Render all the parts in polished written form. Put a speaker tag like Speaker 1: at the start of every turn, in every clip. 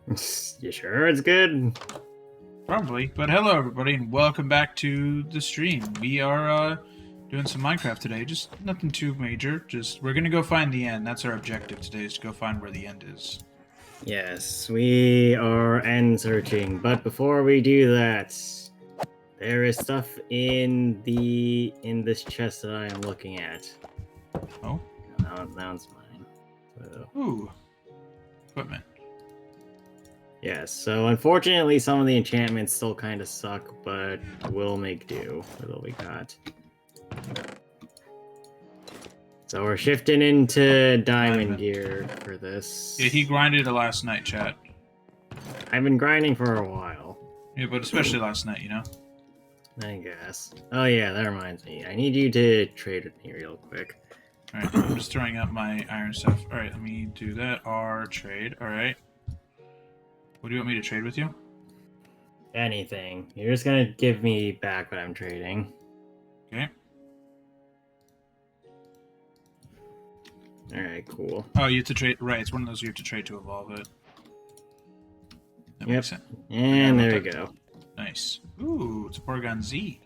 Speaker 1: You sure it's good?
Speaker 2: Probably. But hello, everybody, and welcome back to the stream. We are doing some Minecraft today. Just nothing too major. Just we're gonna go find the end. That's our objective today, is to go find where the end is.
Speaker 1: Yes, we are end searching, but before we do that, there is stuff in this chest that I am looking at.
Speaker 2: Oh.
Speaker 1: That one's mine. So,
Speaker 2: Ooh. Equipment.
Speaker 1: yes, so unfortunately some of the enchantments still kind of suck, but we'll make do with what we got. So we're shifting into diamond gear for this.
Speaker 2: Yeah, he grinded it last night, chat.
Speaker 1: I've been grinding for a while.
Speaker 2: Yeah, but especially last night, you know?
Speaker 1: I guess. Oh yeah, that reminds me. I need you to trade with me real quick.
Speaker 2: Alright, I'm just throwing up my iron stuff. Alright, let me do that. R trade. Alright. What do you want me to trade with you?
Speaker 1: Anything. You're just gonna give me back what I'm trading.
Speaker 2: Okay.
Speaker 1: Alright, cool.
Speaker 2: Oh, you have to trade. Right, it's one of those you have to trade to evolve it. That makes sense.
Speaker 1: And there we go.
Speaker 2: Nice. Ooh, it's a Porygon Z.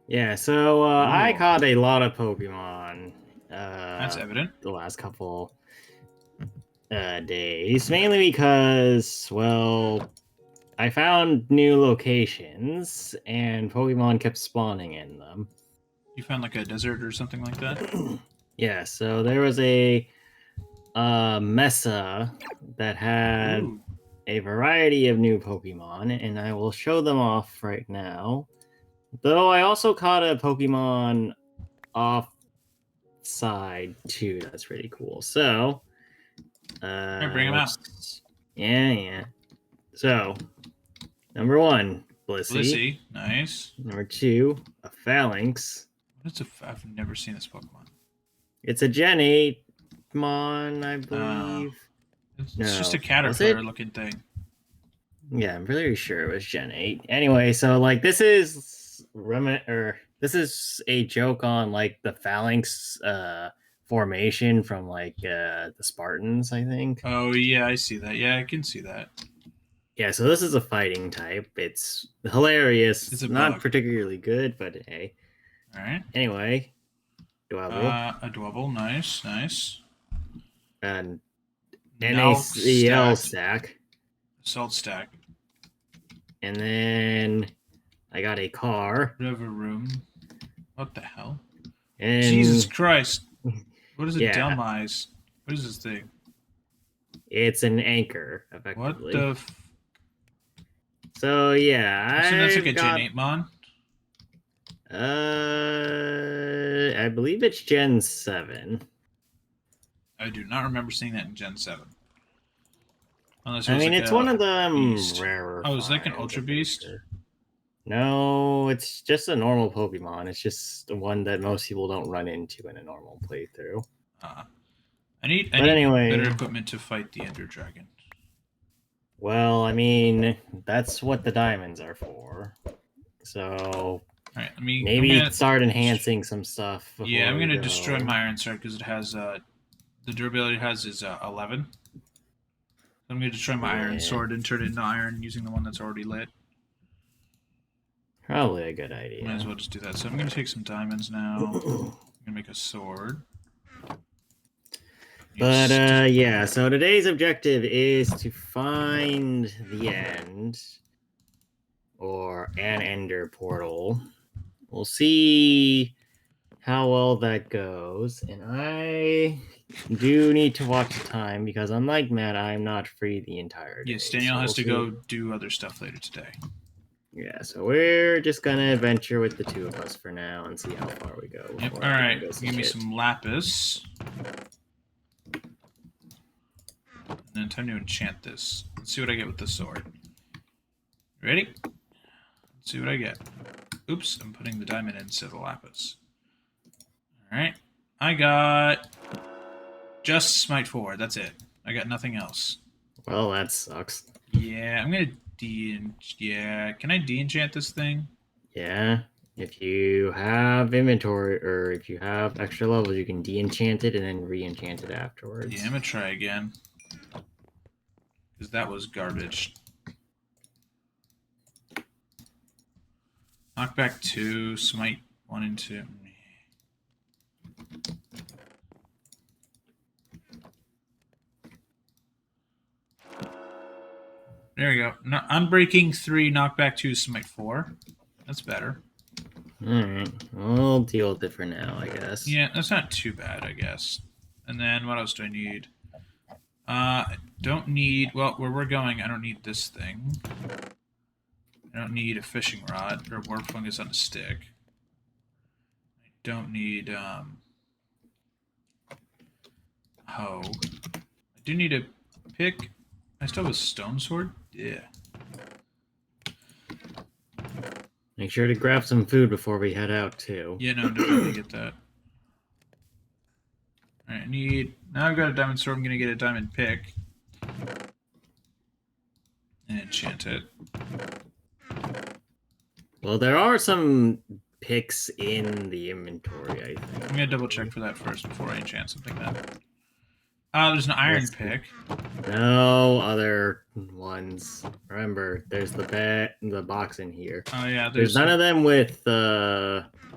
Speaker 1: Yeah, so I caught a lot of Pokemon.
Speaker 2: That's evident.
Speaker 1: The last couple days, mainly because, well, I found new locations and Pokemon kept spawning in them.
Speaker 2: You found like a desert or something like that?
Speaker 1: Yeah, so there was a mesa that had a variety of new Pokemon, and I will show them off right now. Though I also caught a Pokemon offside too. That's pretty cool. So,
Speaker 2: bring him out.
Speaker 1: Yeah. So, number one,
Speaker 2: Blissey. Nice.
Speaker 1: Number two, a Phalanx.
Speaker 2: I've never seen this Pokemon.
Speaker 1: It's a Gen 8 Mon, I believe.
Speaker 2: It's just a caterpillar-looking thing.
Speaker 1: Yeah, I'm pretty sure it was Gen 8. Anyway, so like this is a joke on like the Phalanx formation from like the Spartans, I think.
Speaker 2: Oh yeah, I see that. Yeah, I can see that.
Speaker 1: Yeah, so this is a fighting type. It's hilarious. It's not particularly good, but hey.
Speaker 2: All right.
Speaker 1: Anyway,
Speaker 2: Dwebble. A Dwebble, nice.
Speaker 1: And NaCl stack.
Speaker 2: Salt stack.
Speaker 1: And then I got a car.
Speaker 2: River room. What the hell?
Speaker 1: And
Speaker 2: Jesus Christ. What is a Delmise? What is this thing?
Speaker 1: It's an anchor, effectively.
Speaker 2: What the
Speaker 1: So yeah,
Speaker 2: so that's like a Gen 8 Mon?
Speaker 1: I believe it's Gen 7.
Speaker 2: I do not remember seeing that in Gen 7.
Speaker 1: Unless I mean, it's one of them rarer.
Speaker 2: Oh, is that like an Ultra Beast?
Speaker 1: No, it's just a normal Pokemon. It's just the one that most people don't run into in a normal playthrough.
Speaker 2: I need better equipment to fight the Ender Dragon.
Speaker 1: Well, I mean, that's what the diamonds are for. So maybe start enhancing some stuff.
Speaker 2: Yeah, I'm gonna destroy my Iron Sword because it has the durability it has is 11. I'm gonna destroy my Iron Sword and turn it into iron using the one that's already lit.
Speaker 1: Probably a good idea.
Speaker 2: Might as well just do that. So I'm gonna take some diamonds now. I'm gonna make a sword.
Speaker 1: But yeah, so today's objective is to find the end or an ender portal. We'll see how well that goes, and I do need to watch the time because unlike Matt, I'm not free the entire day.
Speaker 2: Yes, Daniel has to go do other stuff later today.
Speaker 1: Yeah, so we're just gonna adventure with the two of us for now and see how far we go.
Speaker 2: Yep. All right, give me some lapis. And then time to enchant this. Let's see what I get with the sword. Ready? Let's see what I get. Oops, I'm putting the diamond instead of the lapis. Alright. I got just Smite 4. That's it. I got nothing else.
Speaker 1: Well, that sucks.
Speaker 2: Yeah, I'm gonna can I de-enchant this thing?
Speaker 1: Yeah. If you have inventory or if you have extra levels, you can de-enchant it and then re-enchant it afterwards.
Speaker 2: Yeah, I'm gonna try again. Because that was garbage. Knockback 2, smite 1 and 2. There we go. No, Unbreaking 3, knockback 2, smite 4. That's better.
Speaker 1: Alright, we'll deal with it for now, I guess.
Speaker 2: Yeah, that's not too bad, I guess. And then what else do I need? Don't need, well, where we're going, I don't need this thing. I don't need a fishing rod or warp fungus on a stick. I don't need, hoe. I do need a pick. I still have a stone sword? Yeah.
Speaker 1: Make sure to grab some food before we head out, too.
Speaker 2: Yeah, no, definitely get that. Alright, I need... Now I've got a diamond sword, I'm gonna get a diamond pick. And enchant it.
Speaker 1: Well, there are some picks in the inventory, I think.
Speaker 2: I'm gonna double check for that first before I enchant something then. There's an iron
Speaker 1: Yes.
Speaker 2: pick.
Speaker 1: No other ones. Remember, there's the box in here.
Speaker 2: Oh yeah,
Speaker 1: There's none of them with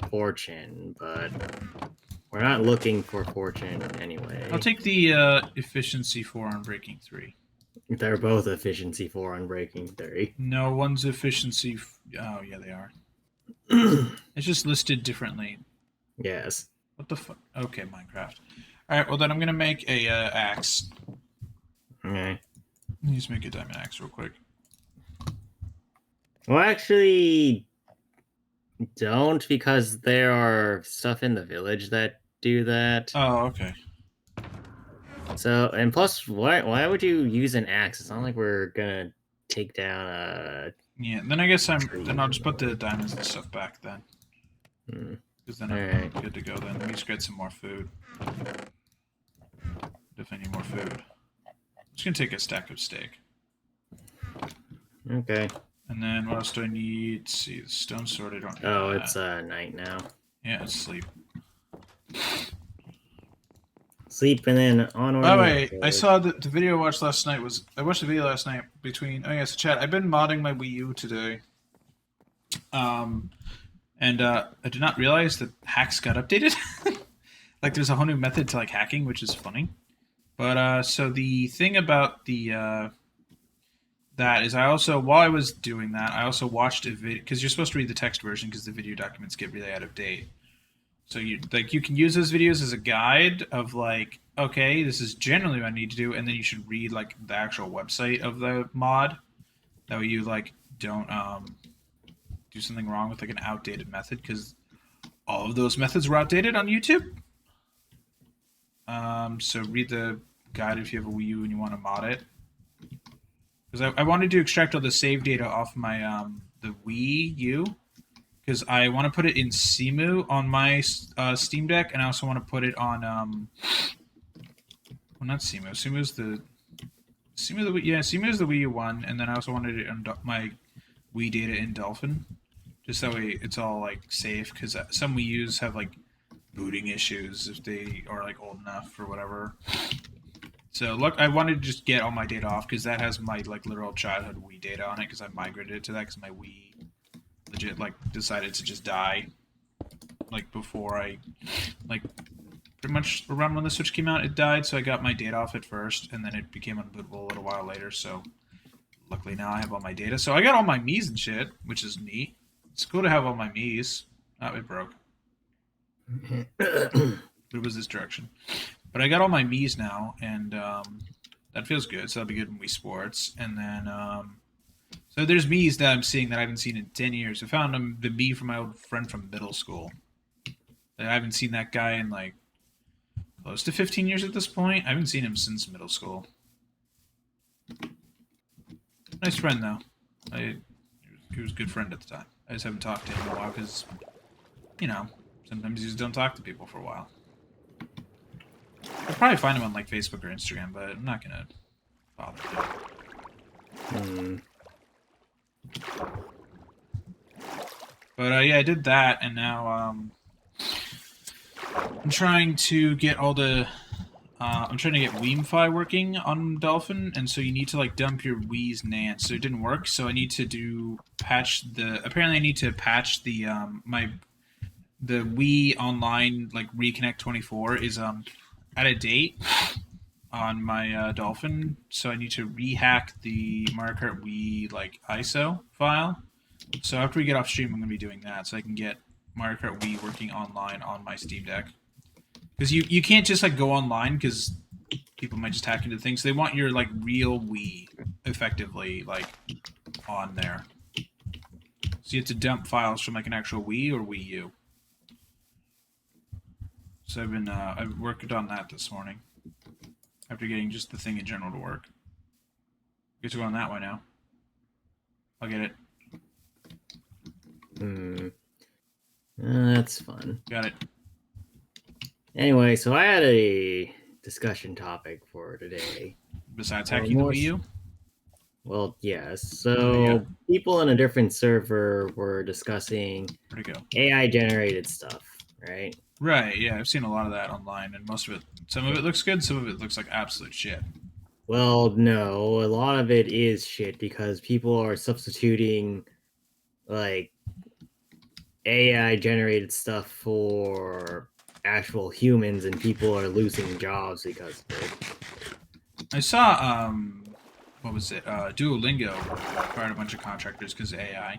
Speaker 1: fortune, but we're not looking for fortune anyway.
Speaker 2: I'll take the efficiency 4 on breaking 3.
Speaker 1: They're both efficiency 4 on breaking 3.
Speaker 2: No, one's efficiency... Oh, yeah, they are. It's just listed differently.
Speaker 1: Yes.
Speaker 2: What the fuck? Okay, Minecraft. Alright, well then I'm gonna make a axe.
Speaker 1: Okay.
Speaker 2: Let me just make a diamond axe real quick.
Speaker 1: Well, actually, don't, because there are stuff in the village that do that.
Speaker 2: Oh, okay.
Speaker 1: So, and plus, why would you use an axe? It's not like we're gonna take down a...
Speaker 2: Yeah, then I guess then I'll just put the diamonds and stuff back then. Because then I'm good to go then. Let me just get some more food. Definitely need more food. I'm just gonna take a stack of steak.
Speaker 1: Okay.
Speaker 2: And then what else do I need? Let's see, the stone sword, I don't need
Speaker 1: Oh,
Speaker 2: that.
Speaker 1: it's night now.
Speaker 2: Yeah, it's sleep.
Speaker 1: Sleep and then onward.
Speaker 2: By the way, I saw the video I watched last night was... I watched the video last night between... Oh yeah, so chat, I've been modding my Wii U today. And I did not realize that hacks got updated. Like there's a whole new method to like hacking, which is funny. But so the thing about the that is I also, while I was doing that, I also watched a video, because you're supposed to read the text version because the video documents get really out of date. So you can use those videos as a guide of like, okay, this is generally what I need to do, and then you should read like the actual website of the mod. That way you like don't do something wrong with like an outdated method, because all of those methods were outdated on YouTube. So read the guide if you have a Wii U and you want to mod it. Because I wanted to extract all the save data off my the Wii U, because I want to put it in Cemu on my Steam Deck, and I also want to put it on well, not Cemu. Cemu's the Wii U one, and then I also wanted it on my Wii data in Dolphin, just that way it's all like safe. Because some Wii U's have like booting issues if they are like old enough or whatever. So look, I wanted to just get all my data off because that has my like literal childhood Wii data on it, because I migrated it to that because my Wii legit like decided to just die like before I like pretty much around when the Switch came out it died, so I got my data off it first and then it became unbootable a little while later. So luckily now I have all my data, so I got all my Mii's and shit, which is neat. It's cool to have all my Mii's. Oh, it broke. It was this direction. But I got all my Mii's now, and that feels good, so that'll be good in Wii Sports. And then, so there's Mii's that I'm seeing that I haven't seen in 10 years. I found the Mii from my old friend from middle school. I haven't seen that guy in, like, close to 15 years at this point. I haven't seen him since middle school. Nice friend, though. He was a good friend at the time. I just haven't talked to him in a while, because, you know, sometimes you just don't talk to people for a while. I'll probably find him on like Facebook or Instagram, but I'm not gonna bother to. But yeah, I did that, and now I'm trying to get all the I'm trying to get Weemfi working on Dolphin, and so you need to like dump your Wee's Nance. So it didn't work. So I need to patch the. Apparently, I need to patch the the Wii Online like Reconnect 24 is out of date on my Dolphin. So I need to rehack the Mario Kart Wii like ISO file. So after we get off stream, I'm gonna be doing that so I can get Mario Kart Wii working online on my Steam Deck. Because you can't just like go online because people might just hack into things. They want your like real Wii effectively like on there. So you have to dump files from like an actual Wii or Wii U. So I've worked on that this morning. After getting just the thing in general to work. Guess we're going that way now. I'll get it.
Speaker 1: That's fun.
Speaker 2: Got it.
Speaker 1: Anyway, so I had a discussion topic for today.
Speaker 2: Besides hacking the Wii U?
Speaker 1: Well, yes. So people in a different server were discussing
Speaker 2: Where'd it go?
Speaker 1: AI-generated stuff, right?
Speaker 2: Right, yeah. I've seen a lot of that online, and most of it, some of it looks good, some of it looks like absolute shit.
Speaker 1: Well, no, a lot of it is shit because people are substituting, like, AI-generated stuff for actual humans, and people are losing jobs because of it.
Speaker 2: I saw, what was it? Duolingo fired a bunch of contractors because of AI.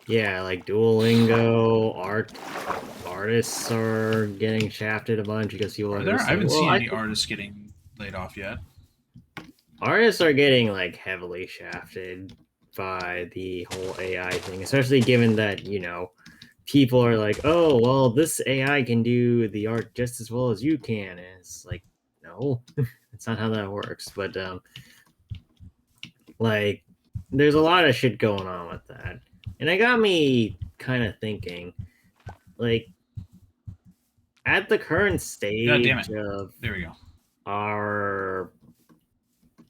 Speaker 1: Yeah, like Duolingo, artists are getting shafted a bunch because people
Speaker 2: Are
Speaker 1: are
Speaker 2: there?
Speaker 1: just
Speaker 2: I haven't
Speaker 1: like,
Speaker 2: seen
Speaker 1: well,
Speaker 2: any artists getting laid off yet.
Speaker 1: artists are getting like heavily shafted by the whole AI thing, especially given that, you know, people are like, oh, well, this AI can do the art just as well as you can. And it's like, no, that's not how that works. But like, there's a lot of shit going on with that. And it got me kind of thinking, like, at the current
Speaker 2: God damn
Speaker 1: stage
Speaker 2: it.
Speaker 1: of
Speaker 2: There we go.
Speaker 1: our,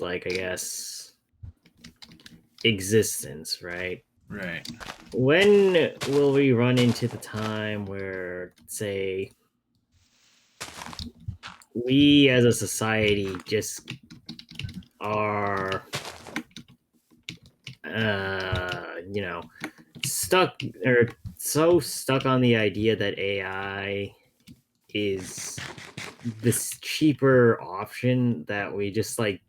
Speaker 1: like, I guess, existence, right?
Speaker 2: Right.
Speaker 1: When will we run into the time where, say, we as a society just are, you know, stuck or so stuck on the idea that AI is this cheaper option that we just like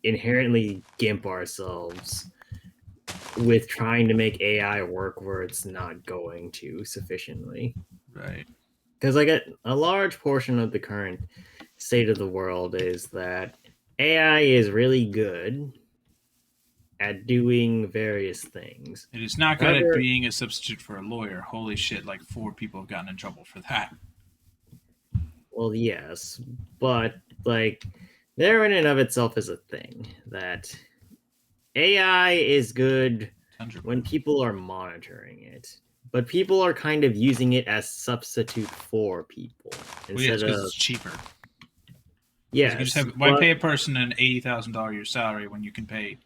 Speaker 1: inherently gimp ourselves with trying to make AI work where it's not going to sufficiently.
Speaker 2: Right.
Speaker 1: Because like a large portion of the current state of the world is that AI is really good at doing various things.
Speaker 2: It is not good at
Speaker 1: However,
Speaker 2: being a substitute for a lawyer. Holy shit, like 4 people have gotten in trouble for that.
Speaker 1: well, yes, but like there in and of itself is a thing that AI is good when people are monitoring it, but people are kind of using it as substitute for people
Speaker 2: Well, yeah,
Speaker 1: instead
Speaker 2: because
Speaker 1: of
Speaker 2: it's cheaper.
Speaker 1: yes.
Speaker 2: You just have, why pay a person an $80,000 year salary when you can pay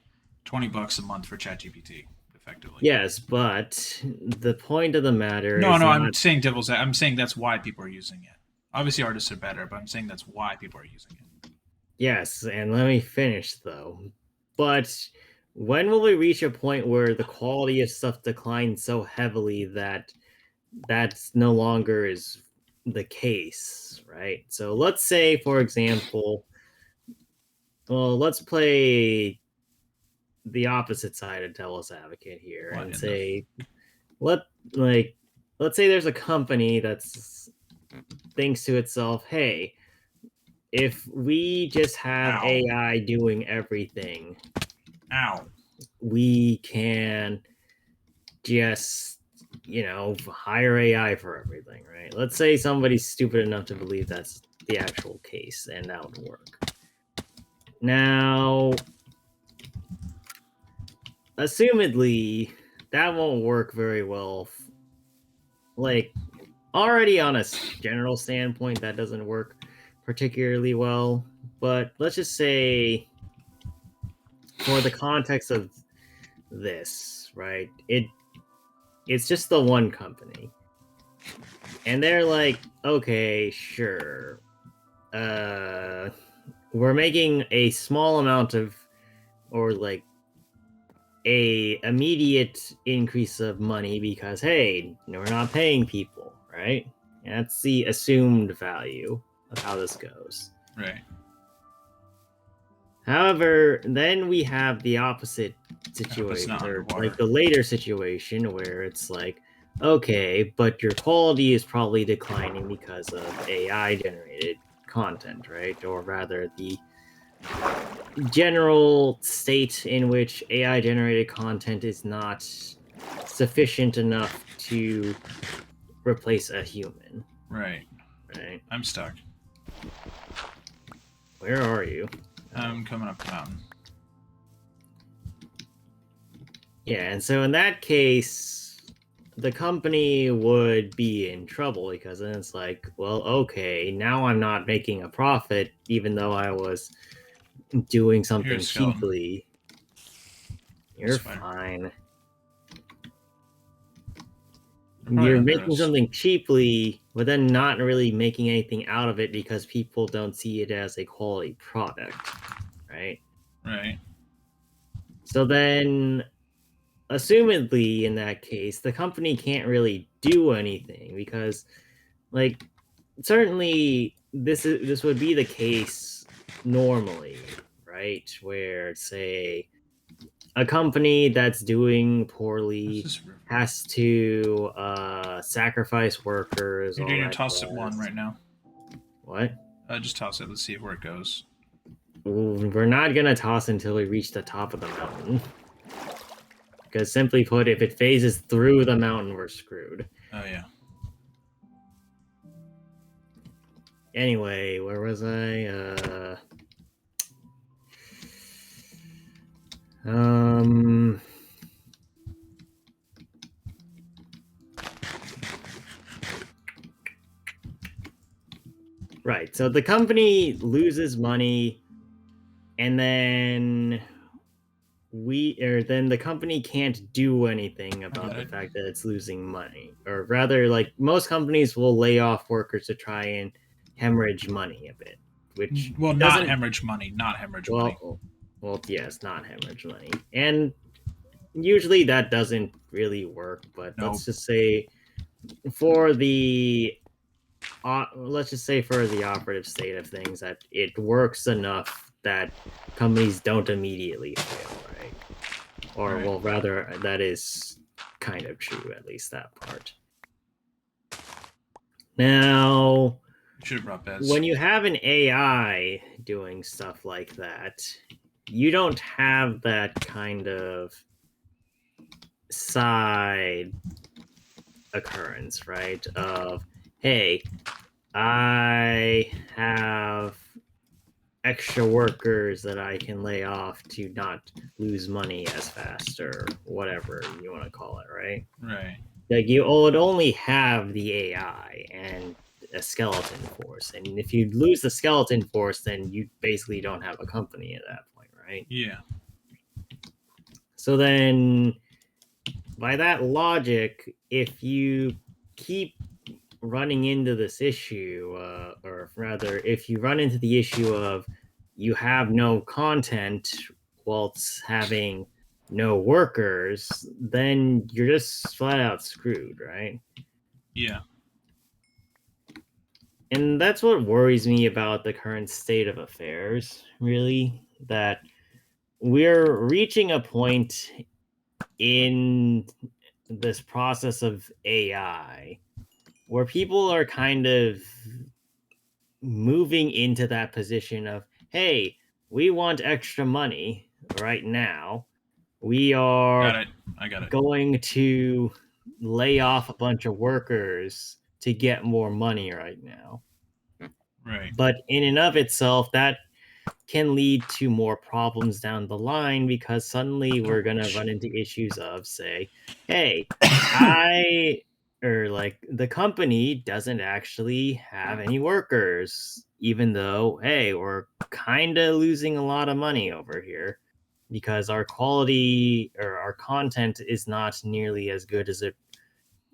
Speaker 2: $20 a month for ChatGPT, effectively?
Speaker 1: Yes, but the point of the matter
Speaker 2: No,
Speaker 1: is
Speaker 2: no,
Speaker 1: not...
Speaker 2: I'm saying devil's. I'm saying that's why people are using it. Obviously, artists are better, but I'm saying that's why people are using it.
Speaker 1: Yes, and let me finish though. But when will we reach a point where the quality of stuff declines so heavily that that's no longer is the case, right? So let's say, for example, well, let's play the opposite side of devil's advocate here
Speaker 2: What
Speaker 1: and
Speaker 2: in
Speaker 1: say, let like, let's say there's a company that's thinks to itself, hey, if we just have
Speaker 2: Ow.
Speaker 1: AI doing everything,
Speaker 2: Ow.
Speaker 1: we can just, you know, hire AI for everything, right? Let's say somebody's stupid enough to believe that's the actual case and that would work. Now, assumedly, that won't work very well. Like, already on a general standpoint, that doesn't work particularly well. But let's just say, for the context of this, right? It's just the one company. And they're like, okay, sure. we're making a small amount of, or like a immediate increase of money because hey, we're not paying people, right? And that's the assumed value of how this goes.
Speaker 2: Right.
Speaker 1: However, then we have the opposite situation,
Speaker 2: not
Speaker 1: or
Speaker 2: underwater.
Speaker 1: like the later situation where it's like, okay, but your quality is probably declining because of AI generated content, right? Or rather, the general state in which AI generated content is not sufficient enough to replace a human,
Speaker 2: Right.
Speaker 1: right?
Speaker 2: I'm stuck.
Speaker 1: Where are you?
Speaker 2: I'm coming up the mountain.
Speaker 1: Yeah, and so in that case, the company would be in trouble because then it's like, well, okay, now I'm not making a profit, even though I was doing something
Speaker 2: Here's skeleton.
Speaker 1: cheaply. You're
Speaker 2: Spider.
Speaker 1: fine.
Speaker 2: Probably
Speaker 1: You're
Speaker 2: on
Speaker 1: making
Speaker 2: those.
Speaker 1: something cheaply, but then not really making anything out of it because people don't see it as a quality product, right?
Speaker 2: Right.
Speaker 1: So then, assumedly, in that case, the company can't really do anything because, like, certainly this would be the case normally, right? Where say a company that's doing
Speaker 2: What's
Speaker 1: poorly
Speaker 2: this river?
Speaker 1: has to sacrifice workers,
Speaker 2: You're
Speaker 1: all
Speaker 2: doing a
Speaker 1: that
Speaker 2: toss at one
Speaker 1: jazz.
Speaker 2: right now.
Speaker 1: What?
Speaker 2: Just toss it. Let's see where it goes.
Speaker 1: Ooh, we're not gonna toss until we reach the top of the mountain. Because simply put, if it phases through the mountain, we're screwed.
Speaker 2: Oh yeah.
Speaker 1: Anyway, where was I? Um. Right. So the company loses money, and then then the company can't do anything about the
Speaker 2: it.
Speaker 1: fact that it's losing money, or rather, like most companies will lay off workers to try and hemorrhage money a bit, which
Speaker 2: Well, not
Speaker 1: doesn't.
Speaker 2: hemorrhage money. Not hemorrhage money.
Speaker 1: Well, yes, not hemorrhage money, and usually that doesn't really work. But
Speaker 2: Nope.
Speaker 1: let's just say for the let's just say for the operative state of things that it works enough that companies don't immediately fail, right? Or
Speaker 2: Right.
Speaker 1: well, rather that is kind of true, at least that part. Now,
Speaker 2: You should have brought beds.
Speaker 1: when you have an AI doing stuff like that, you don't have that kind of side occurrence, right? Of, hey, I have extra workers that I can lay off to not lose money as fast, or whatever you want to call it, right?
Speaker 2: Right.
Speaker 1: Like you would only have the AI and a skeleton force, and if you lose the skeleton force, then you basically don't have a company at that point, right?
Speaker 2: Yeah.
Speaker 1: So then, by that logic, if you keep running into this issue, or rather, if you run into the issue of you have no content whilst having no workers, then you're just flat out screwed, right?
Speaker 2: Yeah.
Speaker 1: And that's what worries me about the current state of affairs, really, that we're reaching a point in this process of AI where people are kind of moving into that position of, hey, we want extra money right now. We
Speaker 2: Got
Speaker 1: are
Speaker 2: it. I got it.
Speaker 1: going to lay off a bunch of workers to get more money right now.
Speaker 2: Right.
Speaker 1: But in and of itself, that can lead to more problems down the line because suddenly we're going to run into issues of, say, hey, I or like the company doesn't actually have any workers, even though, hey, we're kind of losing a lot of money over here because our quality or our content is not nearly as good as it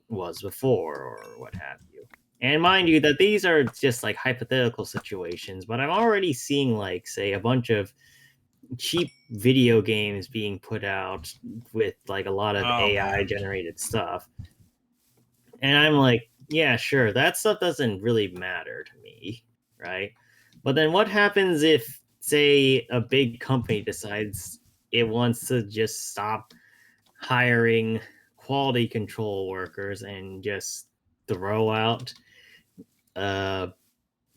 Speaker 1: was before, or what have you. And mind you, that these are just like hypothetical situations, but I'm already seeing like, say, a bunch of cheap video games being put out with like a lot of
Speaker 2: Oh,
Speaker 1: AI
Speaker 2: man.
Speaker 1: generated stuff. And I'm like, yeah, sure, that stuff doesn't really matter to me, right? But then what happens if, say, a big company decides it wants to just stop hiring quality control workers and just throw out a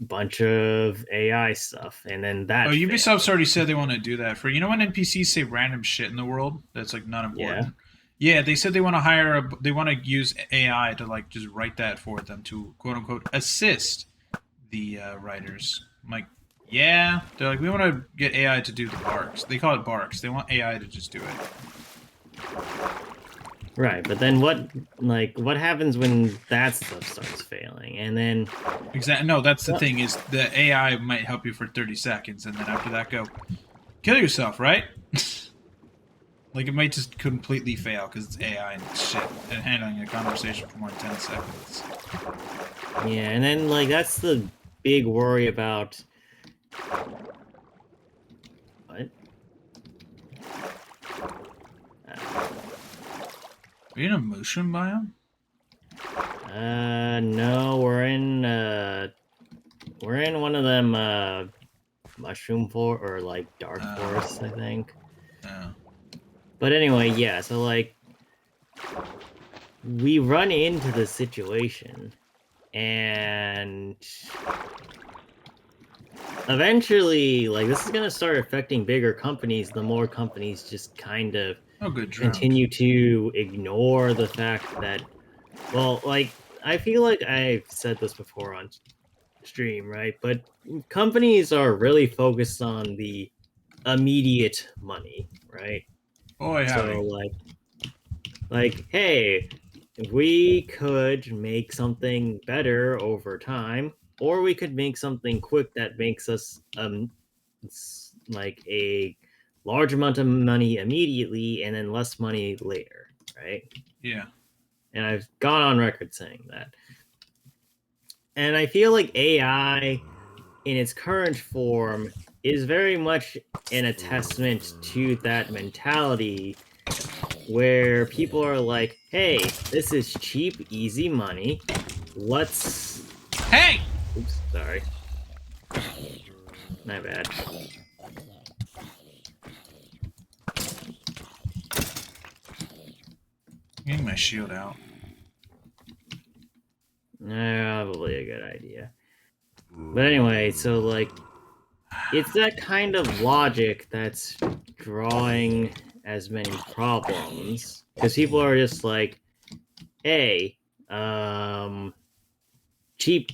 Speaker 1: bunch of AI stuff, and then
Speaker 2: Oh,
Speaker 1: that
Speaker 2: Ubisoft's
Speaker 1: fails?
Speaker 2: already said they want to do that for when NPCs say random shit in the world that's like not
Speaker 1: Yeah.
Speaker 2: important. Yeah, they said they want to they want to use AI to like just write that for them to quote unquote assist the writers. I'm like, yeah, they're like we want to get AI to do the barks. They call it barks. They want AI to just do it.
Speaker 1: Right, but then what happens when that stuff starts failing? And then
Speaker 2: Exactly. No, that's the
Speaker 1: well,
Speaker 2: thing is the AI might help you for 30 seconds, and then after that, go kill yourself, right? Like it might just completely fail because it's AI and shit, and handling a conversation for more than 10 seconds.
Speaker 1: yeah, and then like that's the big worry about what?
Speaker 2: Are you in a motion biome?
Speaker 1: No, we're in one of them mushroom for or like dark forests, I think.
Speaker 2: No.
Speaker 1: But anyway, yeah, so like we run into the situation and eventually like this is going to start affecting bigger companies the more companies just kind of
Speaker 2: Oh, good drone.
Speaker 1: continue to ignore the fact that, well, like I feel like I've said this before on stream, right? But companies are really focused on the immediate money, right?
Speaker 2: Boy,
Speaker 1: So
Speaker 2: howdy.
Speaker 1: hey, if we could make something better over time, or we could make something quick that makes us like a large amount of money immediately and then less money later, right?
Speaker 2: Yeah.
Speaker 1: And I've gone on record saying that. And I feel like AI in its current form is very much an attestament to that mentality where people are like, hey, this is cheap, easy money. Let's.
Speaker 2: Hey!
Speaker 1: Oops, sorry. My bad.
Speaker 2: I'm getting my shield out.
Speaker 1: Probably a good idea. But anyway, so like, it's that kind of logic that's drawing as many problems because people are just like, hey, cheap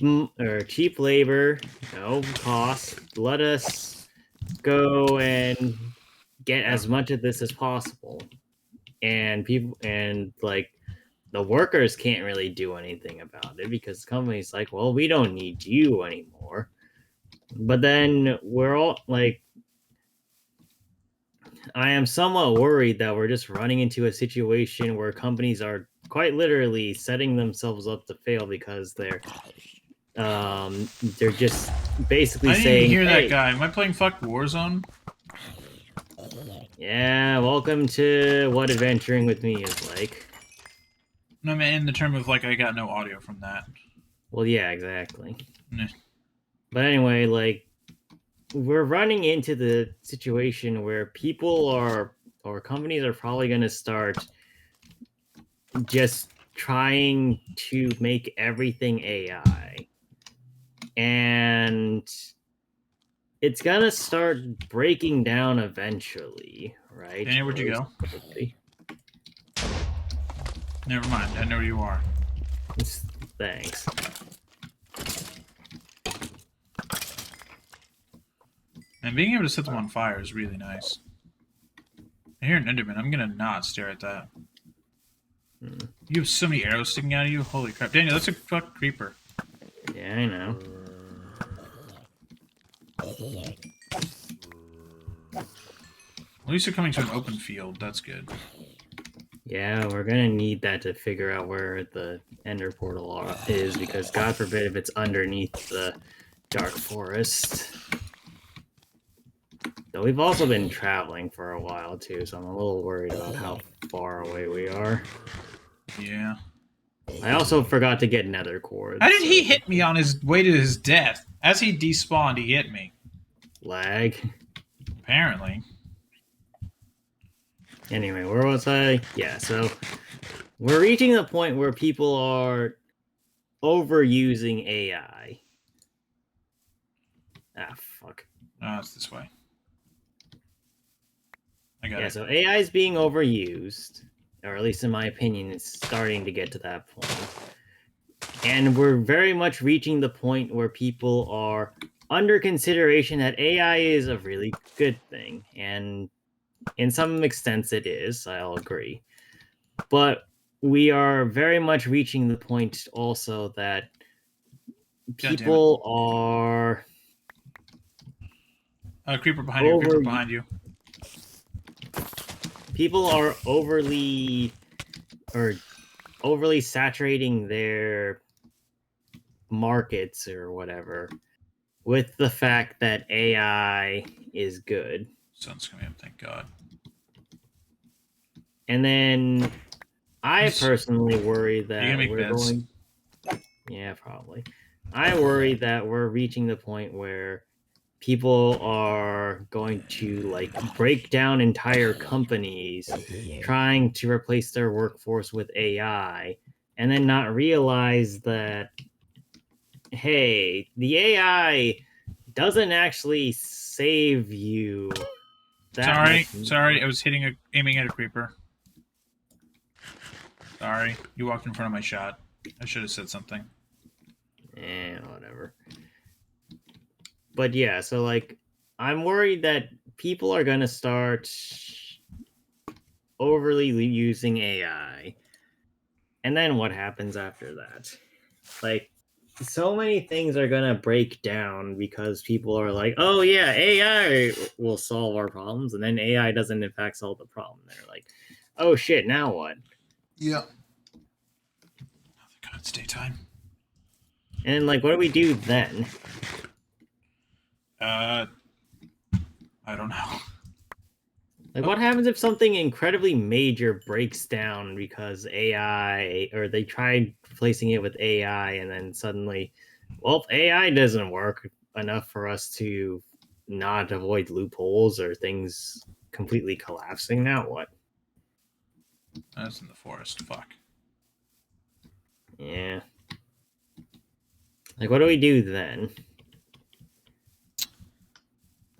Speaker 1: labor, no cost. Let us go and get as much of this as possible. And people and like the workers can't really do anything about it because the company's like, well, we don't need you anymore. But then we're all like, I am somewhat worried that we're just running into a situation where companies are quite literally setting themselves up to fail because they're just basically
Speaker 2: I didn't even
Speaker 1: saying,
Speaker 2: hear that
Speaker 1: hey,
Speaker 2: guy. Am I playing fuck Warzone?
Speaker 1: yeah, welcome to what adventuring with me is like.
Speaker 2: No, man, in the term of like I got no audio from that.
Speaker 1: Well, yeah, exactly.
Speaker 2: Nah.
Speaker 1: But anyway, like we're running into the situation where people are or companies are probably going to start just trying to make everything AI. And it's going to start breaking down eventually, right?
Speaker 2: Danny,
Speaker 1: Or
Speaker 2: where'd
Speaker 1: at
Speaker 2: you
Speaker 1: least
Speaker 2: go?
Speaker 1: hopefully.
Speaker 2: Never mind. I know where you are.
Speaker 1: Thanks.
Speaker 2: And being able to set them on fire is really nice. I hear an Enderman. I'm gonna not stare at that. You have so many arrows sticking out of you. Holy crap, Daniel, that's a fucking creeper.
Speaker 1: Yeah, I know.
Speaker 2: At least you're coming to an open field. That's good.
Speaker 1: Yeah, we're gonna need that to figure out where the Ender portal is, because God forbid if it's underneath the Dark Forest. Though we've also been traveling for a while too, so I'm a little worried about how far away we are.
Speaker 2: Yeah.
Speaker 1: I also forgot to get nether quartz.
Speaker 2: How did he hit me on his way to his death? As he despawned, he hit me.
Speaker 1: Lag.
Speaker 2: Apparently.
Speaker 1: Anyway, where was I? Yeah, so we're reaching the point where people are overusing AI. Ah, fuck.
Speaker 2: Oh, it's this way. I got
Speaker 1: Yeah,
Speaker 2: it.
Speaker 1: so AI is being overused, or at least in my opinion, it's starting to get to that point. And we're very much reaching the point where people are under consideration that AI is a really good thing. And in some extents, it is, I'll agree. But we are very much reaching the point also that people are
Speaker 2: Creeper behind you. Creeper behind you.
Speaker 1: People are overly saturating their markets or whatever with the fact that AI is good.
Speaker 2: Sun's coming up, thank God.
Speaker 1: And then I personally worry that
Speaker 2: we're going.
Speaker 1: Yeah, probably. I worry that we're reaching the point where people are going to like break down entire companies trying to replace their workforce with AI and then not realize that hey, the AI doesn't actually save you that much.
Speaker 2: Sorry, I was aiming at a creeper. Sorry, you walked in front of my shot. I should have said something.
Speaker 1: Whatever. But yeah, so like, I'm worried that people are gonna start overly using AI. And then what happens after that? Like, so many things are gonna break down because people are like, oh yeah, AI will solve our problems, and then AI doesn't in fact solve the problem. They're like, oh shit, now what?
Speaker 2: Yeah. Oh, God, it's daytime.
Speaker 1: And like, what do we do then?
Speaker 2: I don't know.
Speaker 1: Like, what happens if something incredibly major breaks down because AI, or they tried replacing it with AI, and then suddenly, well, AI doesn't work enough for us to not avoid loopholes or things completely collapsing. Now what?
Speaker 2: That's in the forest. Fuck.
Speaker 1: Yeah. Like, what do we do then?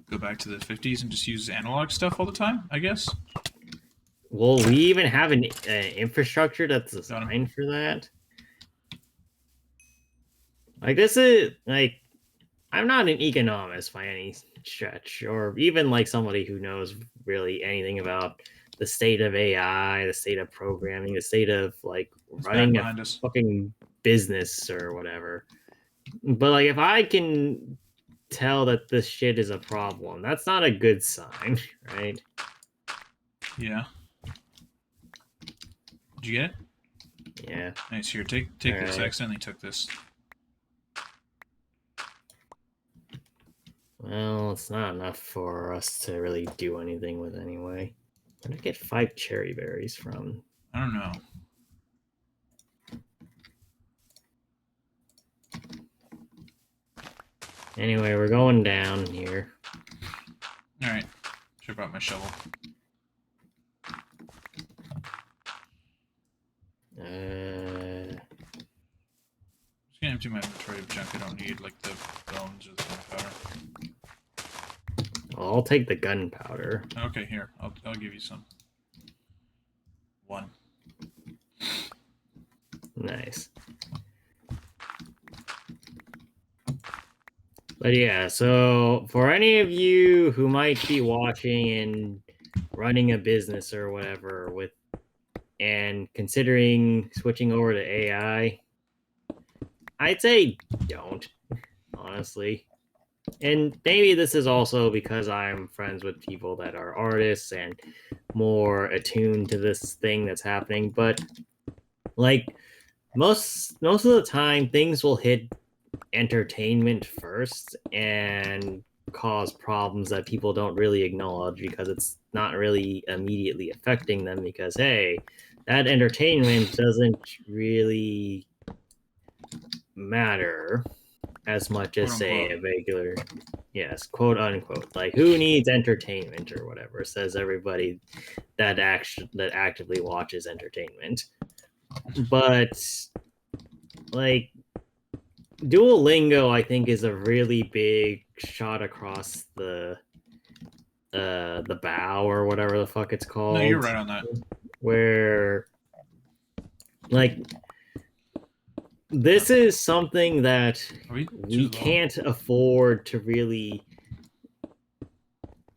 Speaker 2: Go back to the 50s and just use analog stuff all the time, I guess?
Speaker 1: Will we even have an infrastructure that's designed for that? Like, this is, like, I'm not an economist by any stretch, or even like somebody who knows really anything about the state of AI, the state of programming, the state of like running a fucking business or whatever. But like, if I can tell that this shit is a problem, that's not a good sign, right?
Speaker 2: Yeah. Did you get it?
Speaker 1: Yeah.
Speaker 2: Nice. Here, take this. I accidentally took this.
Speaker 1: Well, it's not enough for us to really do anything with anyway. Where did I get 5 cherry berries from?
Speaker 2: I don't know.
Speaker 1: Anyway, we're going down here.
Speaker 2: Alright. Trip out my shovel. Just gonna empty my inventory of junk I don't need, like the bones or the gunpowder.
Speaker 1: Well, I'll take the gunpowder.
Speaker 2: Okay, here. I'll give you some. 1.
Speaker 1: Nice. But yeah, so for any of you who might be watching and running a business or whatever with and considering switching over to AI, I'd say don't, honestly. and maybe this is also because I'm friends with people that are artists and more attuned to this thing that's happening, but like most of the time things will hit entertainment first and cause problems that people don't really acknowledge because it's not really immediately affecting them because hey, that entertainment doesn't really matter as much
Speaker 2: Quote
Speaker 1: as say
Speaker 2: unquote.
Speaker 1: a regular, yes, quote unquote, like who needs entertainment or whatever, says everybody that actively watches entertainment. But like Duolingo, I think, is a really big shot across the bow or whatever the fuck it's
Speaker 2: No, you're
Speaker 1: called,
Speaker 2: right on that.
Speaker 1: where like this is something that
Speaker 2: Are we
Speaker 1: we
Speaker 2: too low?
Speaker 1: can't afford to really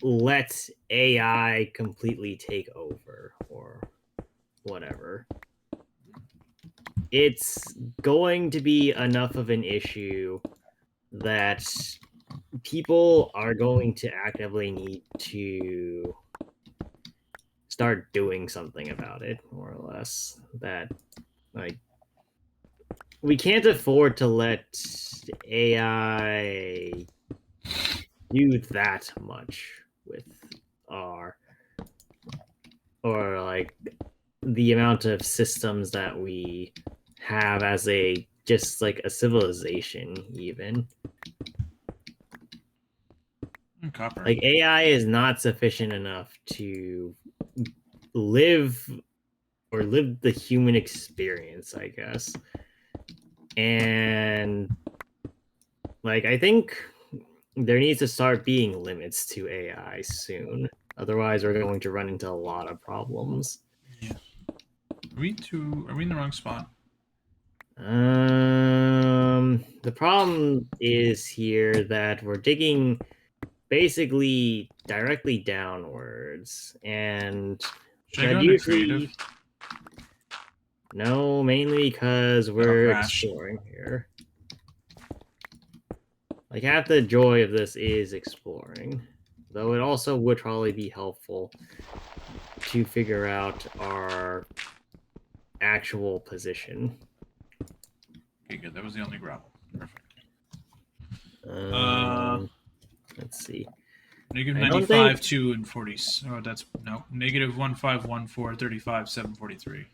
Speaker 1: let AI completely take over or whatever. It's going to be enough of an issue that people are going to actively need to start doing something about it, more or less. That, like, we can't afford to let AI do that much with our, or like the amount of systems that we have as a just like a civilization, even.
Speaker 2: Copper.
Speaker 1: Like AI is not sufficient enough to live or live the human experience, I guess. And like I think there needs to start being limits to AI soon. Otherwise, we're going to run into a lot of problems.
Speaker 2: Yeah. Are we in the wrong spot?
Speaker 1: The problem is here that we're digging basically directly downwards, and
Speaker 2: Should I go
Speaker 1: that
Speaker 2: into creative?
Speaker 1: usually no, mainly because
Speaker 2: That'll
Speaker 1: we're
Speaker 2: crash.
Speaker 1: exploring here. Like half the joy of this is exploring, though it also would probably be helpful to figure out our actual position.
Speaker 2: Okay, good. That was the only gravel. Perfect. Uh,
Speaker 1: Um, let's see.
Speaker 2: negative
Speaker 1: I don't think
Speaker 2: 95, 2, and 40. Oh, that's no. Negative 1514, 35, 743.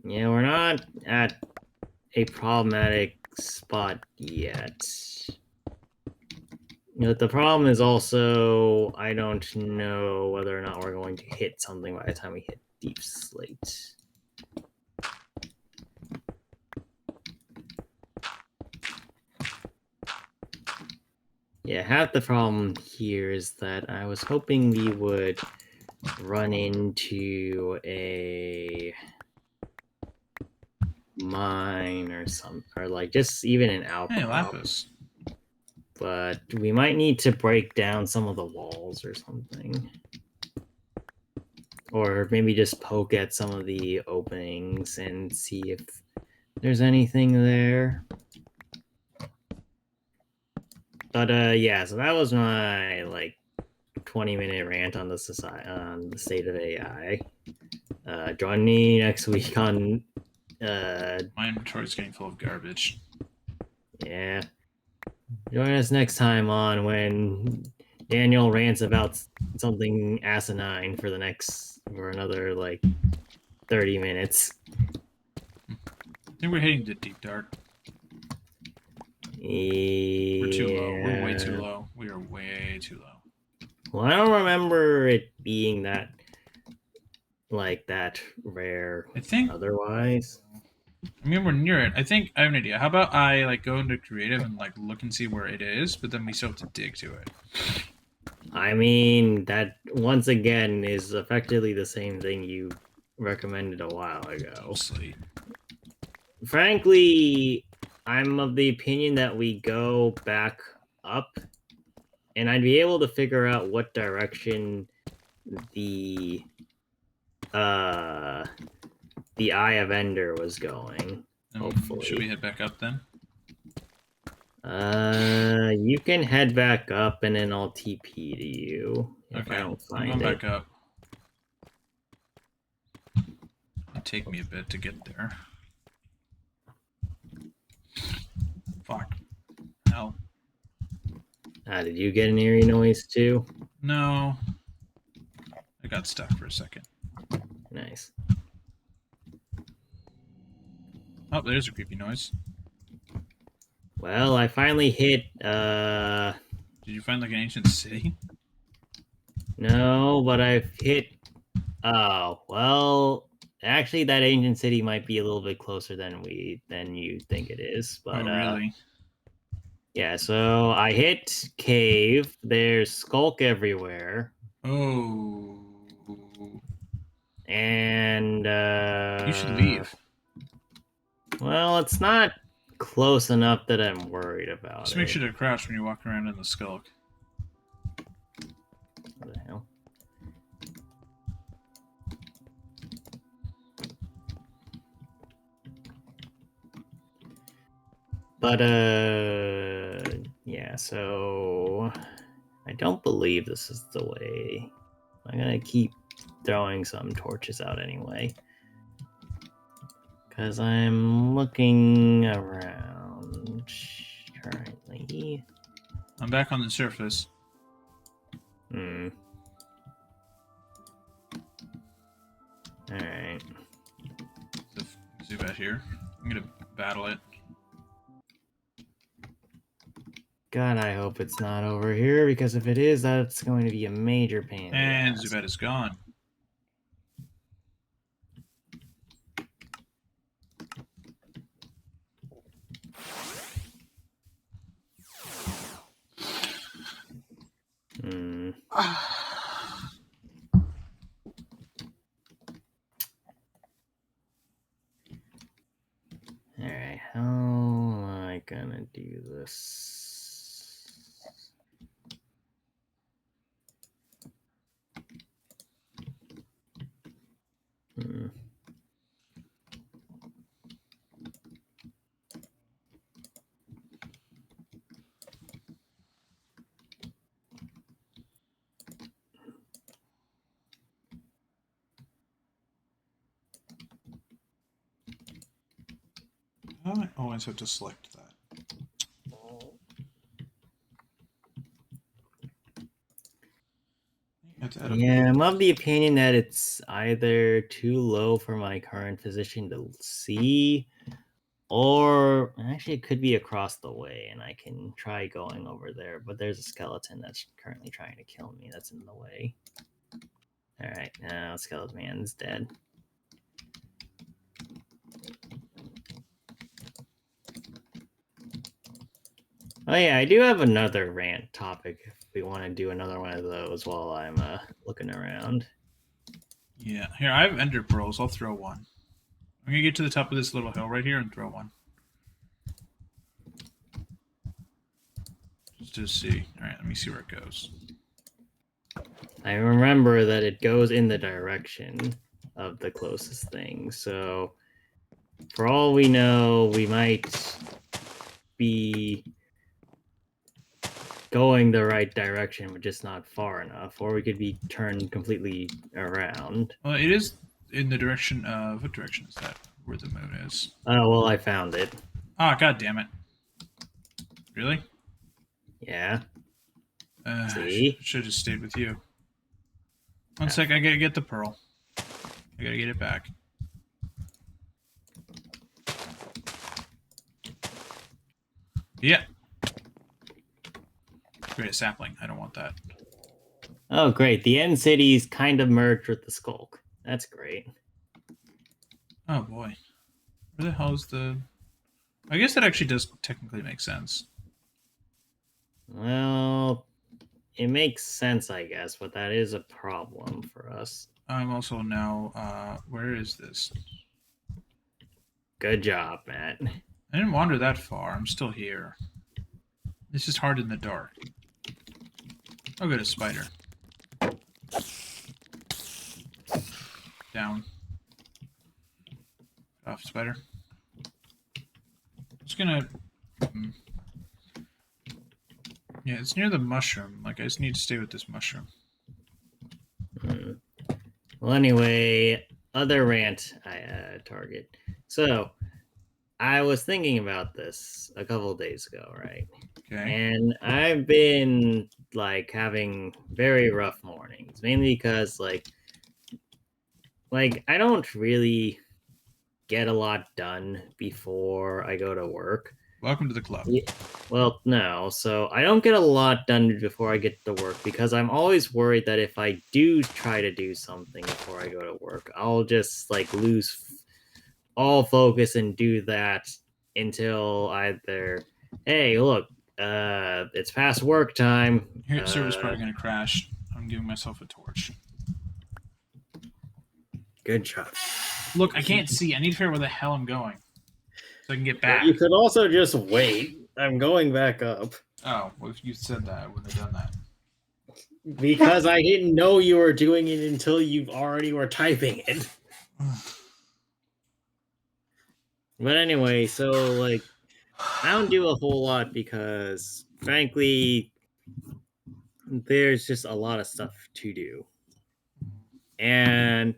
Speaker 1: yeah, we're not at a problematic spot yet. You know, the problem is also I don't know whether or not we're going to hit something by the time we hit deep slate. Yeah, half the problem here is that I was hoping we would run into a mine or some, or like just even an
Speaker 2: Hey,
Speaker 1: outcrop.
Speaker 2: lapis.
Speaker 1: But we might need to break down some of the walls or something. Or maybe just poke at some of the openings and see if there's anything there. But yeah, so that was my like 20-minute rant on the society on the state of AI. Join me next week on
Speaker 2: My inventory's getting full of garbage.
Speaker 1: yeah. Join us next time on when Daniel rants about something asinine for another like 30 minutes.
Speaker 2: I think we're heading to deep dark. We're too low. We're way too
Speaker 1: Yeah.
Speaker 2: low. We are way too low.
Speaker 1: Well, I don't remember it being that like that rare
Speaker 2: I think.
Speaker 1: otherwise.
Speaker 2: I mean, we're near it. I think I have an idea. How about I like go into creative and like look and see where it is, but then we still have to dig to it.
Speaker 1: I mean, that once again is effectively the same thing you recommended a while ago.
Speaker 2: Deep slate.
Speaker 1: Frankly, I'm of the opinion that we go back up and I'd be able to figure out what direction the uh the Eye of Ender was going. Hopefully.
Speaker 2: Should we head back up then?
Speaker 1: You can head back up and then I'll TP to you if I
Speaker 2: Okay,
Speaker 1: don't
Speaker 2: I'm
Speaker 1: find
Speaker 2: going
Speaker 1: it.
Speaker 2: back up. It'll take me a bit to get there. Fuck. Hell.
Speaker 1: Did you get an eerie noise too?
Speaker 2: No. I got stuck for a second.
Speaker 1: Nice.
Speaker 2: Oh, there's a creepy noise.
Speaker 1: Well, I finally hit,
Speaker 2: Did you find like an ancient city?
Speaker 1: no, but I've hit, oh, well, actually that ancient city might be a little bit closer than you think it is,
Speaker 2: Oh,
Speaker 1: but,
Speaker 2: really?
Speaker 1: yeah, so I hit cave, there's skulk everywhere,
Speaker 2: Oh.
Speaker 1: and,
Speaker 2: You should leave.
Speaker 1: well, it's not close enough that I'm worried about
Speaker 2: Just
Speaker 1: it.
Speaker 2: make sure to crouch when you walk around in the skulk.
Speaker 1: What the hell? But yeah, so I don't believe this is the way. I'm gonna keep throwing some torches out anyway. Because I'm looking around currently.
Speaker 2: I'm back on the surface.
Speaker 1: Hmm. Alright.
Speaker 2: Zubat here. I'm gonna battle it.
Speaker 1: God, I hope it's not over here, because if it is, that's going to be a major pain in the
Speaker 2: And
Speaker 1: ass.
Speaker 2: Zubat is gone.
Speaker 1: Hmm. Alright, how am I gonna do this? Hmm.
Speaker 2: I always have to select that.
Speaker 1: Yeah, I'm of the opinion that it's either too low for my current position to see, or actually it could be across the way and I can try going over there, but there's a skeleton that's currently trying to kill me that's in the way. Alright, now Skeleton Man's dead. Oh yeah, I do have another rant topic if we want to do another one of those while I'm looking around.
Speaker 2: Yeah, here, I have ender pearls. I'll throw one. I'm gonna get to the top of this little hill right here and throw one. Just to see. Alright, let me see where it goes.
Speaker 1: I remember that it goes in the direction of the closest thing, so for all we know, we might be going the right direction, but just not far enough, or we could be turned completely around.
Speaker 2: Well, it is in the direction of... What direction is that? Where the moon is.
Speaker 1: Oh, well, I found it.
Speaker 2: Ah, god damn it. Really?
Speaker 1: Yeah.
Speaker 2: See? Should have just stayed with you. One sec, I gotta get the pearl. I gotta get it back. Yeah. Great, a sapling. I don't want that.
Speaker 1: Oh, great. The end city's kind of merged with the Skulk. That's great.
Speaker 2: Oh, boy. Where the hell is the... I guess that actually does technically make sense.
Speaker 1: Well, it makes sense, I guess, but that is a problem for us.
Speaker 2: I'm also now... where is this?
Speaker 1: Good job, Matt.
Speaker 2: I didn't wander that far. I'm still here. It's just hard in the dark. I'll go to spider. Down. Off, spider. Just gonna... Yeah, it's near the mushroom. Like, I just need to stay with this mushroom.
Speaker 1: Well, anyway, other rant I target. So, I was thinking about this a couple of days ago, right?
Speaker 2: Okay.
Speaker 1: And I've been like having very rough mornings, mainly because like I don't really get a lot done before I go to work.
Speaker 2: Welcome to the club.
Speaker 1: Yeah, well, no. So I don't get a lot done before I get to work because I'm always worried that if I do try to do something before I go to work, I'll just like lose all focus and do that until either, hey, look, it's past work time.
Speaker 2: Here, server's probably going to crash. I'm giving myself a torch.
Speaker 1: Good job.
Speaker 2: Look, I can't see. I need to figure out where the hell I'm going so I can get back.
Speaker 1: You could also just wait. I'm going back up.
Speaker 2: Oh, well, if you said that, I wouldn't have done that.
Speaker 1: Because I didn't know you were doing it until you already were typing it. But anyway, so like I don't do a whole lot because frankly there's just a lot of stuff to do. And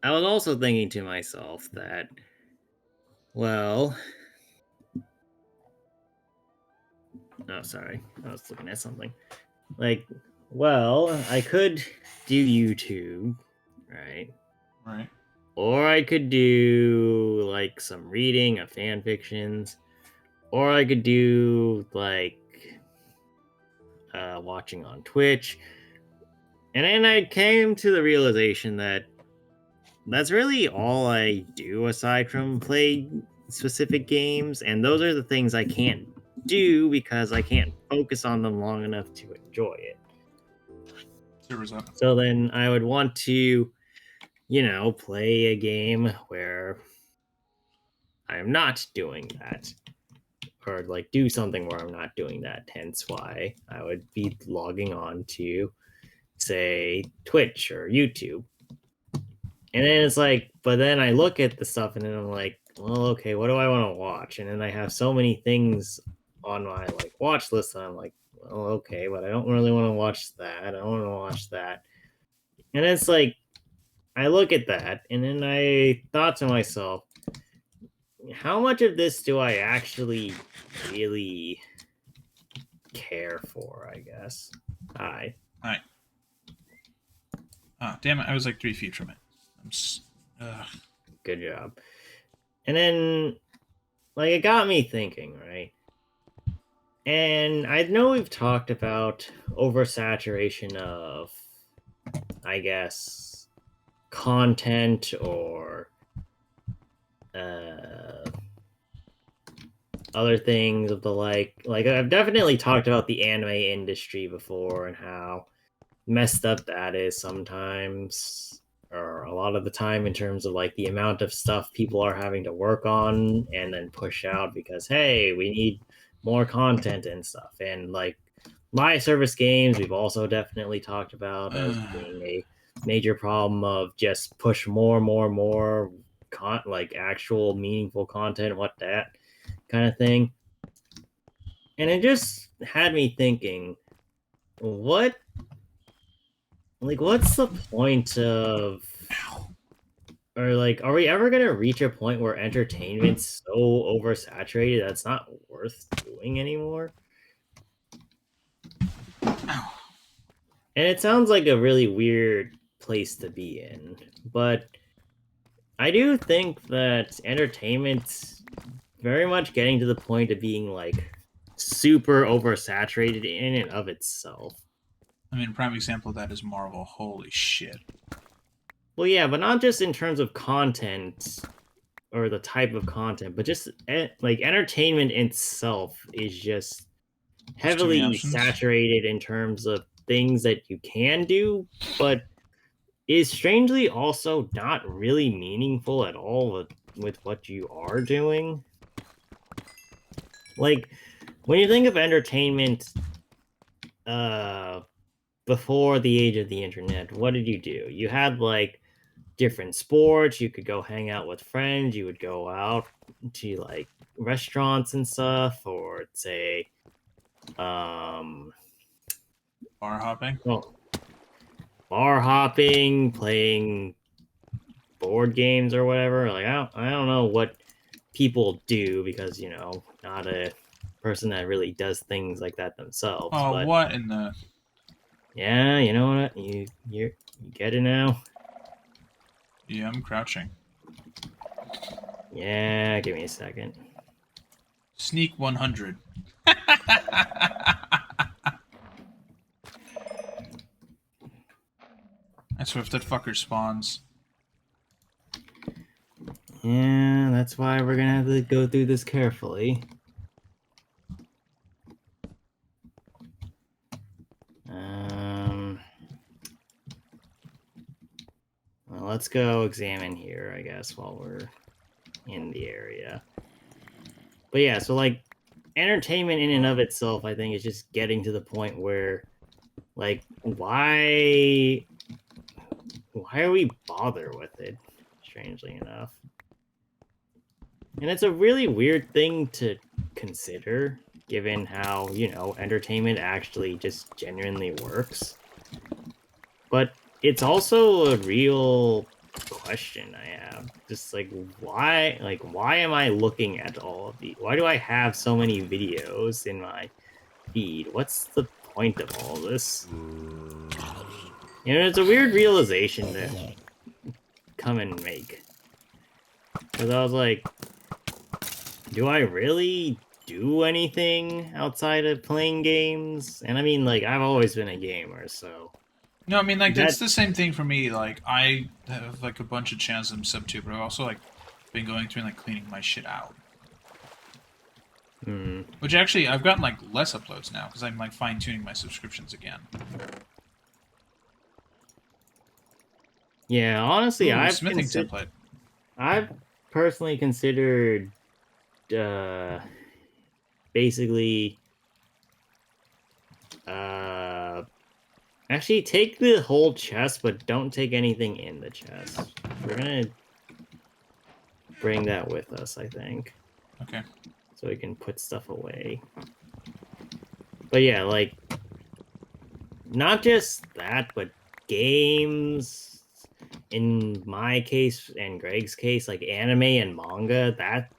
Speaker 1: I was also thinking to myself that, well, oh, sorry, I was looking at something. Like, well, I could do YouTube, right?
Speaker 2: Right.
Speaker 1: Or I could do like some reading of fan fictions, or I could do like watching on Twitch. And then I came to the realization that that's really all I do aside from play specific games, and those are the things I can't do because I can't focus on them long enough to enjoy it.
Speaker 2: Server's up.
Speaker 1: So then I would want to, play a game where I'm not doing that. Or like do something where I'm not doing that. Hence why I would be logging on to, say, Twitch or YouTube. And then it's like, but then I look at the stuff and then I'm like, well, okay, what do I want to watch? And then I have so many things on my like watch list and I'm like, well, okay, but I don't really want to watch that. I don't want to watch that. And it's like, I look at that and then I thought to myself, how much of this do I actually really care for, I guess? Hi.
Speaker 2: Hi. Ah, damn it. I was like 3 feet from it.
Speaker 1: Good job. And then, like, it got me thinking, right? And I know we've talked about oversaturation of, I guess, content or other things of the like. Like, I've definitely talked about the anime industry before and how messed up that is sometimes, or a lot of the time, in terms of like the amount of stuff people are having to work on and then push out because, hey, we need more content and stuff. And like live service games, we've also definitely talked about as being a major problem of just push more like actual meaningful content, what that kind of thing. And it just had me thinking, what's the point of, or like, are we ever gonna reach a point where entertainment's so oversaturated that's not worth doing anymore?
Speaker 2: Ow.
Speaker 1: And it sounds like a really weird place to be in, but I do think that entertainment's very much getting to the point of being like super oversaturated in and of itself.
Speaker 2: I mean, a prime example of that is Marvel. Holy shit.
Speaker 1: Well, yeah, but not just in terms of content or the type of content, but just like entertainment itself is just heavily saturated in terms of things that you can do, but is strangely also not really meaningful at all with what you are doing. Like when you think of entertainment before the age of the internet, what did you do? You had like different sports, you could go hang out with friends, you would go out to like restaurants and stuff, or say um,
Speaker 2: Bar hopping.
Speaker 1: well, bar hopping, playing board games or whatever. Like I don't know what people do because not a person that really does things like that themselves.
Speaker 2: Oh,
Speaker 1: But
Speaker 2: what in the?
Speaker 1: yeah, you know what? You get it now.
Speaker 2: Yeah, I'm crouching.
Speaker 1: Yeah, give me a second.
Speaker 2: Sneak 100. That's what if that fucker spawns.
Speaker 1: Yeah, that's why we're gonna have to go through this carefully. Um, well, let's go examine here, I guess, while we're in the area. But yeah, so like entertainment in and of itself, I think is just getting to the point where, like, why do we bother with it? Strangely enough, and it's a really weird thing to consider, given how entertainment actually just genuinely works. But it's also a real question I have. Just like why am I looking at all of these? Why do I have so many videos in my feed? What's the point of all this? It's a weird realization to come and make. Because I was like, do I really do anything outside of playing games? And I mean, like, I've always been a gamer, so
Speaker 2: No, I mean like
Speaker 1: that
Speaker 2: that's the same thing for me. Like I have like a bunch of channels I'm sub to, but I've also like been going through and like cleaning my shit out.
Speaker 1: hmm.
Speaker 2: Which actually I've gotten like less uploads now because I'm like fine tuning my subscriptions again.
Speaker 1: Yeah, honestly,
Speaker 2: Ooh, smithing template.
Speaker 1: I've personally considered basically uh actually take the whole chest, but don't take anything in the chest. We're gonna bring that with us, I think,
Speaker 2: Okay.
Speaker 1: so we can put stuff away. But yeah, like not just that, but games. In my case and Greg's case, like anime and manga, that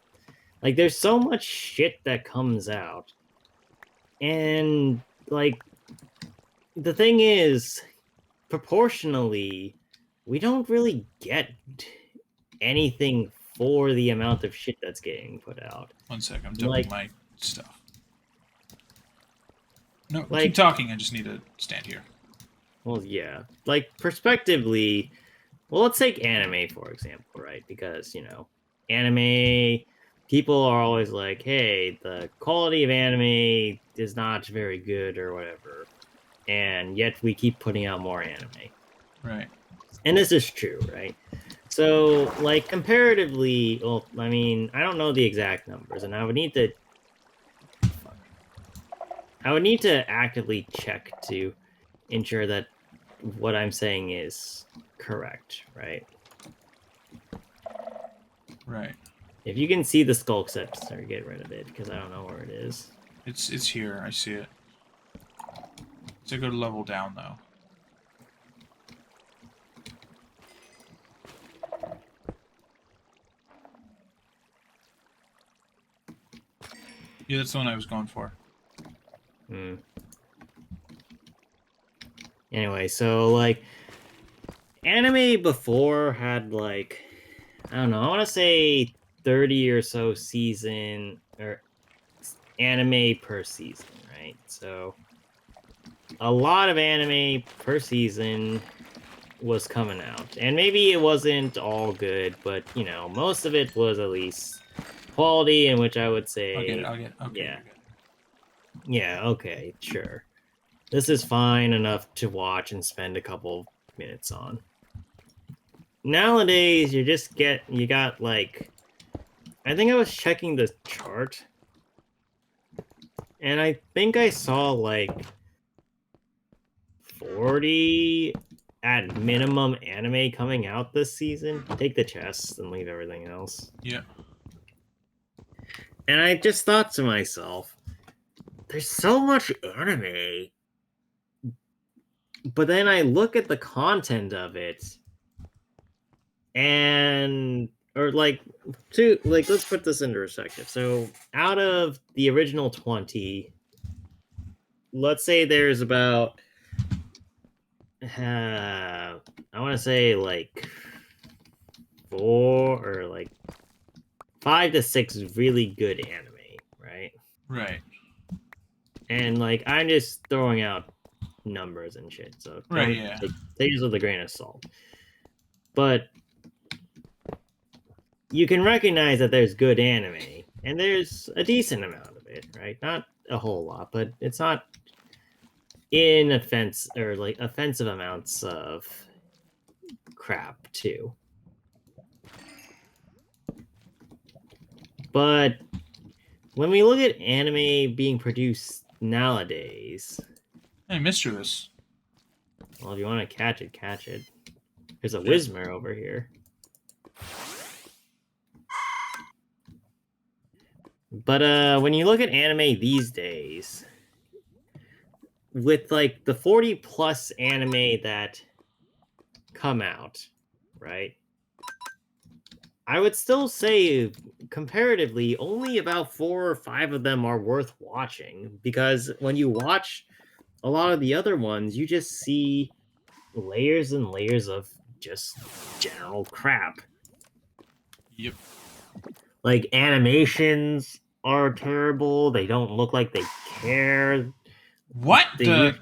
Speaker 1: like there's so much shit that comes out. And like the thing is, proportionally, we don't really get anything for the amount of shit that's getting put out.
Speaker 2: One sec, I'm dumping
Speaker 1: Like
Speaker 2: my stuff. No, keep
Speaker 1: like
Speaker 2: talking. I just need to stand here.
Speaker 1: well yeah. Like prospectively, well let's take anime for example, right? Because, anime people are always like, "Hey, the quality of anime is not very good or whatever." And yet we keep putting out more anime.
Speaker 2: Right.
Speaker 1: And this is true, right? So, like, comparatively, well, I mean, I don't know the exact numbers, and I would need to actively check to ensure that what I'm saying is correct, right?
Speaker 2: Right.
Speaker 1: If you can see the skull steps, or get rid of it, because I don't know where it is.
Speaker 2: It's here. I see it. It's a good level down though. Yeah, that's the one I was going for.
Speaker 1: Hmm. Anyway, so, like, anime before had, like, I don't know, I want to say 30 or so season, or anime per season, right? So a lot of anime per season was coming out. And maybe it wasn't all good, but most of it was at least quality, in which I would
Speaker 2: I'll get it.
Speaker 1: say,
Speaker 2: I'll get it. Okay,
Speaker 1: yeah.
Speaker 2: you're good.
Speaker 1: Yeah, okay, sure. This is fine enough to watch and spend a couple minutes on. Nowadays, you got like I think I was checking the chart and I think I saw like 40 at minimum anime coming out this season. Take the chests and leave everything else.
Speaker 2: Yeah.
Speaker 1: And I just thought to myself, there's so much anime, but then I look at the content of it, and or let's put this into perspective. So out of the original 20, let's say there's about I want to say like 4 or like 5 to 6 really good anime, right?
Speaker 2: Right.
Speaker 1: And like I'm just throwing out numbers and shit, so
Speaker 2: Right,
Speaker 1: don't
Speaker 2: yeah.
Speaker 1: take this with a grain of salt. But you can recognize that there's good anime, and there's a decent amount of it, right? Not a whole lot, but it's not offensive amounts of crap too. But when we look at anime being produced nowadays,
Speaker 2: Hey, mischievous.
Speaker 1: well, if you want to catch it, catch it. There's a
Speaker 2: Yeah.
Speaker 1: Whismer over here. But when you look at anime these days, with like the 40 plus anime that come out, right? I would still say comparatively only about 4 or 5 of them are worth watching, because when you watch a lot of the other ones, you just see layers and layers of just general crap.
Speaker 2: Yep.
Speaker 1: Like animations are terrible. They don't look like they care.
Speaker 2: What the?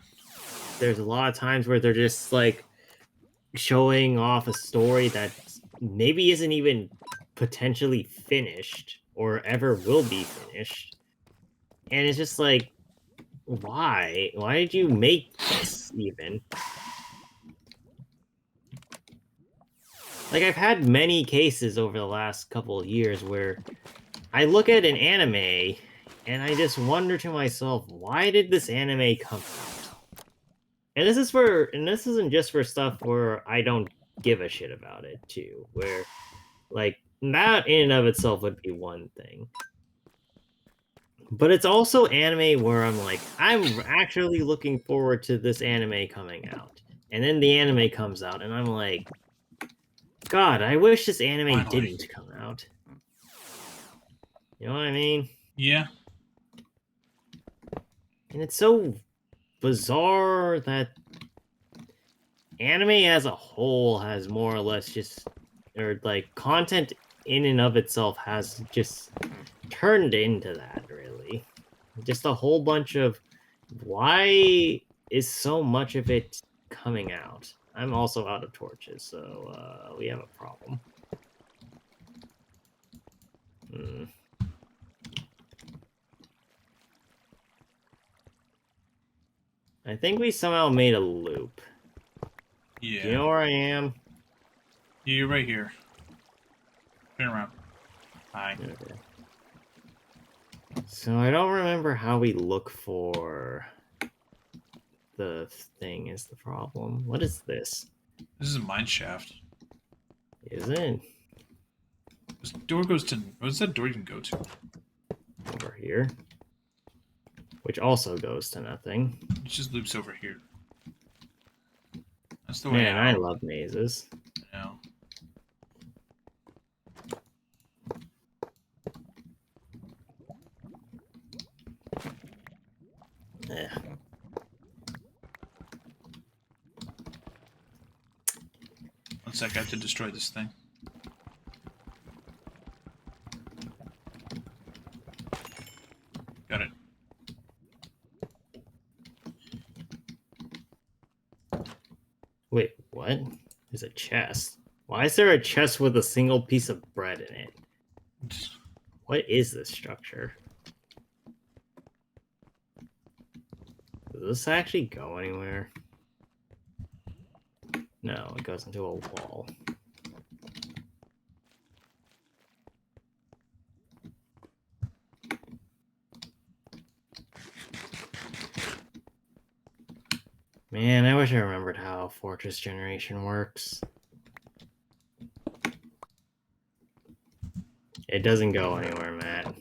Speaker 1: There's a lot of times where they're just like showing off a story that maybe isn't even potentially finished or ever will be finished. And it's just like, why? Why did you make this even? Like, I've had many cases over the last couple of years where I look at an anime and I just wonder to myself, why did this anime come out? And this isn't just for stuff where I don't give a shit about it too, where like that in and of itself would be one thing. But it's also anime where I'm like, I'm actually looking forward to this anime coming out. And then the anime comes out and I'm like, God, I wish this anime
Speaker 2: Finally.
Speaker 1: didn't come out. You know what I mean?
Speaker 2: Yeah.
Speaker 1: And it's so bizarre that anime as a whole has more or less just, or like content in and of itself has just turned into that, really. Just a whole bunch of, why is so much of it coming out? I'm also out of torches, so we have a problem. I think we somehow made a loop.
Speaker 2: Yeah.
Speaker 1: Do you know where I am?
Speaker 2: Yeah, you're right here. Turn around. Hi.
Speaker 1: Okay. So I don't remember how we look for the thing is the problem. What is this?
Speaker 2: This is a mine shaft.
Speaker 1: Is it
Speaker 2: This door goes to. What's that door you can go to?
Speaker 1: over here? Which also goes to nothing.
Speaker 2: It just loops over here. That's the way
Speaker 1: Man,
Speaker 2: out.
Speaker 1: I love mazes.
Speaker 2: Now.
Speaker 1: Yeah.
Speaker 2: One sec, I have to destroy this thing. Got it.
Speaker 1: Wait, what? There's a chest. Why is there a chest with a single piece of bread in it? What is this structure? Does this actually go anywhere? No, it goes into a wall. Man, I wish I remembered how fortress generation works. It doesn't go anywhere, Matt.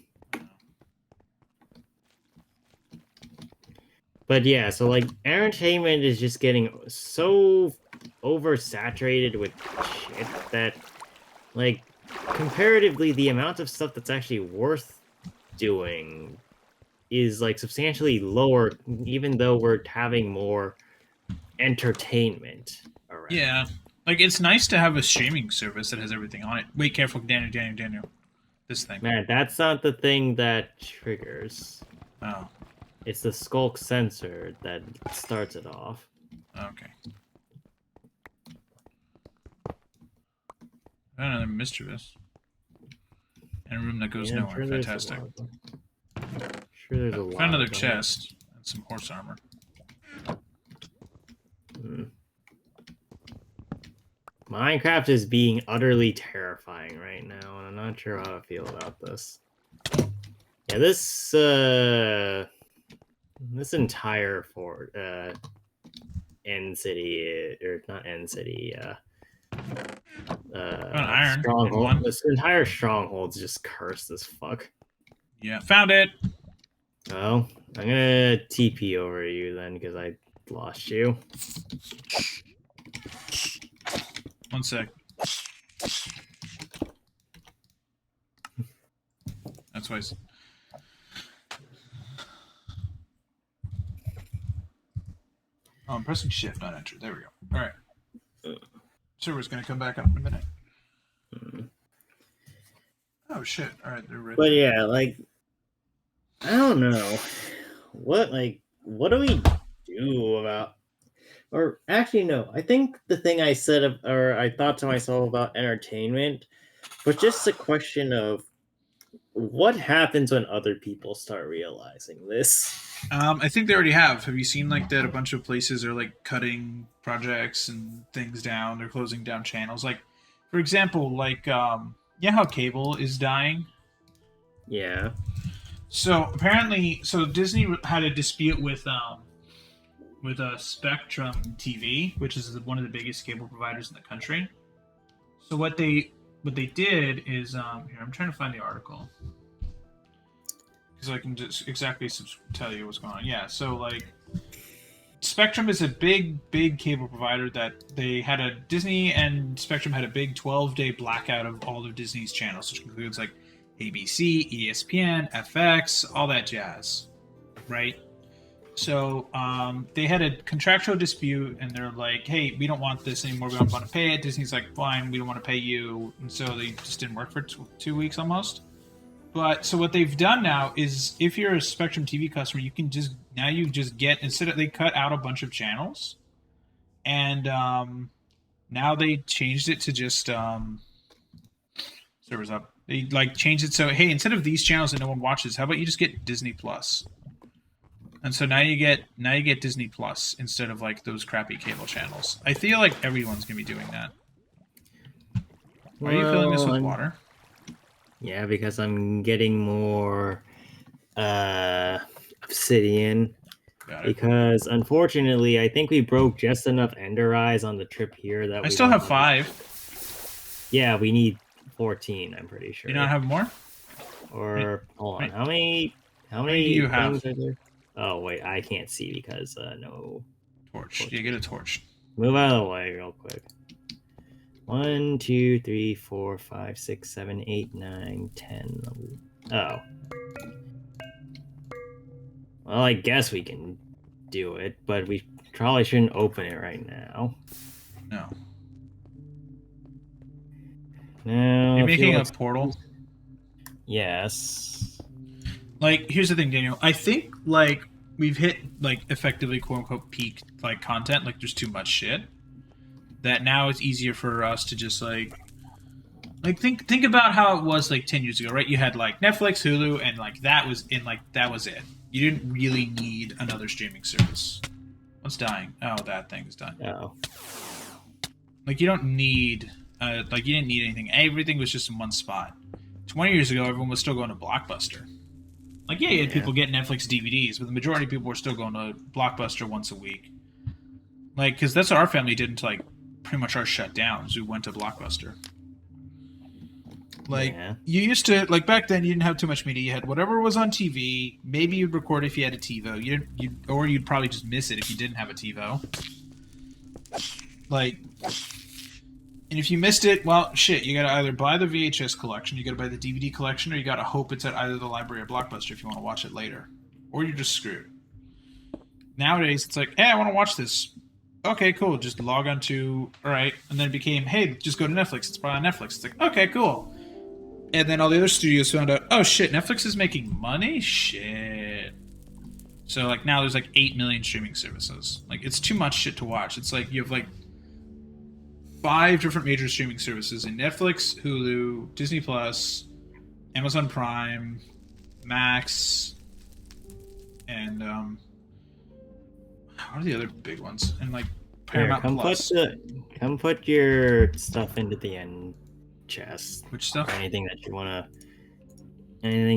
Speaker 1: But yeah, so like entertainment is just getting so oversaturated with shit that like comparatively the amount of stuff that's actually worth doing is like substantially lower, even though we're having more entertainment
Speaker 2: Yeah.
Speaker 1: around.
Speaker 2: Like, it's nice to have a streaming service that has everything on it. Wait, careful, Daniel. This thing.
Speaker 1: Man, that's not the thing that triggers.
Speaker 2: Oh,
Speaker 1: It's the skulk sensor that starts it off.
Speaker 2: okay. Another mischievous. In a room that goes
Speaker 1: Yeah, I'm
Speaker 2: nowhere.
Speaker 1: sure there's a
Speaker 2: Fantastic.
Speaker 1: lot of them. Sure, there's a lot.
Speaker 2: Found another
Speaker 1: of them.
Speaker 2: chest and some horse armor.
Speaker 1: Hmm. Minecraft is being utterly terrifying right now, and I'm not sure how to feel about this. Yeah, this entire End City, or not End City,
Speaker 2: iron.
Speaker 1: stronghold. This entire stronghold's just cursed as fuck.
Speaker 2: Yeah, found it.
Speaker 1: Oh, I'm gonna TP over you then because I lost you.
Speaker 2: One sec. That's why. Oh, I'm pressing shift, not enter. There we go. All right. Server's gonna come back up in a minute. Oh shit! All right, they're ready.
Speaker 1: But yeah, like I don't know what do we do about? Or actually, no. I think the thing I said, or I thought to myself about entertainment, was just a question of what happens when other people start realizing this.
Speaker 2: I think they already have. Have you seen like that? A bunch of places are like cutting projects and things down. They're closing down channels. Like, for example, like yeah, how cable is dying.
Speaker 1: Yeah.
Speaker 2: So apparently, Disney had a dispute with Spectrum TV, which is one of the biggest cable providers in the country. So what they did is here. I'm trying to find the article because I can just exactly tell you what's going on. Yeah. So like, Spectrum is a big cable provider that they had a Disney and Spectrum had a big 12-day blackout of all of Disney's channels, which includes like ABC, ESPN, FX, all that jazz, right? So they had a contractual dispute, and they're like, "Hey, we don't want this anymore. We don't want to pay it." Disney's like, "Fine, we don't want to pay you," and so they just didn't work for 2 weeks almost. But so what they've done now is, if you're a Spectrum TV customer, you can just get instead of they cut out a bunch of channels, and now they changed it to just servers up. They like changed it so hey, instead of these channels that no one watches, how about you just get Disney Plus? And so now you get Disney Plus instead of like those crappy cable channels. I feel like everyone's gonna be doing that. Why are you filling this with water?
Speaker 1: Yeah, because I'm getting more obsidian. Because unfortunately, I think we broke just enough ender eyes on the trip here that
Speaker 2: I still have 5.
Speaker 1: Yeah, we need 14. I'm pretty sure.
Speaker 2: You don't have more?
Speaker 1: Or hold on, how many
Speaker 2: do you have?
Speaker 1: are there? Oh wait, I can't see because no
Speaker 2: torch. You get a torch.
Speaker 1: Move out of the way real quick. 1, 2, 3, 4, 5, 6, 7, 8, 9, 10. Oh. Well, I guess we can do it, but we probably shouldn't open it right now.
Speaker 2: No.
Speaker 1: No.
Speaker 2: You're making a portal?
Speaker 1: Yes.
Speaker 2: Like, here's the thing, Daniel. I think, like, we've hit, like, effectively, quote-unquote, peak, like, content. Like, there's too much shit. That now it's easier for us to just, like think about how it was, like, 10 years ago, right? You had, like, Netflix, Hulu, and, like, that was it. You didn't really need another streaming service. What's dying? Oh, that thing is done.
Speaker 1: Oh.
Speaker 2: Like, you don't need, you didn't need anything. Everything was just in one spot. 20 years ago, everyone was still going to Blockbuster. Like, yeah, you had people get Netflix DVDs, but the majority of people were still going to Blockbuster once a week. Like, because that's what our family did until, like, pretty much our shutdowns. We went to Blockbuster. Like,
Speaker 1: Yeah.
Speaker 2: you used to, like, back then, you didn't have too much media. You had whatever was on TV. Maybe you'd record if you had a TiVo. Or you'd probably just miss it if you didn't have a TiVo. Like, and if you missed it, well, shit, you gotta either buy the VHS collection, you gotta buy the DVD collection, or you gotta hope it's at either the library or Blockbuster if you want to watch it later. Or you're just screwed. Nowadays, it's like, hey, I want to watch this. Okay, cool. Just log on to, all right. And then it became, hey, just go to Netflix. It's probably on Netflix. It's like, okay, cool. And then all the other studios found out, oh shit, Netflix is making money? Shit. So, like, now there's like 8 million streaming services. Like, it's too much shit to watch. It's like you have like 5 different major streaming services in Netflix, Hulu, Disney Plus, Amazon Prime, Max, and what are the other big ones? And like Paramount Plus.
Speaker 1: Come put your stuff into the end chest.
Speaker 2: Which stuff?
Speaker 1: Anything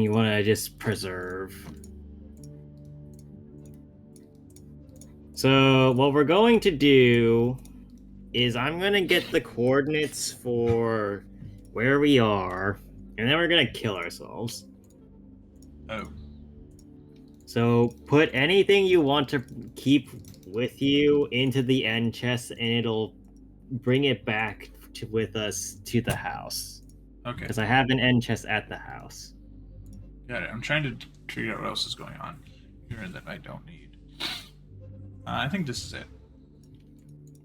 Speaker 1: you wanna just preserve. So what we're going to do is I'm gonna get the coordinates for where we are, and then we're gonna kill ourselves.
Speaker 2: Oh.
Speaker 1: So put anything you want to keep with you into the end chest, and it'll bring it back with us to the house.
Speaker 2: Okay.
Speaker 1: Because I have an end chest at the house.
Speaker 2: Got it. I'm trying to figure out what else is going on here that I don't need. I think this is it.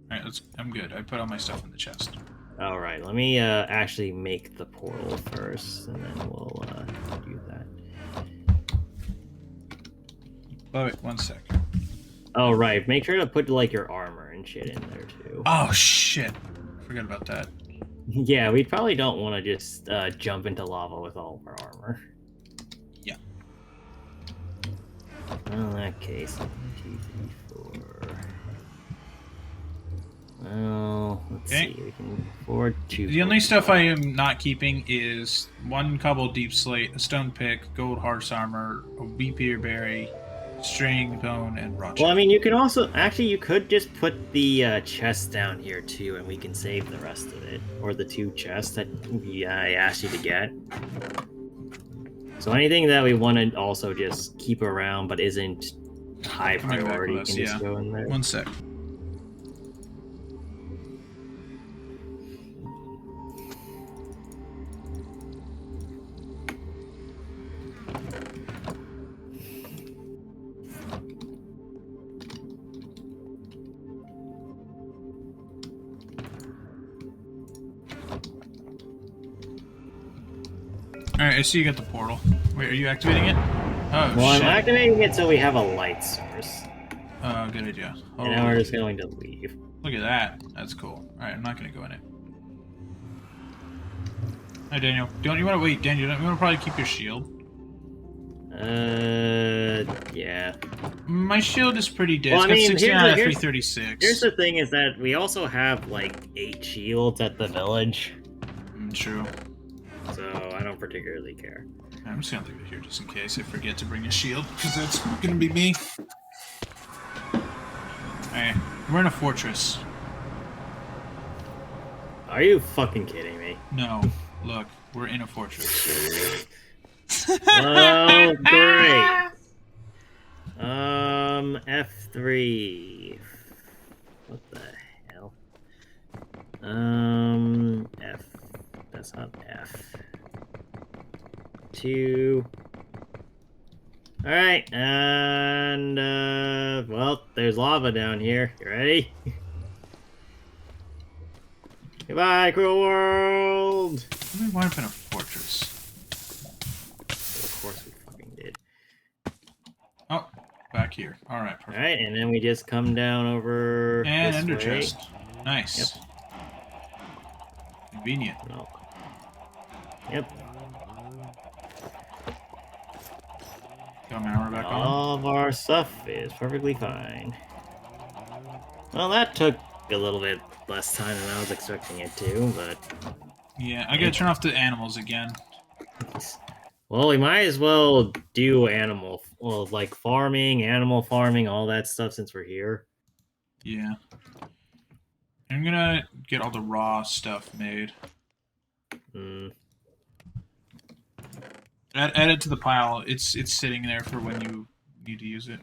Speaker 2: All right, I'm good. I put all my stuff in the chest.
Speaker 1: All right, let me actually make the portal first, and then we'll do that.
Speaker 2: Oh, wait, 1 sec.
Speaker 1: Oh, right. Make sure to put, like, your armor and shit in there, too.
Speaker 2: Oh, shit. Forgot about that.
Speaker 1: Yeah, we probably don't want to just jump into lava with all of our armor.
Speaker 2: Yeah.
Speaker 1: Well, in that case, 1, 2, 3, 4. Well, let's see. We can afford 2.
Speaker 2: The only stuff I am not keeping is 1 cobble deep slate, a stone pick, gold horse armor, a weepier berry, string, bone, and raw.
Speaker 1: Well, I mean, you can also you could just put the chest down here too, and we can save the rest of it, or the 2 chests that I asked you to get. So anything that we want to also just keep around but isn't high priority can just go in there.
Speaker 2: 1 sec. Alright, I see you got the portal. Wait, are you activating it? Oh,
Speaker 1: well,
Speaker 2: shit.
Speaker 1: I'm activating it so we have a light source.
Speaker 2: Oh, good idea.
Speaker 1: And now we're just going to leave.
Speaker 2: Look at that. That's cool. Alright, I'm not going to go in it. Hi, Daniel. Don't you want to wait, Daniel? Don't you want to probably keep your shield?
Speaker 1: Yeah.
Speaker 2: My shield is pretty dead.
Speaker 1: Well,
Speaker 2: It's got 69 out of 336.
Speaker 1: Here's the thing is that we also have, like, 8 shields at the village.
Speaker 2: True.
Speaker 1: So I don't particularly care.
Speaker 2: I'm just gonna leave it here just in case I forget to bring a shield, because that's gonna be me. Alright, we're in a fortress.
Speaker 1: Are you fucking kidding me?
Speaker 2: No, look, we're in a fortress.
Speaker 1: Oh, great. F3. What the hell? F. That's not F. 2. Alright, and, well, there's lava down here. You ready? Goodbye, cruel world!
Speaker 2: We wind up in a fortress.
Speaker 1: Of course we fucking did.
Speaker 2: Oh, back here. Alright, perfect.
Speaker 1: Alright, and then we just come down over
Speaker 2: And
Speaker 1: this
Speaker 2: ender
Speaker 1: way.
Speaker 2: chest. Nice.
Speaker 1: Yep.
Speaker 2: Convenient.
Speaker 1: No. Yep.
Speaker 2: Got my armor back on.
Speaker 1: All of our stuff is perfectly fine. Well, that took a little bit less time than I was expecting it to, but...
Speaker 2: Yeah, I gotta turn off the animals again.
Speaker 1: Well, we might as well do like farming, animal farming, all that stuff since we're here.
Speaker 2: Yeah. I'm gonna get all the raw stuff made.
Speaker 1: Hmm.
Speaker 2: Add it to the pile. It's sitting there for when you need to use it.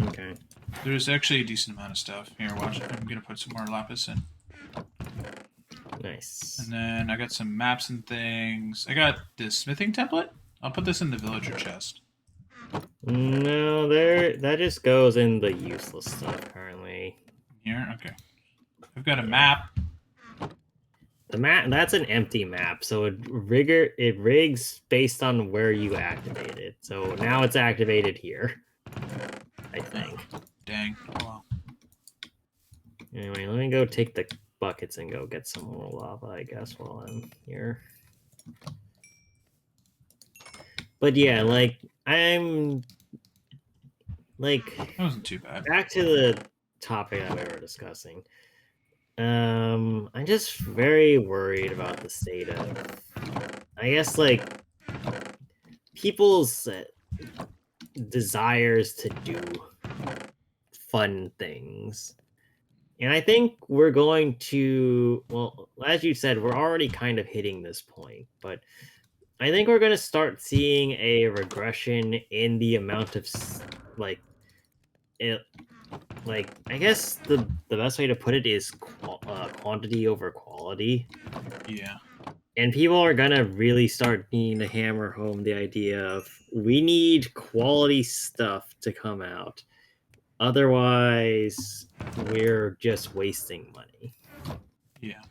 Speaker 1: Okay.
Speaker 2: There's actually a decent amount of stuff. Here, watch. I'm gonna put some more lapis in.
Speaker 1: Nice.
Speaker 2: And then I got some maps and things. I got this smithing template. I'll put this in the villager chest.
Speaker 1: No, that just goes in the useless stuff currently.
Speaker 2: Here, okay. I've got a
Speaker 1: Yeah.
Speaker 2: map.
Speaker 1: The map, that's an empty map, so it rigs based on where you activate it. So now it's activated here, I think.
Speaker 2: Dang. Oh, well.
Speaker 1: Anyway, let me go take the buckets and go get some more lava, I guess, while I'm here. But yeah, like I'm like
Speaker 2: That wasn't too bad.
Speaker 1: back to the topic that we were discussing. I'm just very worried about the state of, I guess, like people's desires to do fun things. And I think we're going to, well, as you said, we're already kind of hitting this point, but I think we're going to start seeing a regression in the amount of like it, like I guess the best way to put it is quantity over quality.
Speaker 2: Yeah.
Speaker 1: And people are gonna really start needing to hammer home the idea of we need quality stuff to come out. Otherwise, we're just wasting money.
Speaker 2: Yeah.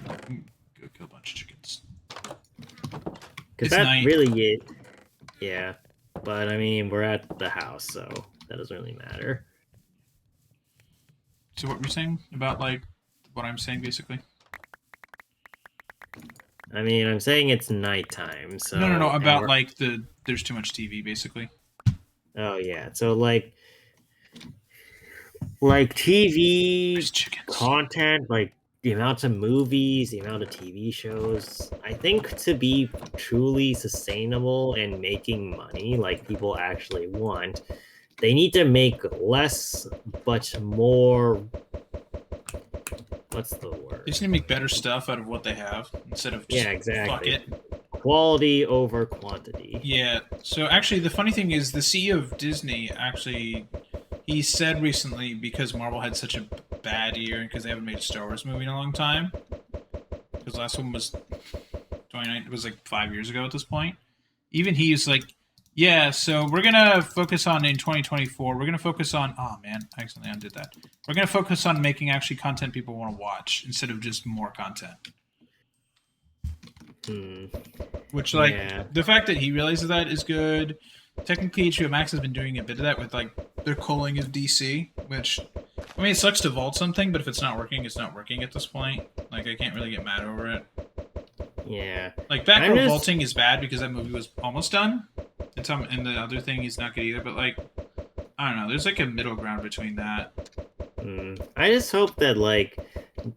Speaker 2: Go kill a bunch of chickens.
Speaker 1: Because
Speaker 2: It's
Speaker 1: that's
Speaker 2: night.
Speaker 1: really it. Yeah. But I mean, we're at the house, so that doesn't really matter.
Speaker 2: So what were you saying about like what I'm saying basically?
Speaker 1: I mean, I'm saying it's nighttime, so
Speaker 2: No.
Speaker 1: and
Speaker 2: About like there's too much TV basically.
Speaker 1: oh yeah, so like TV
Speaker 2: There's chickens.
Speaker 1: content, like the amounts of movies, the amount of TV shows, I think to be truly sustainable and making money like people actually want, they need to make less but more. What's the word?
Speaker 2: They just need to make better stuff out of what they have instead of just
Speaker 1: Yeah, exactly.
Speaker 2: fuck it.
Speaker 1: Quality over quantity.
Speaker 2: Yeah. So actually, the funny thing is, the CEO of Disney actually, he said recently because Marvel had such a bad year and because they haven't made a Star Wars movie in a long time. Because the last one was 29. It was like 5 years ago at this point. Even he's like, yeah. So we're gonna focus on in 2024. We're gonna focus on. Oh man, I accidentally undid that. We're gonna focus on making actually content people want to watch instead of just more content. Which, like,
Speaker 1: Yeah.
Speaker 2: the fact that he realizes that is good. Technically, HBO Max has been doing a bit of that with, like, their culling of DC, which, I mean, it sucks to vault something, but if it's not working, it's not working at this point. Like, I can't really get mad over it.
Speaker 1: Yeah.
Speaker 2: Like, back row vaulting is bad because that movie was almost done, and the other thing is not good either, but, like, I don't know, there's, like, a middle ground between that.
Speaker 1: I just hope that, like,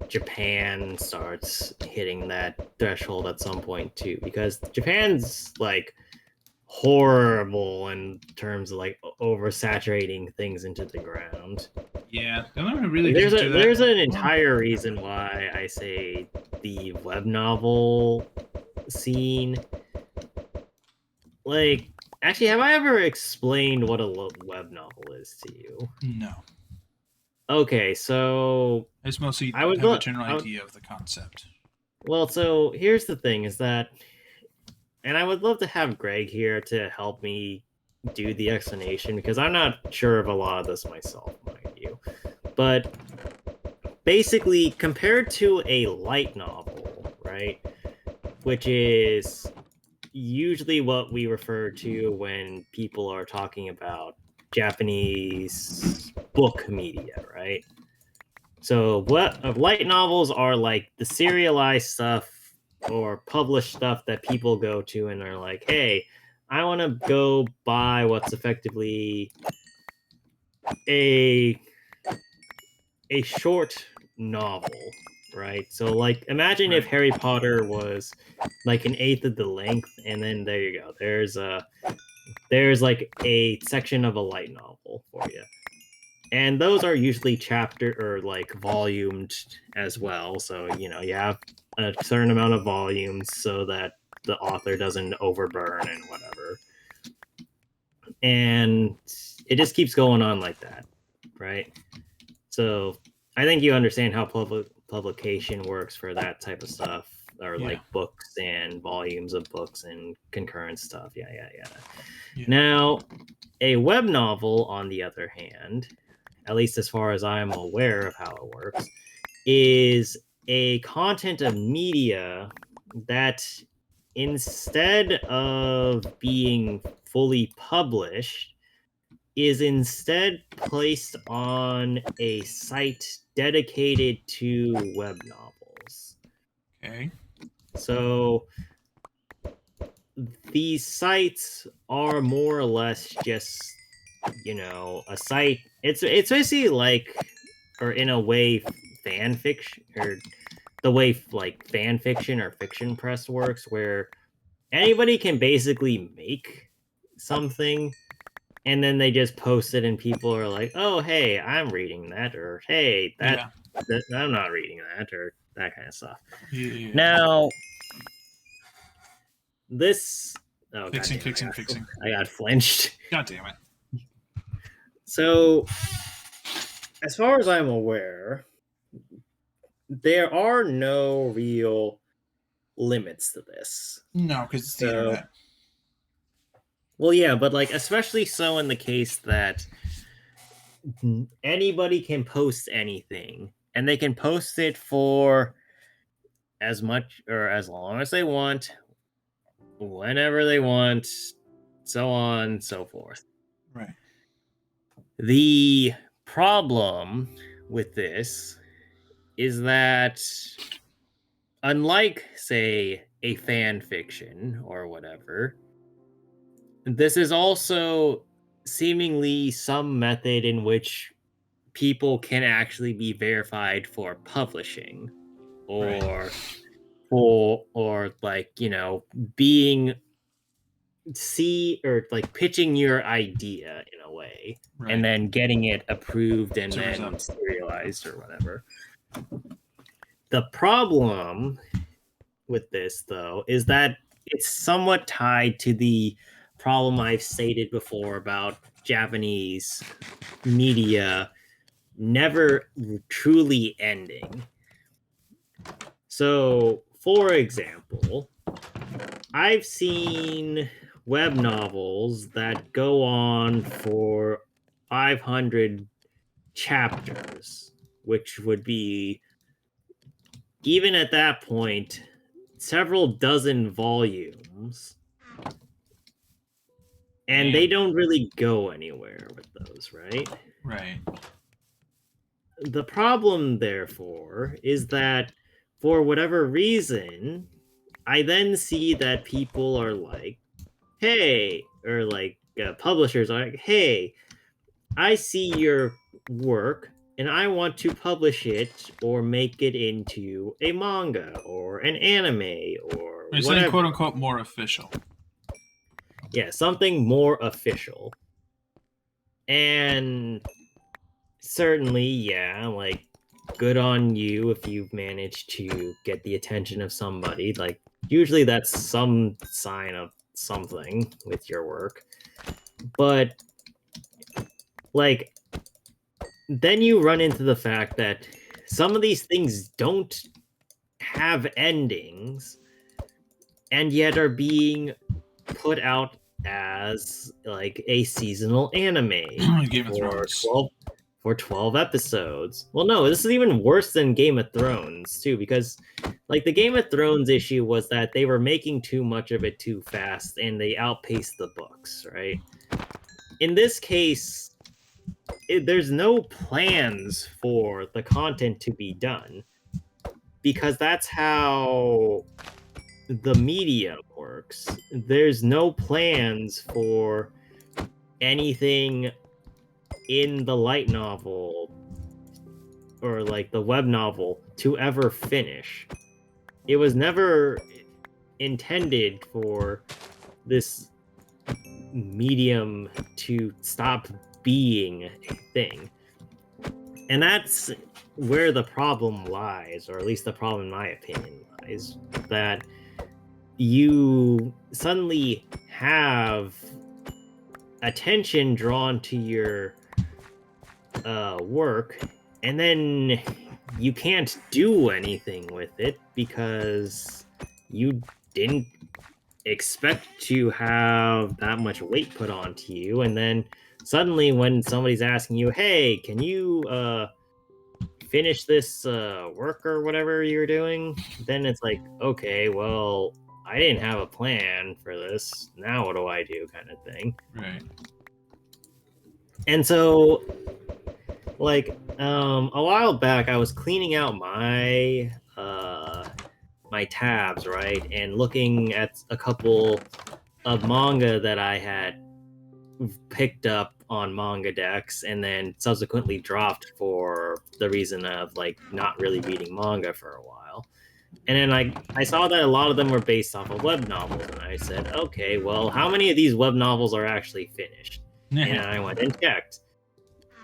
Speaker 1: Japan starts hitting that threshold at some point too, because Japan's like horrible in terms of like oversaturating things into the ground.
Speaker 2: Yeah, the only one who really
Speaker 1: there's
Speaker 2: doesn't do that.
Speaker 1: There's an entire reason why I say the web novel scene. Like, actually, have I ever explained what a web novel is to you?
Speaker 2: No.
Speaker 1: Okay, so
Speaker 2: I just mostly have a general idea of the concept.
Speaker 1: Well, so here's the thing is that, and I would love to have Greg here to help me do the explanation because I'm not sure of a lot of this myself, mind you. But basically, compared to a light novel, right, which is usually what we refer to when people are talking about Japanese book media, right? So what light novels are like the serialized stuff or published stuff that people go to and are like, hey, I want to go buy what's effectively a short novel, right? So like imagine if Harry Potter was like an eighth of the length, and then there you go. There's like a section of a light novel for you. And those are usually chapter or like volumed as well. So, you know, you have a certain amount of volumes so that the author doesn't overburn and whatever. And it just keeps going on like that, right? So I think you understand how publication works for that type of stuff, or
Speaker 2: Yeah.
Speaker 1: like books and volumes of books and concurrent stuff. Yeah.
Speaker 2: Yeah.
Speaker 1: Now, a web novel, on the other hand, at least as far as I'm aware of how it works, is a content of media that instead of being fully published is instead placed on a site dedicated to web novels.
Speaker 2: Okay.
Speaker 1: So these sites are more or less just, a site. It's basically like, or in a way, fan fiction, or the way like fan fiction or fiction press works, where anybody can basically make something and then they just post it and people are like, oh, hey, I'm reading that, or hey, that I'm not reading that, or that kind of stuff.
Speaker 2: Yeah.
Speaker 1: Now, this
Speaker 2: Fixing.
Speaker 1: I got flinched.
Speaker 2: God damn it.
Speaker 1: So, as far as I'm aware, there are no real limits to this.
Speaker 2: No, because it's the internet.
Speaker 1: Well, yeah, but like especially so in the case that anybody can post anything, and they can post it for as much or as long as they want, whenever they want, so on and so forth.
Speaker 2: Right.
Speaker 1: The problem with this is that, unlike, say, a fan fiction or whatever, this is also seemingly some method in which people can actually be verified for publishing, or like, being or like pitching your idea in a way,
Speaker 2: Right.
Speaker 1: and then getting it approved and then serialized or whatever. The problem with this, though, is that it's somewhat tied to the problem I've stated before about Japanese media never truly ending. So, for example, I've seen web novels that go on for 500 chapters, which would be, even at that point, several dozen volumes. And they don't really go anywhere with those, right?
Speaker 2: Right.
Speaker 1: The problem, therefore, is that for whatever reason, I then see that people are like, hey, or like publishers are like, hey, I see your work and I want to publish it or make it into a manga or an anime or
Speaker 2: something quote unquote more official.
Speaker 1: Yeah, something more official. And certainly, yeah, like, good on you if you've managed to get the attention of somebody. Like, usually that's some sign of something with your work. But, like, then you run into the fact that some of these things don't have endings and yet are being put out as like a seasonal anime
Speaker 2: Game of Thrones.
Speaker 1: For 12 episodes. Well, no, this is even worse than Game of Thrones, too, because like the Game of Thrones issue was that they were making too much of it too fast and they outpaced the books, right? In this case, there's no plans for the content to be done, because that's how the media works. There's no plans for anything in the light novel or like the web novel to ever finish. It was never intended for this medium to stop being a thing. And that's where the problem lies, or at least the problem in my opinion lies, that you suddenly have attention drawn to your work, and then you can't do anything with it because you didn't expect to have that much weight put onto you, and then suddenly when somebody's asking you, hey, can you finish this work or whatever you're doing, then it's like, okay, well, I didn't have a plan for this, now what do I do, kind of thing.
Speaker 2: Right.
Speaker 1: And so, like, a while back I was cleaning out my tabs, right, and looking at a couple of manga that I had picked up on manga decks and then subsequently dropped for the reason of like not really reading manga for a while. And then I saw that a lot of them were based off of web novels, and I said, okay, well, how many of these web novels are actually finished? And I went and checked.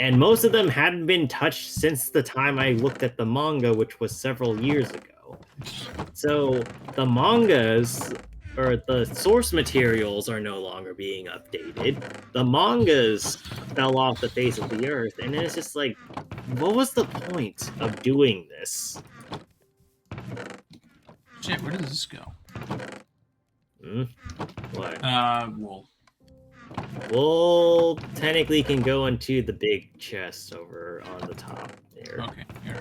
Speaker 1: And most of them hadn't been touched since the time I looked at the manga, which was several years ago. So the mangas or the source materials are no longer being updated. The mangas fell off the face of the earth, and it's just like, what was the point of doing this?
Speaker 2: Shit, where does this go?
Speaker 1: What?
Speaker 2: Wool.
Speaker 1: Wool technically can go into the big chest over on the top there.
Speaker 2: Okay, here.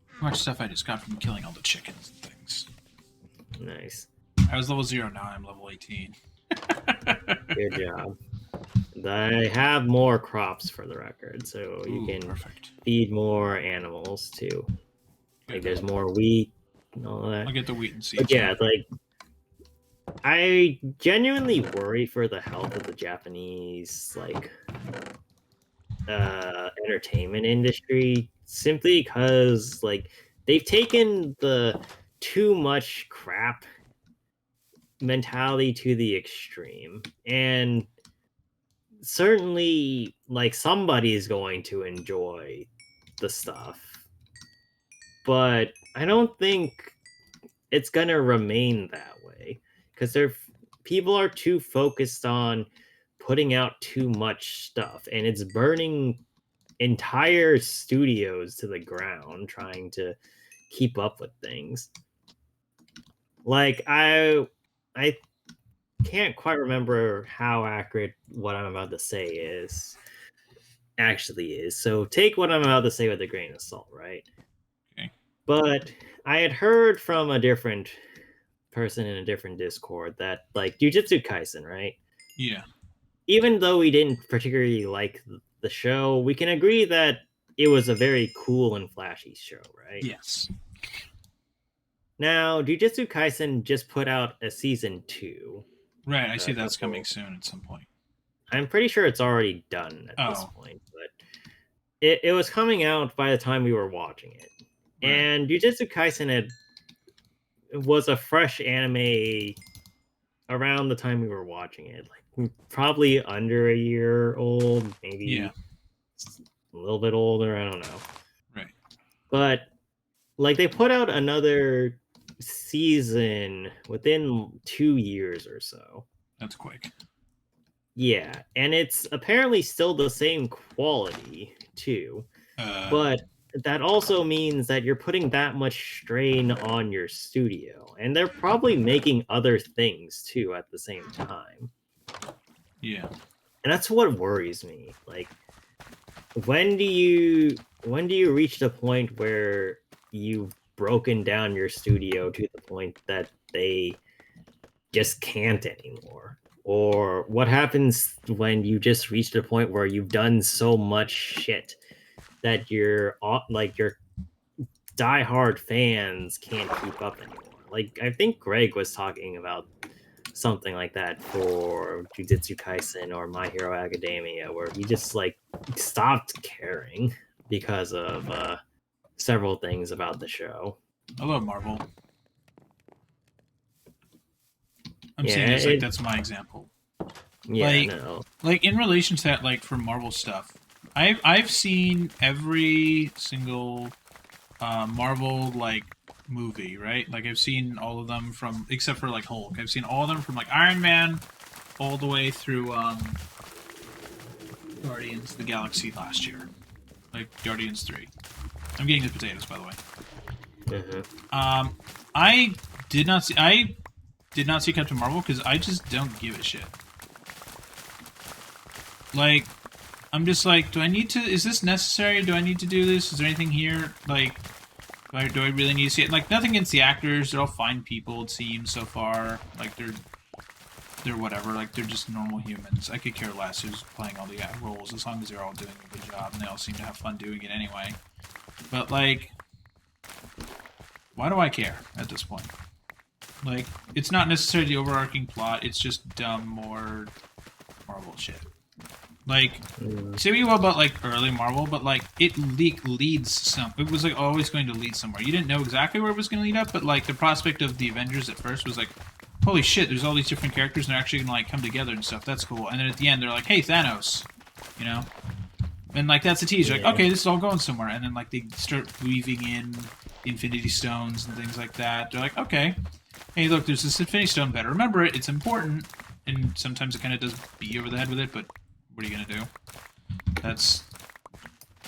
Speaker 2: How much stuff I just got from killing all the chickens and things.
Speaker 1: Nice.
Speaker 2: I was level 0, now I'm level 18.
Speaker 1: Good job. I have more crops for the record, so you can
Speaker 2: perfect.
Speaker 1: feed more animals too. Like there's more wheat and all that.
Speaker 2: I'll get the wheat and seeds.
Speaker 1: But yeah, like I genuinely worry for the health of the Japanese like entertainment industry, simply because like they've taken the too much crap mentality to the extreme, and certainly like somebody's going to enjoy the stuff, but I don't think it's gonna remain that way because people are too focused on putting out too much stuff, and it's burning entire studios to the ground trying to keep up with things. Like I can't quite remember how accurate what I'm about to say actually is. So take what I'm about to say with a grain of salt, right?
Speaker 2: Okay.
Speaker 1: But I had heard from a different person in a different Discord that like Jujutsu Kaisen, right?
Speaker 2: Yeah.
Speaker 1: Even though we didn't particularly like the show, we can agree that it was a very cool and flashy show, right?
Speaker 2: Yes.
Speaker 1: Now, Jujutsu Kaisen just put out a season 2.
Speaker 2: Right, I see that's coming soon at some point.
Speaker 1: I'm pretty sure it's already done at this point, but it was coming out by the time we were watching it. Right. And Jujutsu Kaisen was a fresh anime around the time we were watching it. Like probably under a year old, maybe a little bit older, I don't know.
Speaker 2: Right.
Speaker 1: But like they put out another season within 2 years or so.
Speaker 2: That's quick.
Speaker 1: Yeah, and it's apparently still the same quality too. But that also means that you're putting that much strain on your studio, and they're probably making other things too at the same time.
Speaker 2: Yeah.
Speaker 1: And that's what worries me. Like when do you reach the point where you've broken down your studio to the point that they just can't anymore? Or what happens when you just reach the point where you've done so much shit that your diehard fans can't keep up anymore? Like I think Greg was talking about something like that for Jujutsu Kaisen or My Hero Academia, where he just like stopped caring because of several things about the show.
Speaker 2: I love Marvel. I'm saying it's like that's my example.
Speaker 1: Yeah,
Speaker 2: like,
Speaker 1: no.
Speaker 2: Like in relation to that, like for Marvel stuff, I've seen every single Marvel like movie, right? Like I've seen all of them from, except for like Hulk. I've seen all of them from like Iron Man all the way through Guardians of the Galaxy last year, like Guardians 3. I'm getting the potatoes, by the way. I did not see Captain Marvel because I just don't give a shit. Like, I'm just like, do I need to? Is this necessary? Do I need to do this? Is there anything here? Like, do I really need to see it? Like, nothing against the actors. They're all fine people, it seems, so far. Like, they're whatever. Like, they're just normal humans. I could care less who's playing all the roles as long as they're all doing a good job and they all seem to have fun doing it anyway. But, like, why do I care at this point? Like, it's not necessarily the overarching plot. It's just dumb, more Marvel shit. Like, say what you will about, like, early Marvel, but, like, it leads some... It was, like, always going to lead somewhere. You didn't know exactly where it was going to lead up, but, like, the prospect of the Avengers at first was, like, holy shit, there's all these different characters and they're actually going to, like, come together and stuff. That's cool. And then at the end, they're like, hey, Thanos. You know? And, like, that's a tease. You're like, okay, this is all going somewhere. And then, like, they start weaving in the Infinity Stones and things like that. They're like, okay, hey, look, there's this Infinity Stone. Better remember it. It's important. And sometimes it kind of does beat you over the head with it, but what are you going to do? That's...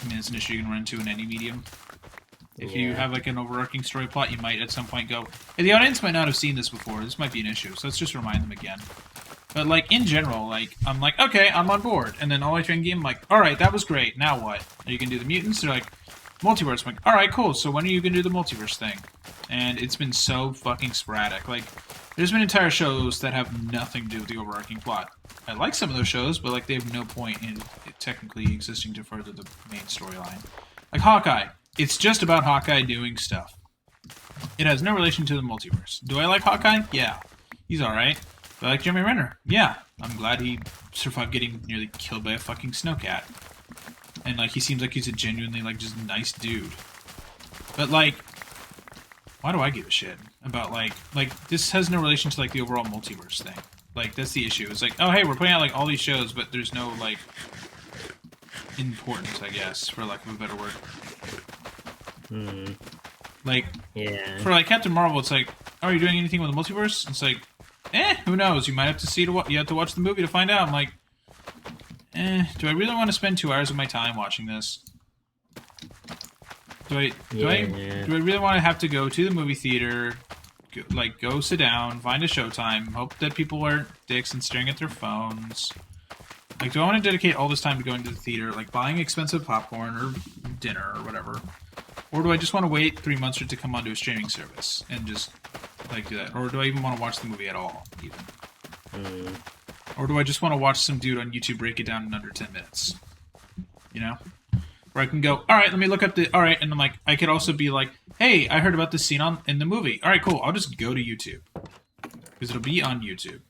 Speaker 2: I mean, it's an issue you can run into in any medium. If you have, like, an overarching story plot, you might at some point go, hey, the audience might not have seen this before. This might be an issue, so let's just remind them again. But, like, in general, like, I'm like, okay, I'm on board. And then all I try and game, I'm like, alright, that was great. Now what? Are you going to do the mutants? They're like, multiverse. I'm like, alright, cool. So when are you going to do the multiverse thing? And it's been so fucking sporadic. Like, there's been entire shows that have nothing to do with the overarching plot. I like some of those shows, but, like, they have no point in it technically existing to further the main storyline. Like, Hawkeye. It's just about Hawkeye doing stuff. It has no relation to the multiverse. Do I like Hawkeye? Yeah. He's alright. Do I like Jeremy Renner? Yeah. I'm glad he survived getting nearly killed by a fucking snowcat. And, like, he seems like he's a genuinely, like, just nice dude. But, like, why do I give a shit about, like, this has no relation to, like, the overall multiverse thing. Like, that's the issue. It's like, oh, hey, we're putting out, like, all these shows, but there's no, like, importance, I guess, for lack of a better word. Like, for, like, Captain Marvel, it's like, oh, are you doing anything with the multiverse? It's like, who knows? You might have to see you have to watch the movie to find out. I'm like, do I really want to spend 2 hours of my time watching this? Do I really want to have to go to the movie theater, go sit down, find a showtime, hope that people aren't dicks and staring at their phones? Like, do I want to dedicate all this time to going to the theater, like buying expensive popcorn or dinner or whatever? Or do I just want to wait 3 months for it to come onto a streaming service and just, like, do that? Or do I even want to watch the movie at all, even? Or do I just want to watch some dude on YouTube break it down in under 10 minutes? You know? Where I can go, alright, let me look up alright, and I'm like, I could also be like, hey, I heard about this scene in the movie. Alright, cool, I'll just go to YouTube. Because it'll be on YouTube.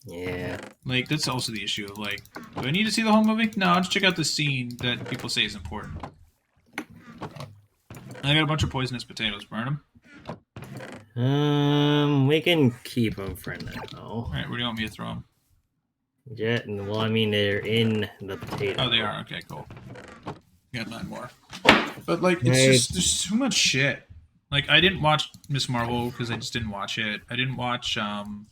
Speaker 1: Yeah.
Speaker 2: Like, that's also the issue of, like, do I need to see the whole movie? No, I'll just check out the scene that people say is important. I got a bunch of poisonous potatoes. Burn
Speaker 1: them? We can keep them for now.
Speaker 2: Alright, where do you want me to throw them?
Speaker 1: Yeah, well, I mean, they're in the potato.
Speaker 2: Oh, they are? Okay, cool. Got 9 more. But, like, it's just, there's so much shit. Like, I didn't watch Miss Marvel because I just didn't watch it. I didn't watch, I'm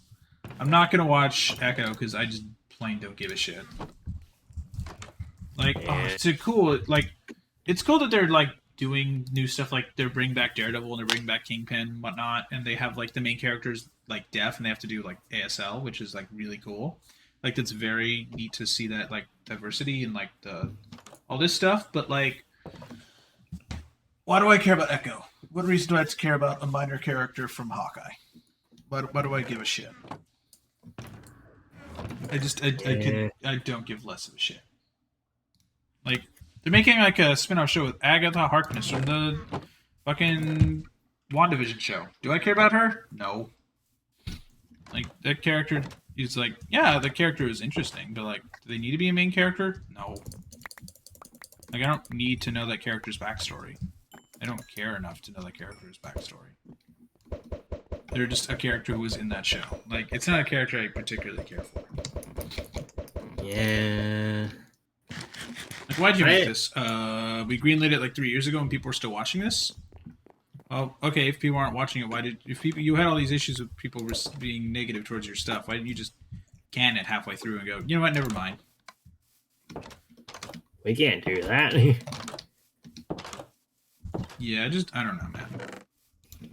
Speaker 2: not gonna watch Echo because I just plain don't give a shit. Like, it's cool, like, it's cool that they're, like, doing new stuff, like they're bringing back Daredevil and they're bringing back Kingpin and whatnot, and they have, like, the main characters, like, deaf, and they have to do, like, ASL, which is, like, really cool. Like, that's very neat to see that, like, diversity and, like, all this stuff, but, like, why do I care about Echo? What reason do I have to care about a minor character from Hawkeye? Why do I give a shit? I don't give less of a shit. Like, they're making, like, a spin-off show with Agatha Harkness from the fucking WandaVision show. Do I care about her? No. Like, that character is like, yeah, the character is interesting, but, like, do they need to be a main character? No. Like, I don't need to know that character's backstory. I don't care enough to know that character's backstory. They're just a character who was in that show. Like, it's not a character I particularly care for.
Speaker 1: Yeah.
Speaker 2: Like, why'd you make this? We greenlit it like 3 years ago and people were still watching this? Oh, okay. If people aren't watching it, why did if people you had all these issues with people being negative towards your stuff? Why didn't you just can it halfway through and go, you know what? Never mind.
Speaker 1: We can't do that.
Speaker 2: Yeah, I don't know, man.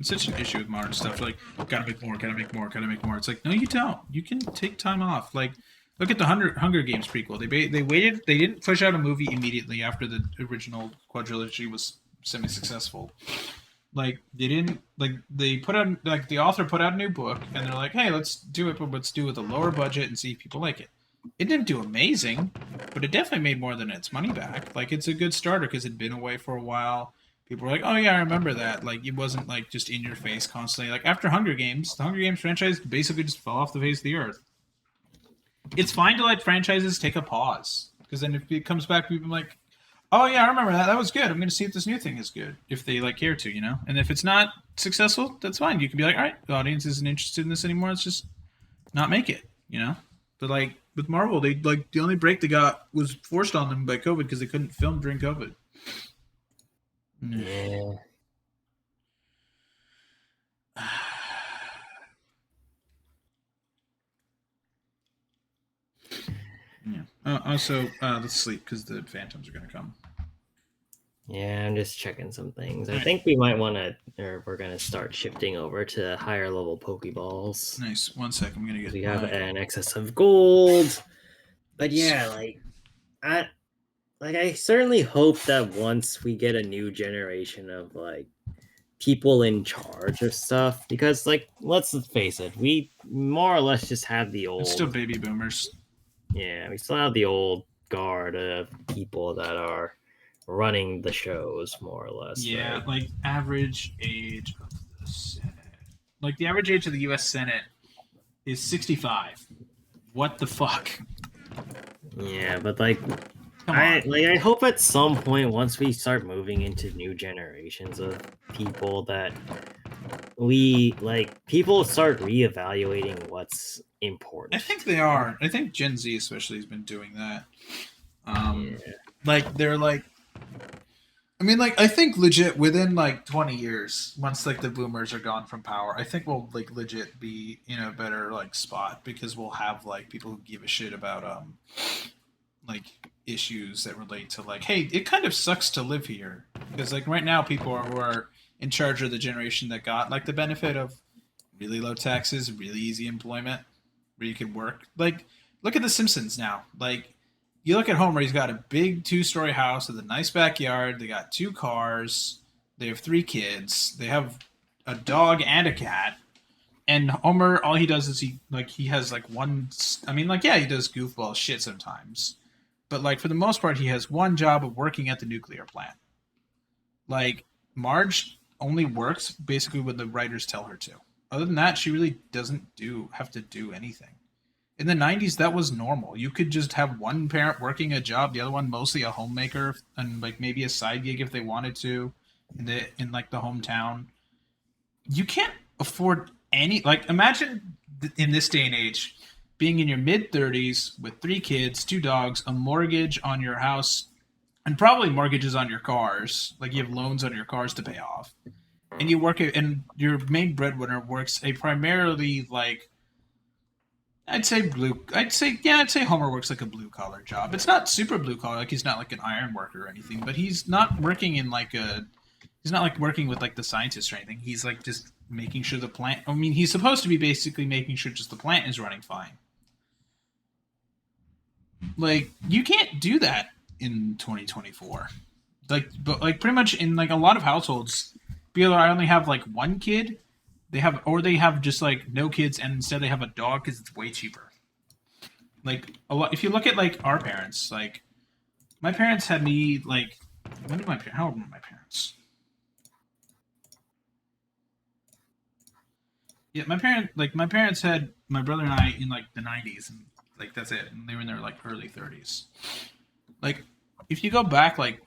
Speaker 2: It's such an issue with modern stuff. Like, gotta make more, gotta make more, gotta make more. It's like, no, you don't. You can take time off. Like, look at the Hunger Games prequel. They waited. They didn't push out a movie immediately after the original quadrilogy was semi-successful. Like, they didn't. Like, they put out like the author put out a new book, and they're like, hey, let's do it, but let's do it with a lower budget and see if people like it. It didn't do amazing, but it definitely made more than its money back. Like, it's a good starter because it'd been away for a while. People were like, "Oh yeah, I remember that." Like, it wasn't like just in your face constantly. Like after Hunger Games, the Hunger Games franchise basically just fell off the face of the earth. It's fine to let franchises take a pause because then if it comes back, people are like, "Oh yeah, I remember that. That was good. I'm going to see if this new thing is good." If they like care to, you know. And if it's not successful, that's fine. You can be like, "All right, the audience isn't interested in this anymore. Let's just not make it," you know. But like with Marvel, they like the only break they got was forced on them by COVID because they couldn't film during COVID.
Speaker 1: Yeah.
Speaker 2: Yeah. Also, let's sleep because the Phantoms are going to come.
Speaker 1: Yeah, I'm just checking some things. I think we might want to, or we're going to start shifting over to higher level Pokeballs.
Speaker 2: Nice. 1 second. I'm going to get.
Speaker 1: We have an excess of gold. But yeah, I certainly hope that once we get a new generation of like people in charge of stuff, because like let's face it, we more or less just have the old.
Speaker 2: It's still baby boomers.
Speaker 1: Yeah, we still have the old guard of people that are running the shows more or less.
Speaker 2: Yeah,
Speaker 1: right?
Speaker 2: like average age of the Senate. Like the average age of the U.S. Senate is 65. What the fuck?
Speaker 1: Yeah, but like
Speaker 2: Come on.
Speaker 1: I hope at some point once we start moving into new generations of people that people start reevaluating what's important.
Speaker 2: I think they are. I think Gen Z especially has been doing that.
Speaker 1: Yeah.
Speaker 2: Like they're like I mean, like, I think legit within like 20 years, once like the boomers are gone from power, I think we'll like legit be in a better like spot because we'll have like people who give a shit about like issues that relate to like, hey, it kind of sucks to live here because like right now people who are in charge of the generation that got like the benefit of really low taxes, really easy employment, where you can work. Like, look at The Simpsons now. Like, you look at Homer, he's got a big 2-story house with a nice backyard. They got 2 cars. They have 3 kids. They have a dog and a cat. And Homer, all he does is he has like one. I mean, like yeah, he does goofball shit sometimes, but like for the most part, he has one job of working at the nuclear plant. Like Marge only works basically when the writers tell her to. Other than that, she really doesn't have to do anything. In the 90s, that was normal. You could just have one parent working a job, the other one mostly a homemaker, and like maybe a side gig if they wanted to, in like the hometown. You can't afford any like imagine in this day and age being in your mid 30s with 3 kids, 2 dogs, a mortgage on your house, and probably mortgages on your cars. Like you have loans on your cars to pay off, and you work and your main breadwinner works a primarily like I'd say Homer works like a blue collar job. It's not super blue collar, like he's not like an iron worker or anything, but he's not working in like he's not like working with like the scientists or anything. He's like just making sure the plant. I mean, he's supposed to be basically making sure just the plant is running fine. Like you can't do that in 2024. But like pretty much in like a lot of households, people I only have like one kid. They have just like no kids, and instead they have a dog because it's way cheaper. Like a lot. If you look at like our parents, like my parents had me like how old were my parents? Yeah, my parents had my brother and I in like the 90s, and like that's it, and they were in their like early 30s. Like if you go back like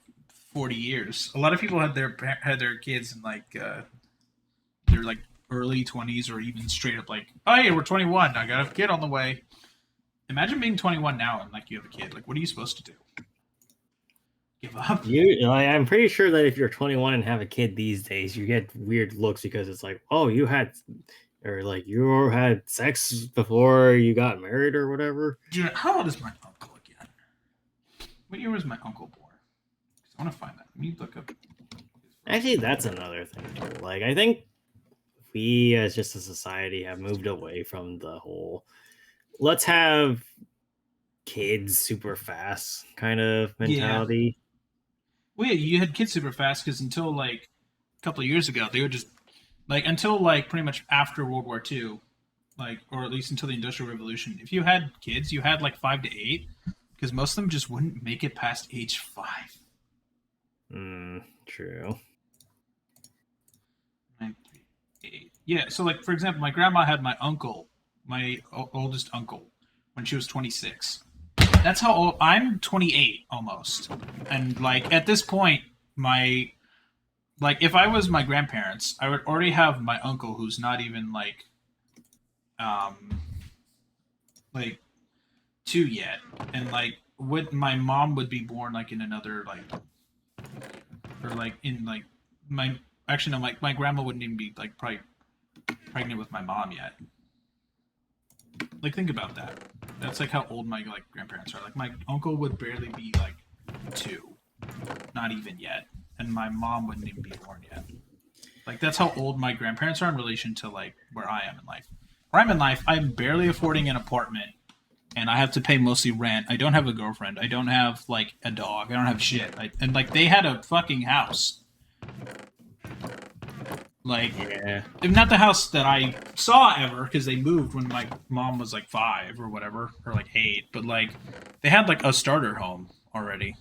Speaker 2: 40 years, a lot of people had their kids in like they're like early 20s or even straight up like, oh hey, we're 21, I got a kid on the way. Imagine being 21 now and like you have a kid. Like what are you supposed to do? give up.
Speaker 1: I'm pretty sure that if you're 21 and have a kid these days, you get weird looks because it's like, oh, you had, or like you had sex before you got married or whatever.
Speaker 2: Dude, how old is my uncle again? What year was my uncle born? I want to find that. Let me look up.
Speaker 1: Actually, that's another thing too. Like, I think we as just a society have moved away from the whole let's have kids super fast kind of
Speaker 2: Yeah.
Speaker 1: mentality.
Speaker 2: Well, yeah, you had kids super fast because until like a couple of years ago, they were just like until like pretty much after World War II, like or at least until the Industrial Revolution. If you had kids, you had like 5 to 8 because most of them just wouldn't make it past age 5.
Speaker 1: True.
Speaker 2: 9, 3, 8. Yeah, so like for example, my grandma had my uncle, my oldest uncle, when she was 26. That's how old I'm. 28 almost, and like at this point, my like if I was my grandparents, I would already have my uncle who's not even um like 2 yet, and like would my mom would be born like in another like or like in like my actually no my grandma wouldn't even be like probably pregnant with my mom yet. Like think about that. That's like how old my like grandparents are. Like my uncle would barely be like 2, not even yet, and my mom wouldn't even be born yet. Like that's how old my grandparents are in relation to like where I am in life. Where I'm in life, I'm barely affording an apartment, and I have to pay mostly rent. I don't have a girlfriend. I don't have like a dog. I don't have shit. And like they had a fucking house. Like,
Speaker 1: Yeah.
Speaker 2: not the house that I saw ever because they moved when my mom was like 5 or whatever, or like 8. But like, they had like a starter home already.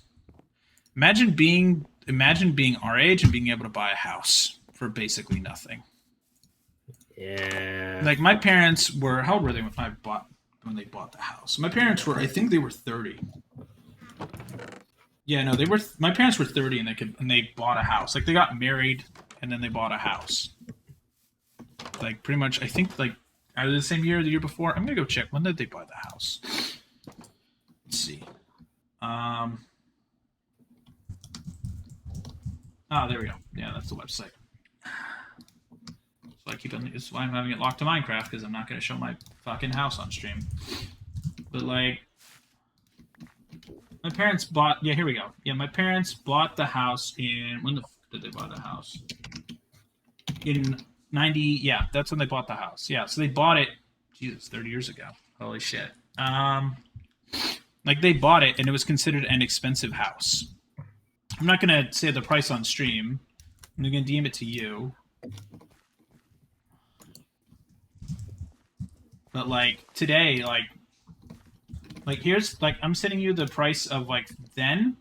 Speaker 2: Imagine being our age and being able to buy a house for basically nothing.
Speaker 1: Yeah.
Speaker 2: Like my parents were, how old were they when they bought the house? My parents were, I think they were 30. Yeah, no, they were. My parents were 30 and they bought a house. Like they got married and then they bought a house. Like pretty much, I think like either the same year or the year before. I'm gonna go check when did they buy the house. Let's see. There we go. Yeah, that's the website. So I keep on. This is why I'm having it locked to Minecraft because I'm not gonna show my fucking house on stream. But like, my parents bought. Yeah, here we go. Yeah, my parents bought the house in. When the fuck did they buy the house? In 90. Yeah, that's when they bought the house. Yeah, so they bought it. Jesus, 30 years ago. Holy shit. Like they bought it and it was considered an expensive house. I'm not gonna say the price on stream. I'm gonna DM it to you. But like today, like here's like I'm sending you the price of like then,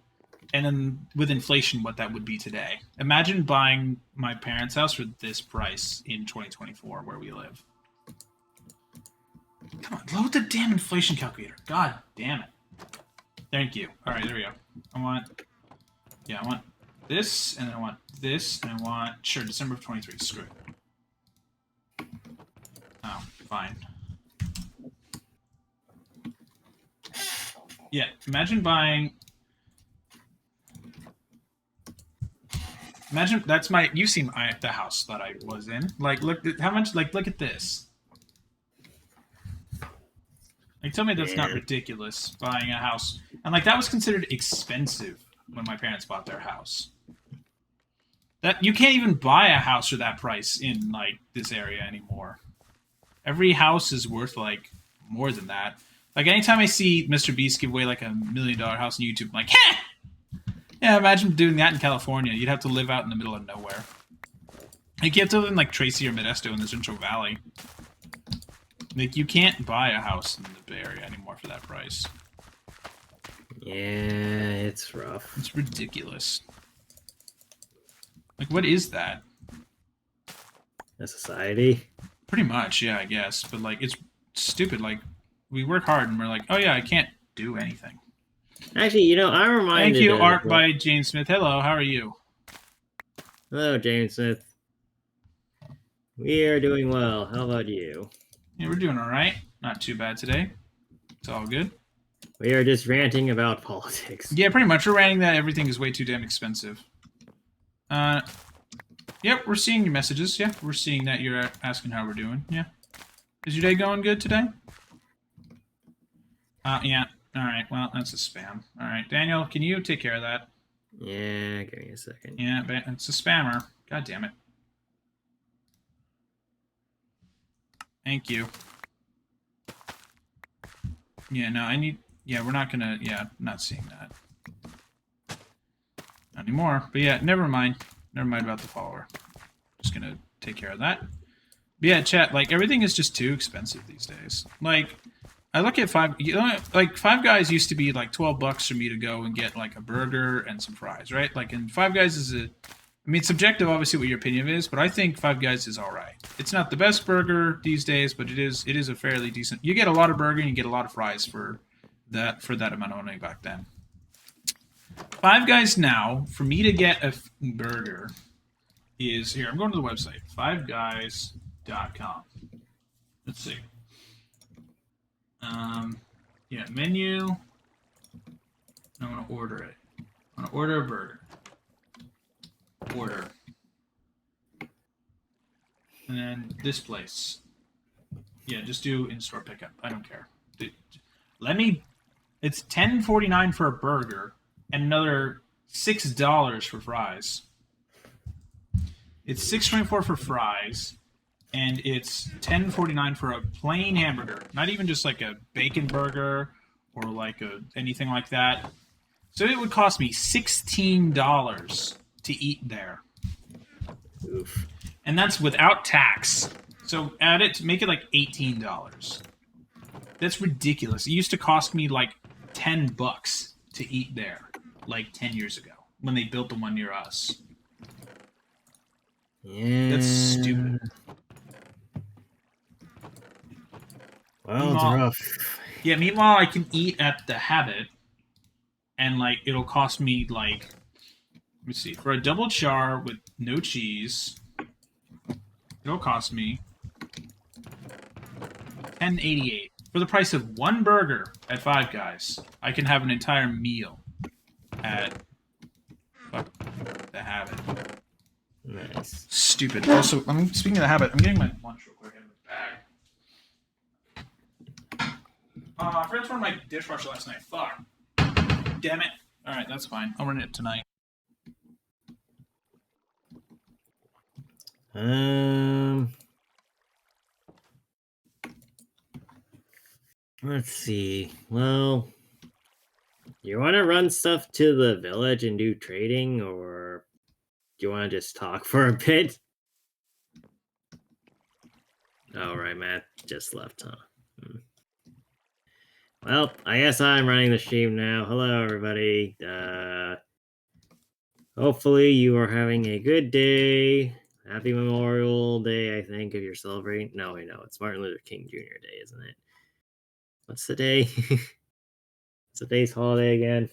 Speaker 2: and then with inflation, what that would be today. Imagine buying my parents' house for this price in 2024, where we live. Come on, load the damn inflation calculator. God damn it. Thank you. All right, there we go. I want this, and then I want this, and I want December of 23. Screw it. Oh, fine. Yeah, imagine buying. Imagine that's my. You see the house that I was in. Like, look at how much. Like, look at this. Like, tell me that's not ridiculous buying a house. And like that was considered expensive when my parents bought their house. That you can't even buy a house for that price in like this area anymore. Every house is worth like more than that. Like anytime I see Mr. Beast give away like $1 million house on YouTube, I'm like, heh! Yeah, imagine doing that in California. You'd have to live out in the middle of nowhere. Like you have to live in like Tracy or Modesto in the Central Valley. Like you can't buy a house in the Bay Area anymore for that price.
Speaker 1: Yeah, it's rough.
Speaker 2: It's ridiculous. Like what is that?
Speaker 1: A society?
Speaker 2: Pretty much, yeah, I guess. But like it's stupid. Like we work hard and we're like, oh yeah, I can't do anything.
Speaker 1: Actually, I'm reminded.
Speaker 2: Thank you, Art by James Smith. Hello, how are you?
Speaker 1: Hello, James Smith. We are doing well. How about you?
Speaker 2: Yeah, we're doing all right. Not too bad today. It's all good.
Speaker 1: We are just ranting about politics.
Speaker 2: Yeah, pretty much. We're ranting that everything is way too damn expensive. Yep, we're seeing your messages. Yeah, we're seeing that you're asking how we're doing. Yeah. Is your day going good today? Yeah. Alright, well, that's a spam. Alright, Daniel, can you take care of that?
Speaker 1: Yeah, give me a second.
Speaker 2: Yeah, it's a spammer. God damn it. Thank you. Yeah, no, I need... Yeah, we're not gonna... Yeah, not seeing that. Not anymore. But yeah, never mind. Never mind about the follower. Just gonna take care of that. But yeah, chat, like, everything is just too expensive these days. Like, I look at Five Guys used to be like $12 for me to go and get like a burger and some fries, right? Like, and Five Guys is I mean, it's subjective, obviously, what your opinion is, but I think Five Guys is all right. It's not the best burger these days, but it is a fairly decent. You get a lot of burger and you get a lot of fries for that amount of money back then. Five Guys now, for me to get a burger, is here. I'm going to the website, fiveguys.com. Let's see. Yeah, menu. I want to order it. I want to order a burger. Order. And then this place. Yeah, just do in-store pickup. I don't care. It's $10.49 for a burger and another $6 for fries. It's $6.24 for fries. And it's $10.49 for a plain hamburger. Not even just like a bacon burger or like anything like that. So it would cost me $16 to eat there.
Speaker 1: Oof.
Speaker 2: And that's without tax. So add it to make it like $18. That's ridiculous. It used to cost me like $10 to eat there like 10 years ago when they built the one near us.
Speaker 1: Yeah.
Speaker 2: That's stupid.
Speaker 1: Well, it's rough.
Speaker 2: Yeah, meanwhile, I can eat at the Habit, and, like, it'll cost me, like... Let me see. For a double char with no cheese, it'll cost me $10.88. For the price of one burger at Five Guys, I can have an entire meal at the Habit.
Speaker 1: Nice.
Speaker 2: Stupid. Also, speaking of the Habit, I'm getting my lunch real quick in the bag. I forgot to run my dishwasher last night. Fuck. Damn it. Alright, that's fine. I'll run it tonight.
Speaker 1: Let's see. Well, you want to run stuff to the village and do trading, or do you want to just talk for a bit? Oh, right, Matt just left, huh? Well, I guess I'm running the stream now. Hello, everybody. Hopefully you are having a good day. Happy Memorial Day, I think, if you're celebrating. No, wait, no, it's Martin Luther King Jr. Day, isn't it? What's the day? It's the day's holiday again.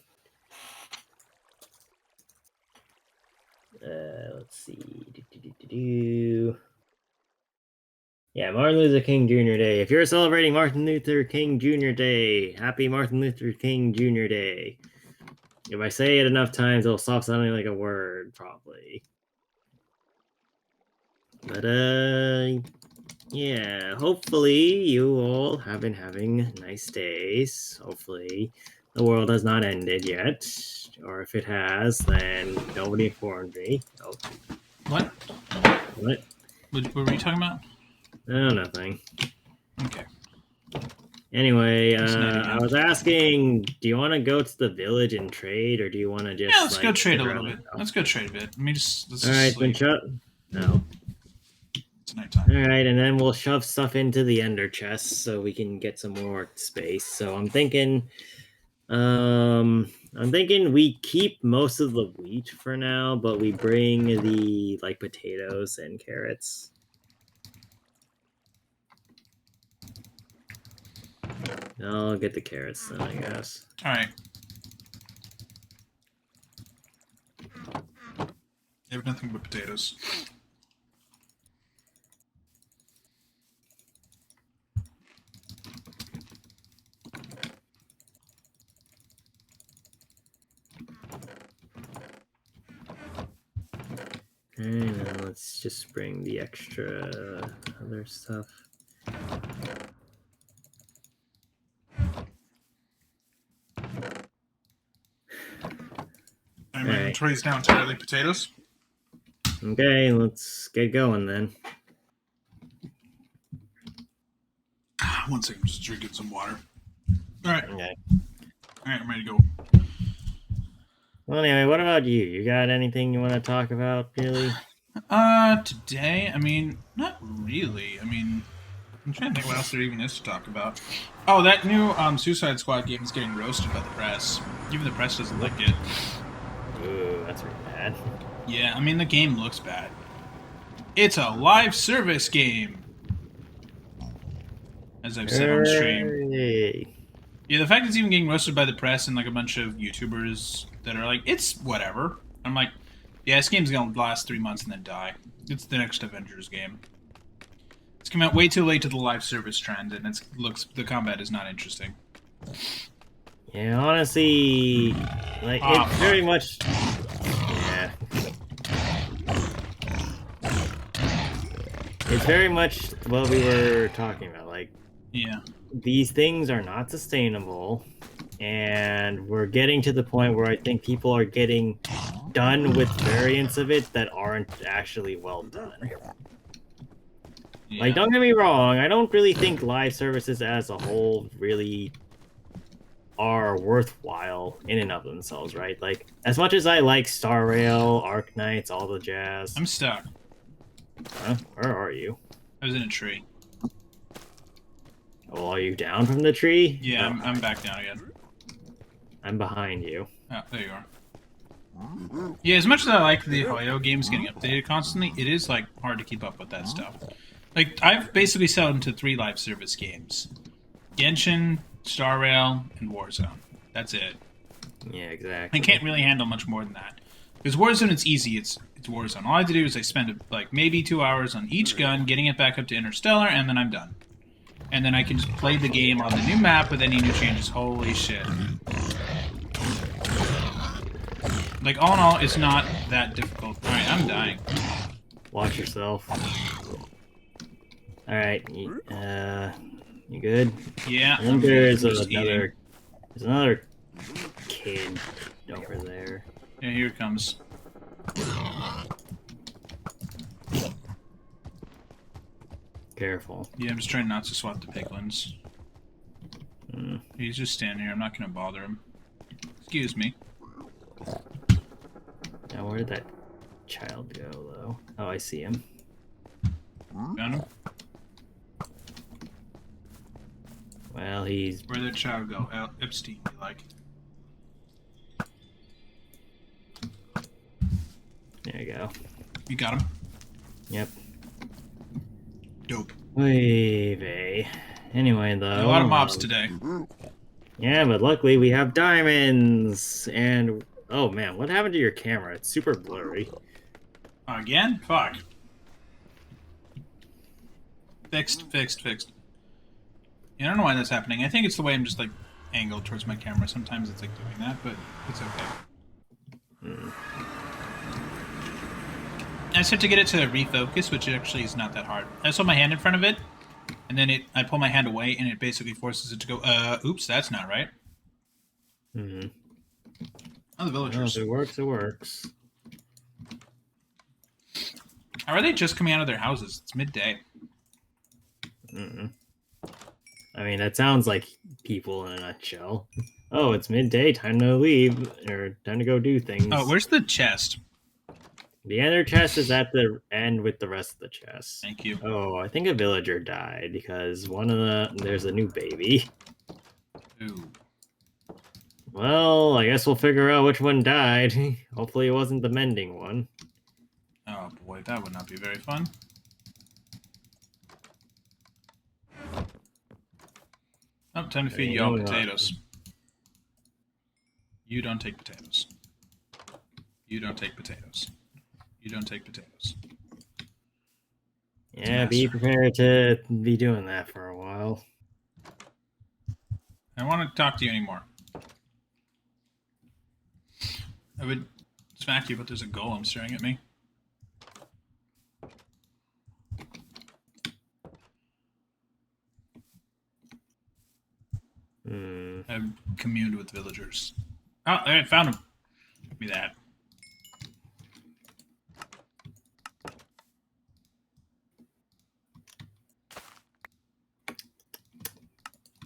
Speaker 1: Let's see. Yeah, Martin Luther King Jr. Day. If you're celebrating Martin Luther King Jr. Day, happy Martin Luther King Jr. Day. If I say it enough times, it'll stop sounding like a word, probably. But, yeah, hopefully you all have been having nice days. Hopefully the world has not ended yet. Or if it has, then nobody informed me. Oh.
Speaker 2: What?
Speaker 1: What?
Speaker 2: What were you talking about?
Speaker 1: Oh, nothing.
Speaker 2: Okay.
Speaker 1: Anyway, I was asking, do you want to go to the village and trade, or do you want to just...
Speaker 2: Yeah, let's go trade a little bit. Let's go trade a bit. Let me just...
Speaker 1: All right, then shut... No.
Speaker 2: It's nighttime.
Speaker 1: All right, and then we'll shove stuff into the ender chest so we can get some more space. So I'm thinking we keep most of the wheat for now, but we bring the like potatoes and carrots. I'll get the carrots then, I guess.
Speaker 2: All right. They have nothing but potatoes.
Speaker 1: And then let's just bring the extra other stuff.
Speaker 2: My inventory's now entirely potatoes.
Speaker 1: Okay, let's get going then.
Speaker 2: 1 second, I'm just drinking some water. All right.
Speaker 1: Okay.
Speaker 2: All right, I'm ready to go.
Speaker 1: Well, anyway, what about you? You got anything you want to talk about, really?
Speaker 2: Today, I mean, not really. I mean, I'm trying to think what else there even is to talk about. Oh, that new Suicide Squad game is getting roasted by the press. Even the press doesn't like it.
Speaker 1: Ooh, that's really bad.
Speaker 2: Yeah, I mean, the game looks bad. It's a live service game, as I've said on stream.
Speaker 1: Hey.
Speaker 2: Yeah, the fact it's even getting roasted by the press and like a bunch of YouTubers that are like, it's whatever. I'm like, yeah, this game's gonna last 3 months and then die. It's the next Avengers game. It's come out way too late to the live service trend, and the combat is not interesting.
Speaker 1: Yeah, honestly, like it's very much. Yeah. It's very much what we were talking about. Like,
Speaker 2: yeah,
Speaker 1: these things are not sustainable, and we're getting to the point where I think people are getting done with variants of it that aren't actually well done.
Speaker 2: yeah.
Speaker 1: Like, don't get me wrong, I don't really think live services as a whole really are worthwhile in and of themselves, right? Like, as much as I like Star Rail, Arc Knights, all the jazz.
Speaker 2: I'm stuck.
Speaker 1: Huh? Where are you?
Speaker 2: I was in a tree.
Speaker 1: Oh, are you down from the tree?
Speaker 2: Yeah,
Speaker 1: No.
Speaker 2: I'm back down again.
Speaker 1: I'm behind you.
Speaker 2: Oh, there you are. Yeah, as much as I like the Hoyo games getting updated constantly, it is like hard to keep up with that stuff. Like, I've basically settled into 3 live service games: Genshin, Star Rail, and Warzone. That's it.
Speaker 1: Yeah, exactly.
Speaker 2: I can't really handle much more than that. Because Warzone, it's easy. It's Warzone. All I have to do is I spend like maybe 2 hours on each gun, getting it back up to Interstellar, and then I'm done. And then I can just play the game on the new map with any new changes. Holy shit. Like, all in all, it's not that difficult. Alright, I'm dying.
Speaker 1: Watch yourself. Alright, you good?
Speaker 2: Yeah,
Speaker 1: I think there's
Speaker 2: just
Speaker 1: another kid over there.
Speaker 2: Yeah, here it comes.
Speaker 1: Careful.
Speaker 2: Yeah, I'm just trying not to swat the piglins.
Speaker 1: Mm.
Speaker 2: He's just standing here. I'm not going to bother him. Excuse me.
Speaker 1: Now, where did that child go, though? Oh, I see him.
Speaker 2: Found him?
Speaker 1: Well, he's...
Speaker 2: Where'd that child go? Epstein, you like?
Speaker 1: There you go.
Speaker 2: You got him?
Speaker 1: Yep.
Speaker 2: Dope.
Speaker 1: Wait. Anyway, though...
Speaker 2: A lot of mobs today.
Speaker 1: Yeah, but luckily we have diamonds! And... Oh, man, what happened to your camera? It's super blurry.
Speaker 2: Again? Fuck. Fixed. Yeah, I don't know why that's happening. I think it's the way I'm just, like, angled towards my camera. Sometimes it's, like, doing that, but it's okay. I just have to get it to refocus, which actually is not that hard. I just hold my hand in front of it, and then I pull my hand away, and it basically forces it to go, oops, that's not right.
Speaker 1: Mm-hmm.
Speaker 2: Oh, the villagers.
Speaker 1: Well, if it works, it works.
Speaker 2: How are they just coming out of their houses? It's midday.
Speaker 1: Mm-hmm. I mean, that sounds like people in a nutshell. Oh, it's midday, time to leave, or time to go do things.
Speaker 2: Oh, where's the chest?
Speaker 1: The ender chest is at the end with the rest of the chests.
Speaker 2: Thank you.
Speaker 1: Oh, I think a villager died because there's a new baby.
Speaker 2: Ooh.
Speaker 1: Well, I guess we'll figure out which one died. Hopefully it wasn't the mending one.
Speaker 2: Oh boy, that would not be very fun. Oh, time to feed you all potatoes. You don't take potatoes. You don't take potatoes. You don't take potatoes.
Speaker 1: Yeah, be prepared to be doing that for a while.
Speaker 2: I don't want to talk to you anymore. I would smack you, but there's a golem staring at me. I've communed with villagers. Oh, I found him. Give me that.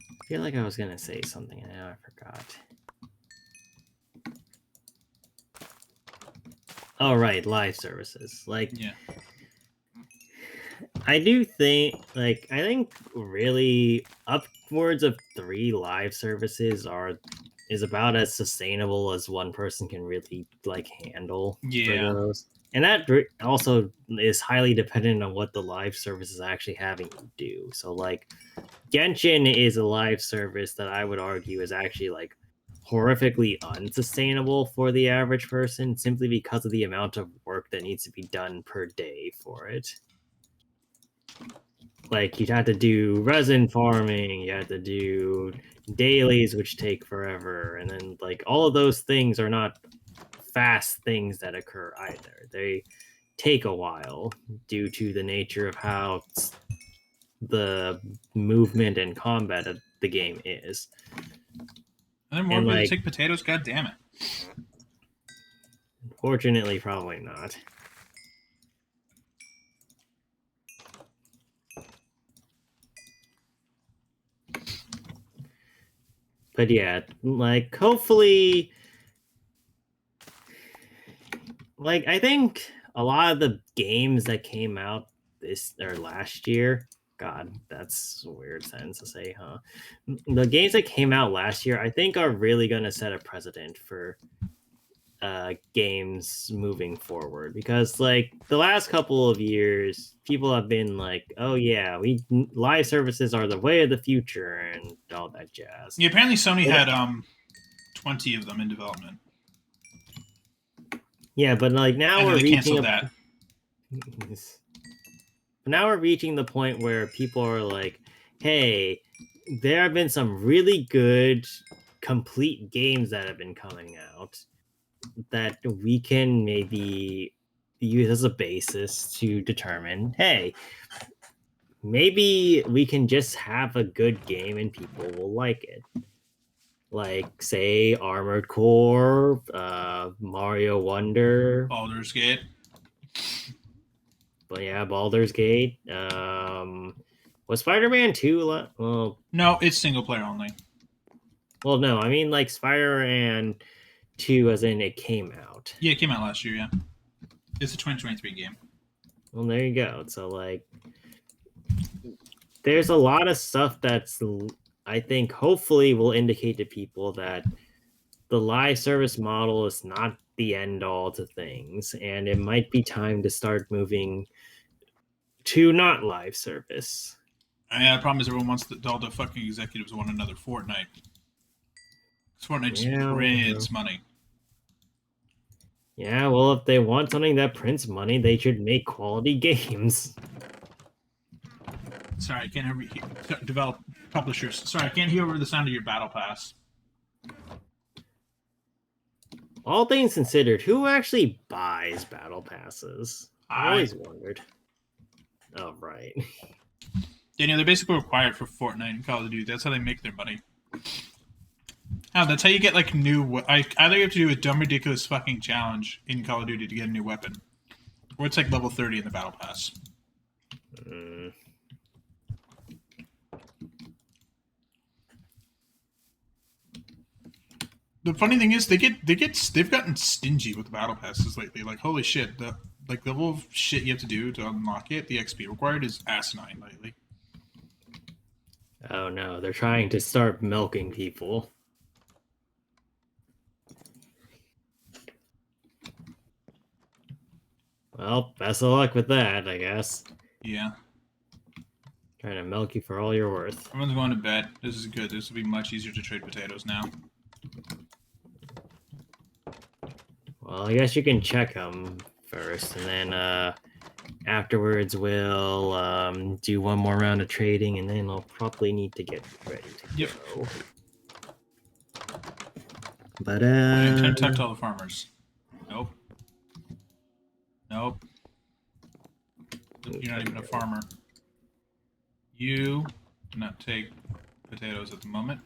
Speaker 1: I feel like I was gonna say something and now I forgot. Oh right, live services. Like,
Speaker 2: Yeah.
Speaker 1: I do think, like, I think really upwards of 3 live services is about as sustainable as one person can really like handle for
Speaker 2: Yeah.
Speaker 1: those. And that also is highly dependent on what the live service is actually having you do. So like Genshin is a live service that I would argue is actually like horrifically unsustainable for the average person simply because of the amount of work that needs to be done per day for it. Like you'd have to do resin farming, you have to do dailies which take forever, and then like all of those things are not fast things that occur either. They take a while due to the nature of how the movement and combat of the game is.
Speaker 2: Are there more
Speaker 1: And
Speaker 2: people
Speaker 1: like,
Speaker 2: take potatoes? God damn it.
Speaker 1: fortunately, probably not. But yeah, like hopefully, like I think a lot of the games that came out this or last year, God, that's a weird sentence to say, huh? The games that came out last year, I think, are really going to set a precedent for games moving forward, because like the last couple of years people have been like, oh yeah, we live services are the way of the future and all that jazz.
Speaker 2: Yeah, apparently Sony
Speaker 1: But,
Speaker 2: had 20 of them in development.
Speaker 1: yeah, but like now
Speaker 2: And then
Speaker 1: we're
Speaker 2: they
Speaker 1: reaching
Speaker 2: canceled that.
Speaker 1: now we're reaching the point where people are like, hey, there have been some really good complete games that have been coming out that we can maybe use as a basis to determine, hey, maybe we can just have a good game and people will like it. Like, say, Armored Core, Mario Wonder,
Speaker 2: Baldur's Gate.
Speaker 1: but yeah, Baldur's Gate. Was Spider-Man 2?
Speaker 2: No, it's single player only.
Speaker 1: Well, no, I mean like Spider-Man 2, as in it came out.
Speaker 2: Yeah, it came out last year, yeah. It's a 2023 game.
Speaker 1: Well, there you go. So like, there's a lot of stuff that's, I think, hopefully will indicate to people that the live service model is not the end all to things, and it might be time to start moving to not live service.
Speaker 2: Yeah, the problem is everyone wants all the fucking executives want another Fortnite. Fortnite just prints money.
Speaker 1: Yeah, well, if they want something that prints money, they should make quality games.
Speaker 2: Sorry, I can't develop publishers. Sorry, I can't hear over the sound of your battle pass.
Speaker 1: All things considered, who actually buys battle passes? I've always wondered. Oh, right.
Speaker 2: Yeah, they're basically required for Fortnite and Call of Duty. That's how they make their money. Oh, that's how you get like new. Either you have to do a dumb, ridiculous fucking challenge in Call of Duty to get a new weapon, or it's like level 30 in the battle pass. The funny thing is, they've gotten stingy with the battle passes lately. Like, holy shit, the level of shit you have to do to unlock it, the XP required is asinine lately.
Speaker 1: Oh no, they're trying to start milking people. Well, best of luck with that, I guess.
Speaker 2: Yeah.
Speaker 1: Trying to milk you for all you're worth.
Speaker 2: Everyone's going to bed. This is good. This will be much easier to trade potatoes now.
Speaker 1: Well, I guess you can check them first, and then afterwards we'll do one more round of trading, and then I'll probably need to get ready to go. But
Speaker 2: Turn to all the farmers. Nope. Nope. You're not even a farmer. You cannot take potatoes at the moment.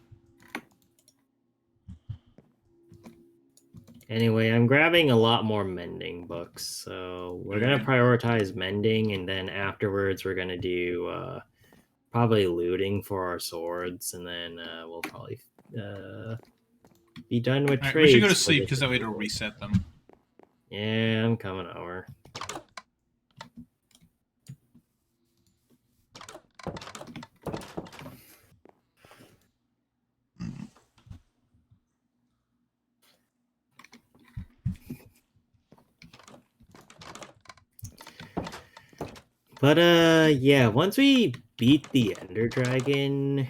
Speaker 1: Anyway, I'm grabbing a lot more mending books, so we're gonna
Speaker 2: Alright.
Speaker 1: prioritize mending, and then afterwards we're gonna do probably looting for our swords, and then we'll probably be done with
Speaker 2: Alright, we should go to
Speaker 1: trades for
Speaker 2: sleep
Speaker 1: this
Speaker 2: because that way it'll
Speaker 1: episode.
Speaker 2: reset them.
Speaker 1: Yeah, I'm coming over. But yeah, once we beat the Ender Dragon,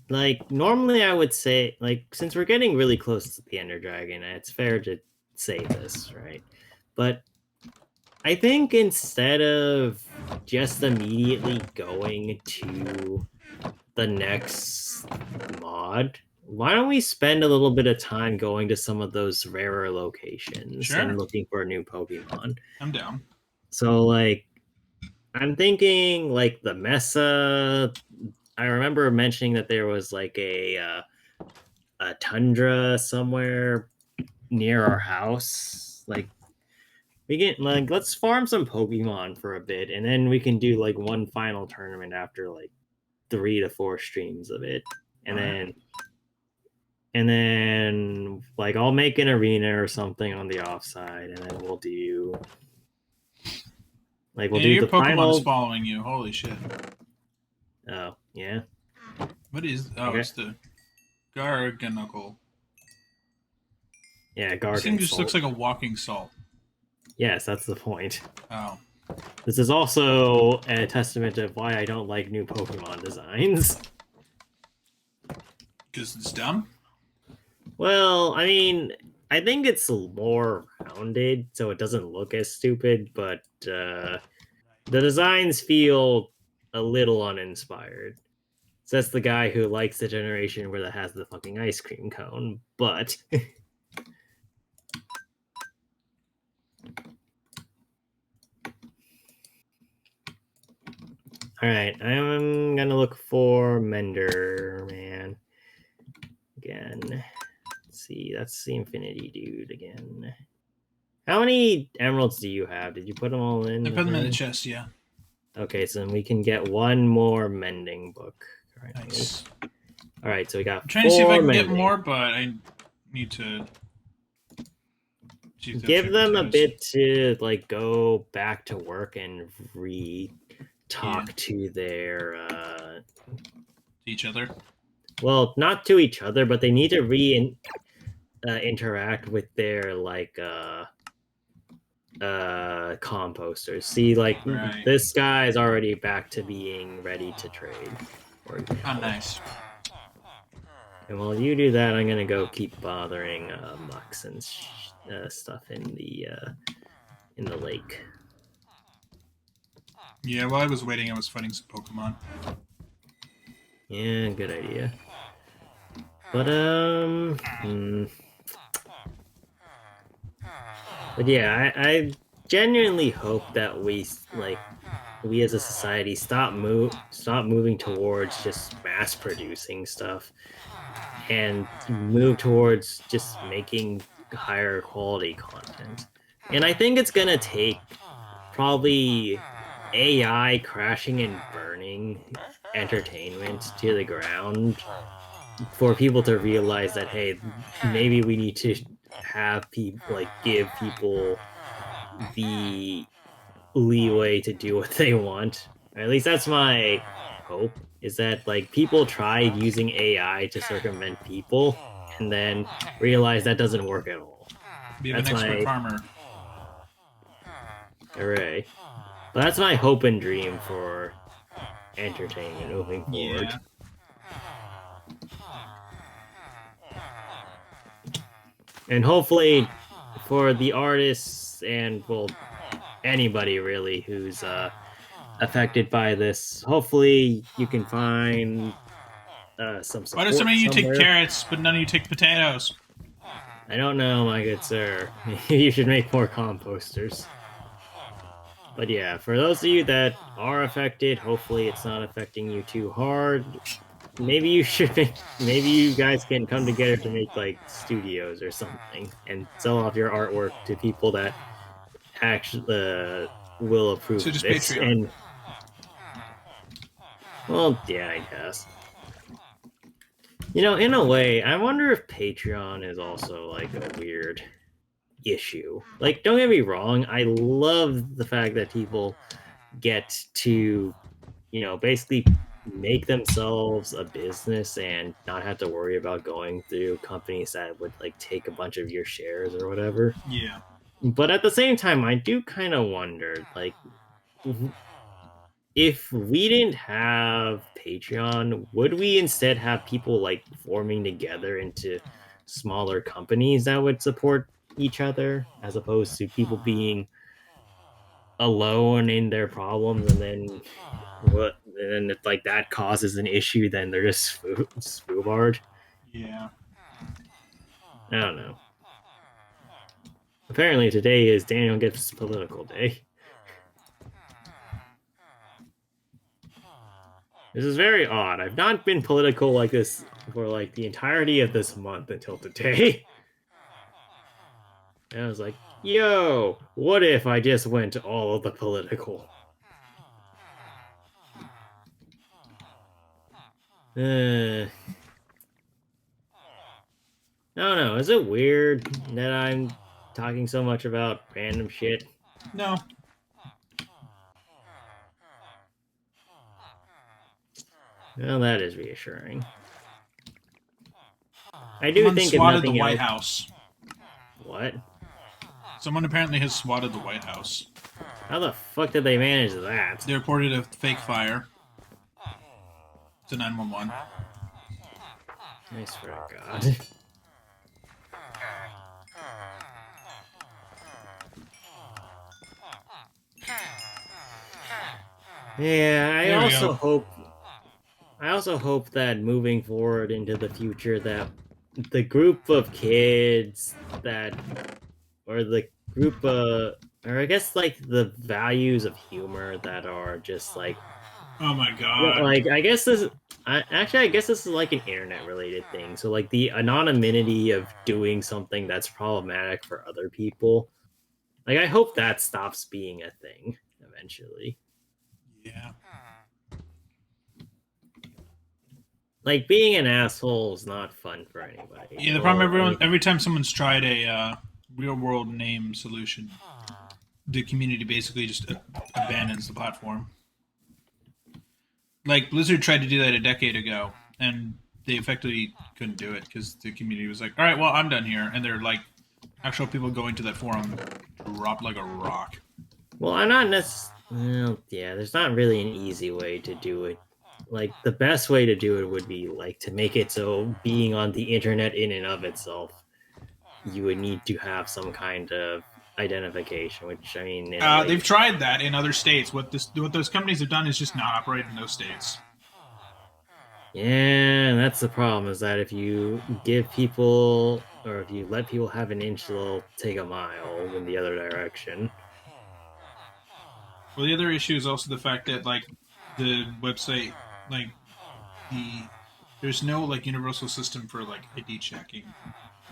Speaker 1: like normally I would say, like, since we're getting really close to the Ender Dragon, it's fair to say this, right? But I think instead of just immediately going to the next mod, why don't we spend a little bit of time going to some of those rarer locations
Speaker 2: Sure.
Speaker 1: and looking for new Pokemon?
Speaker 2: I'm down.
Speaker 1: So, like, I'm thinking, like, the Mesa. I remember mentioning that there was, like, a tundra somewhere near our house. Like, we can, like, let's farm some Pokemon for a bit, and then we can do, like, one final tournament after, like, 3 to 4 streams of it. And
Speaker 2: Alright.
Speaker 1: then like I'll make an arena or something on the offside, and then we'll do like we'll
Speaker 2: Yeah,
Speaker 1: do
Speaker 2: your
Speaker 1: the
Speaker 2: Pokemon's
Speaker 1: final.
Speaker 2: following you. Holy shit.
Speaker 1: Oh yeah,
Speaker 2: What is... Oh,
Speaker 1: okay.
Speaker 2: it's the Garganacl.
Speaker 1: Yeah,
Speaker 2: This thing
Speaker 1: Garden
Speaker 2: just
Speaker 1: Salt.
Speaker 2: looks like a walking salt.
Speaker 1: Yes, that's the point.
Speaker 2: Oh.
Speaker 1: This is also a testament of why I don't like new Pokemon designs.
Speaker 2: Because it's dumb?
Speaker 1: Well, I mean, I think it's more rounded, so it doesn't look as stupid, but the designs feel a little uninspired. Says the guy who likes the generation where that has the fucking ice cream cone, but Alright, I'm gonna look for Mender, man. Again. Let's see, that's the Infinity Dude again. How many emeralds do you have? Did you put them all in?
Speaker 2: I put them in the chest, yeah.
Speaker 1: Okay, so then we can get one more mending book.
Speaker 2: Nice.
Speaker 1: Alright, so we got
Speaker 2: I'm trying to see if I can
Speaker 1: mending.
Speaker 2: get more, but I need to...
Speaker 1: Give them a bit to, like, go back to work and talk to their
Speaker 2: each other.
Speaker 1: Well, not to each other, but they need to interact with their like composters. See, like this guy is already back to being ready to trade.
Speaker 2: Oh, nice.
Speaker 1: And while you do that, I'm gonna go keep bothering Mux and stuff in the lake.
Speaker 2: Yeah, while I was waiting, I was fighting some Pokemon.
Speaker 1: Yeah, good idea. But but yeah, I genuinely hope that we as a society stop moving towards just mass producing stuff and move towards just making higher quality content. And I think it's gonna take probably AI crashing and burning entertainment to the ground for people to realize that, hey, maybe we need to have people, like, give people the leeway to do what they want. Or at least that's my hope, is that, like, people tried using AI to circumvent people and then realize that doesn't work at all.
Speaker 2: Be an expert farmer.
Speaker 1: Hooray. But that's my hope and dream for entertainment moving forward.
Speaker 2: Yeah.
Speaker 1: And hopefully for the artists and, well, anybody really who's affected by this, hopefully you can find some support.
Speaker 2: Why does some of you take carrots, but none of you take potatoes?
Speaker 1: I don't know, my good sir. You should make more composters. But yeah, for those of you that are affected, hopefully it's not affecting you too hard. maybe you should make, maybe you guys can come together to make like studios or something and sell off your artwork to people that actually will approve
Speaker 2: So
Speaker 1: of
Speaker 2: just
Speaker 1: this.
Speaker 2: Patreon.
Speaker 1: And well, yeah, I guess. In a way, I wonder if Patreon is also like a weird issue. Like, don't get me wrong, I love the fact that people get to, basically make themselves a business and not have to worry about going through companies that would like take a bunch of your shares or whatever.
Speaker 2: Yeah.
Speaker 1: But at the same time, I do kind of wonder, like, if we didn't have Patreon, would we instead have people like forming together into smaller companies that would support each other as opposed to people being alone in their problems and then if like that causes an issue then they're just spoobard.
Speaker 2: Yeah.
Speaker 1: I don't know. Apparently today is Daniel Gets Political Day. This is very odd. I've not been political like this for like the entirety of this month until today. And I was like, yo, what if I just went all of the political? I don't know. Is it weird that I'm talking so much about random shit?
Speaker 2: No.
Speaker 1: Well, that is reassuring. I do
Speaker 2: Someone
Speaker 1: think if
Speaker 2: swatted the
Speaker 1: nothing
Speaker 2: White
Speaker 1: else.
Speaker 2: House.
Speaker 1: What?
Speaker 2: Someone apparently has swatted the White House.
Speaker 1: How the fuck did they manage that?
Speaker 2: They reported a fake fire to 911.
Speaker 1: I swear to God. Yeah,
Speaker 2: There we go.
Speaker 1: I also hope that moving forward into the future that the group of kids that or the group or I guess like the values of humor that are just like
Speaker 2: Oh my god.
Speaker 1: like I guess this is like an internet related thing. So like the anonymity of doing something that's problematic for other people. Like I hope that stops being a thing eventually.
Speaker 2: Yeah.
Speaker 1: Like being an asshole is not fun for anybody.
Speaker 2: Yeah, the problem every time someone's tried a real world name solution, the community basically just abandons the platform. Like Blizzard tried to do that a decade ago, and they effectively couldn't do it because the community was like, "All right, well, I'm done here," and they're like, actual people going to that forum dropped like a rock.
Speaker 1: Well, I'm not necessarily. Well, yeah, there's not really an easy way to do it. Like the best way to do it would be like to make it so being on the internet in and of itself, you would need to have some kind of identification. Which I mean,
Speaker 2: They've tried that in other states. What those companies have done is just not operate in those states.
Speaker 1: yeah, that's the problem. Is that if you give people or if you let people have an inch, they'll take a mile in the other direction.
Speaker 2: Well, the other issue is also the fact that like the website, like the there's no like universal system for like ID checking,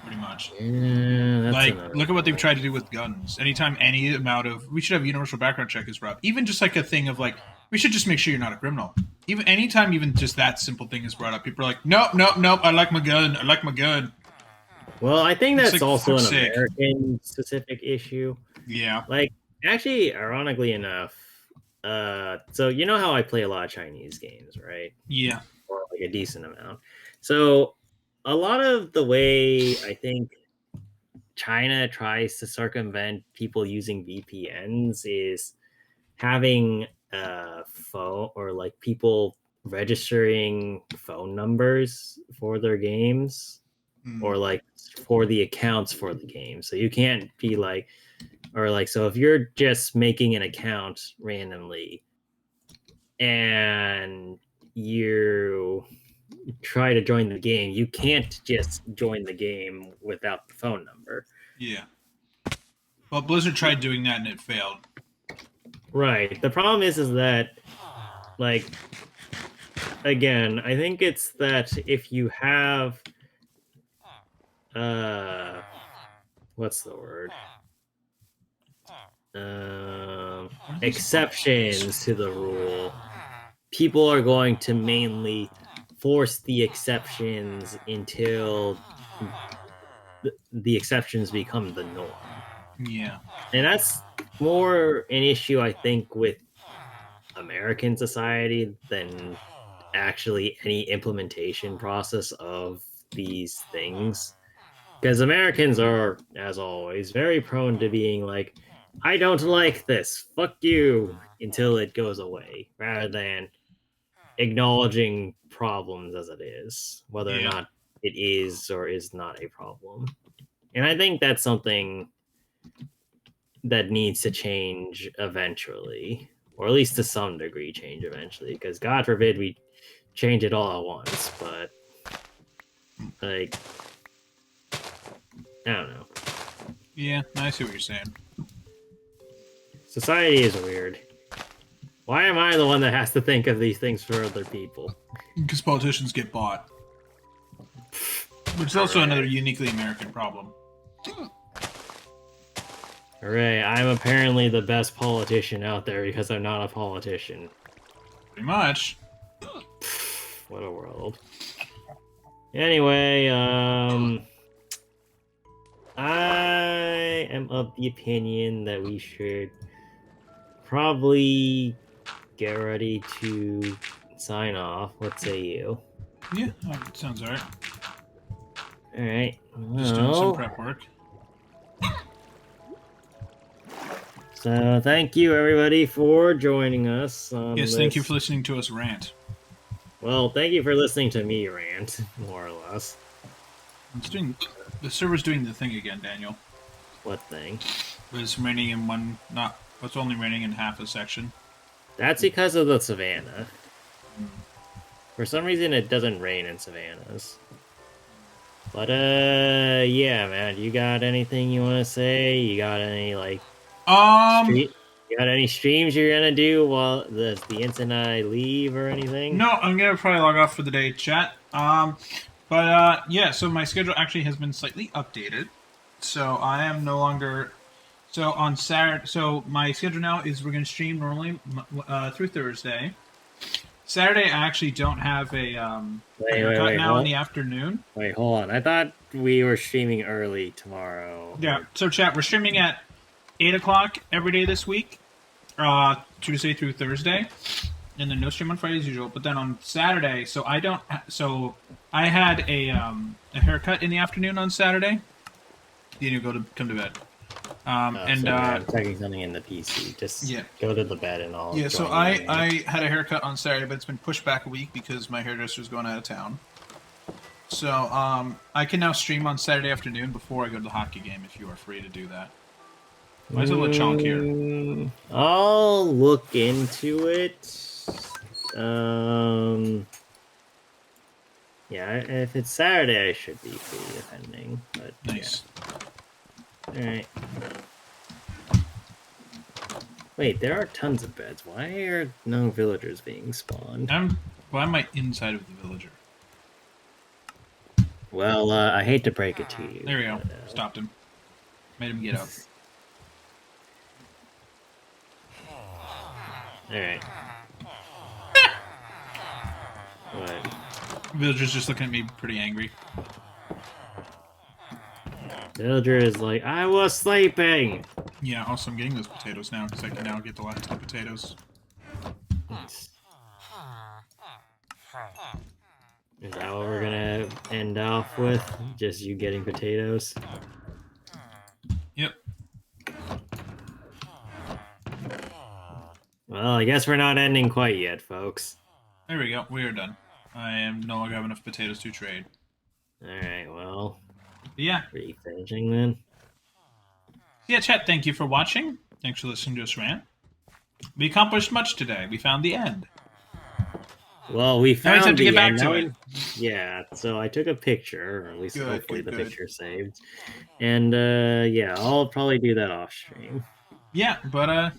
Speaker 2: pretty much.
Speaker 1: Yeah, that's
Speaker 2: Like,
Speaker 1: another
Speaker 2: look at what they've
Speaker 1: point.
Speaker 2: tried to do with guns. Anytime any amount of we should have universal background check is brought, even just like a thing of like we should just make sure you're not a criminal. Even anytime even just that simple thing is brought up, people are like, nope, nope, nope. I like my gun. I like my gun.
Speaker 1: Well, I think
Speaker 2: It's
Speaker 1: that's
Speaker 2: like
Speaker 1: also an
Speaker 2: fuck's sake.
Speaker 1: American specific issue.
Speaker 2: Yeah,
Speaker 1: Like, actually, ironically enough, so you know how I play a lot of Chinese games, right?
Speaker 2: yeah,
Speaker 1: Or like a decent amount. So a lot of the way I think China tries to circumvent people using VPNs is having a phone or like people registering phone numbers for their games or
Speaker 2: mm,
Speaker 1: like for the accounts for the game. So you can't be like, or like, so if you're just making an account randomly and you try to join the game, you can't just join the game without the phone number.
Speaker 2: yeah. Well, Blizzard tried doing that and it failed.
Speaker 1: Right. The problem is that like again, I think it's that if you have what's the word? Exceptions to the rule, people are going to mainly force the exceptions until the exceptions become the norm.
Speaker 2: Yeah.
Speaker 1: And that's more an issue, I think, with American society than actually any implementation process of these things. Because Americans are, as always, very prone to being like, I don't like this, fuck you, until it goes away, rather than acknowledging problems as it is, whether or
Speaker 2: Yeah.
Speaker 1: not it is or is not a problem. And I think that's something that needs to change eventually, or at least to some degree change eventually, because God forbid we change it all at once, but like, I don't know.
Speaker 2: Yeah, I see what you're saying.
Speaker 1: Society is weird. Why am I the one that has to think of these things for other people?
Speaker 2: Because politicians get bought. Which is also another uniquely American problem.
Speaker 1: Hooray, I'm apparently the best politician out there because I'm not a politician.
Speaker 2: Pretty much.
Speaker 1: What a world. Anyway, I am of the opinion that we should probably get ready to sign off. What say you?
Speaker 2: Yeah, sounds alright.
Speaker 1: Alright.
Speaker 2: Just doing some prep work.
Speaker 1: So thank you everybody for joining us on
Speaker 2: Yes,
Speaker 1: this.
Speaker 2: thank you for listening to us rant.
Speaker 1: Well, thank you for listening to me rant, more or less.
Speaker 2: The server's doing the thing again, Daniel.
Speaker 1: What thing?
Speaker 2: It's raining in one, it's only raining in half a section.
Speaker 1: That's because of the savannah. For some reason, it doesn't rain in savannas. But, yeah, man, you got anything you want to say? You got any, like, you got any streams you're gonna do while the Ints and I leave or anything?
Speaker 2: No, I'm gonna probably log off for the day, chat. Yeah, so my schedule actually has been slightly updated. So I am no longer. So on Saturday, so my schedule now is we're gonna stream normally through Thursday. Saturday, I actually don't have a haircut now in the afternoon.
Speaker 1: Wait, hold on. I thought we were streaming early tomorrow.
Speaker 2: Yeah, so chat, we're streaming at 8 o'clock every day this week, Tuesday through Thursday, and then no stream on Friday as usual. But then on Saturday, so I don't. So I had a haircut in the afternoon on Saturday. You need to come to bed.
Speaker 1: I'm checking something in the PC. Just go to the bed and all.
Speaker 2: Yeah, so I had a haircut on Saturday, but it's been pushed back a week because my hairdresser's going out of town. So I can now stream on Saturday afternoon before I go to the hockey game if you are free to do that. Why is it a chunk here?
Speaker 1: I'll look into it. Yeah, if it's Saturday, I should be free, depending. But
Speaker 2: nice.
Speaker 1: Yeah. All right. Wait, there are tons of beds. Why are no villagers being spawned?
Speaker 2: I'm my inside of the villager.
Speaker 1: Well, I hate to break it to you.
Speaker 2: There we go. Stopped him. Made him get up.
Speaker 1: Alright. What?
Speaker 2: Villager's just looking at me pretty angry.
Speaker 1: Villager is like, I was sleeping!
Speaker 2: Yeah, also I'm getting those potatoes now, because I can now get the last 2 potatoes.
Speaker 1: Is that what we're gonna end off with? Just you getting potatoes?
Speaker 2: Yep.
Speaker 1: Well, I guess we're not ending quite yet, folks.
Speaker 2: There we go. We are done. I am no longer have enough potatoes to trade.
Speaker 1: Alright, well.
Speaker 2: Yeah.
Speaker 1: Are you finishing then?
Speaker 2: Yeah, chat, thank you for watching. Thanks for listening to us rant. We accomplished much today. We found the end.
Speaker 1: Well, we found
Speaker 2: now we have to get back to it.
Speaker 1: Yeah, so I took a picture, or at least hopefully the picture saved. And, yeah, I'll probably do that off stream.
Speaker 2: Yeah, but,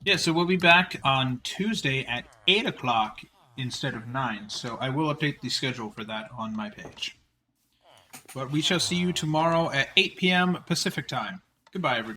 Speaker 2: yeah, so we'll be back on Tuesday at 8 o'clock instead of 9. So I will update the schedule for that on my page. But we shall see you tomorrow at 8 p.m. Pacific time. Goodbye, everybody.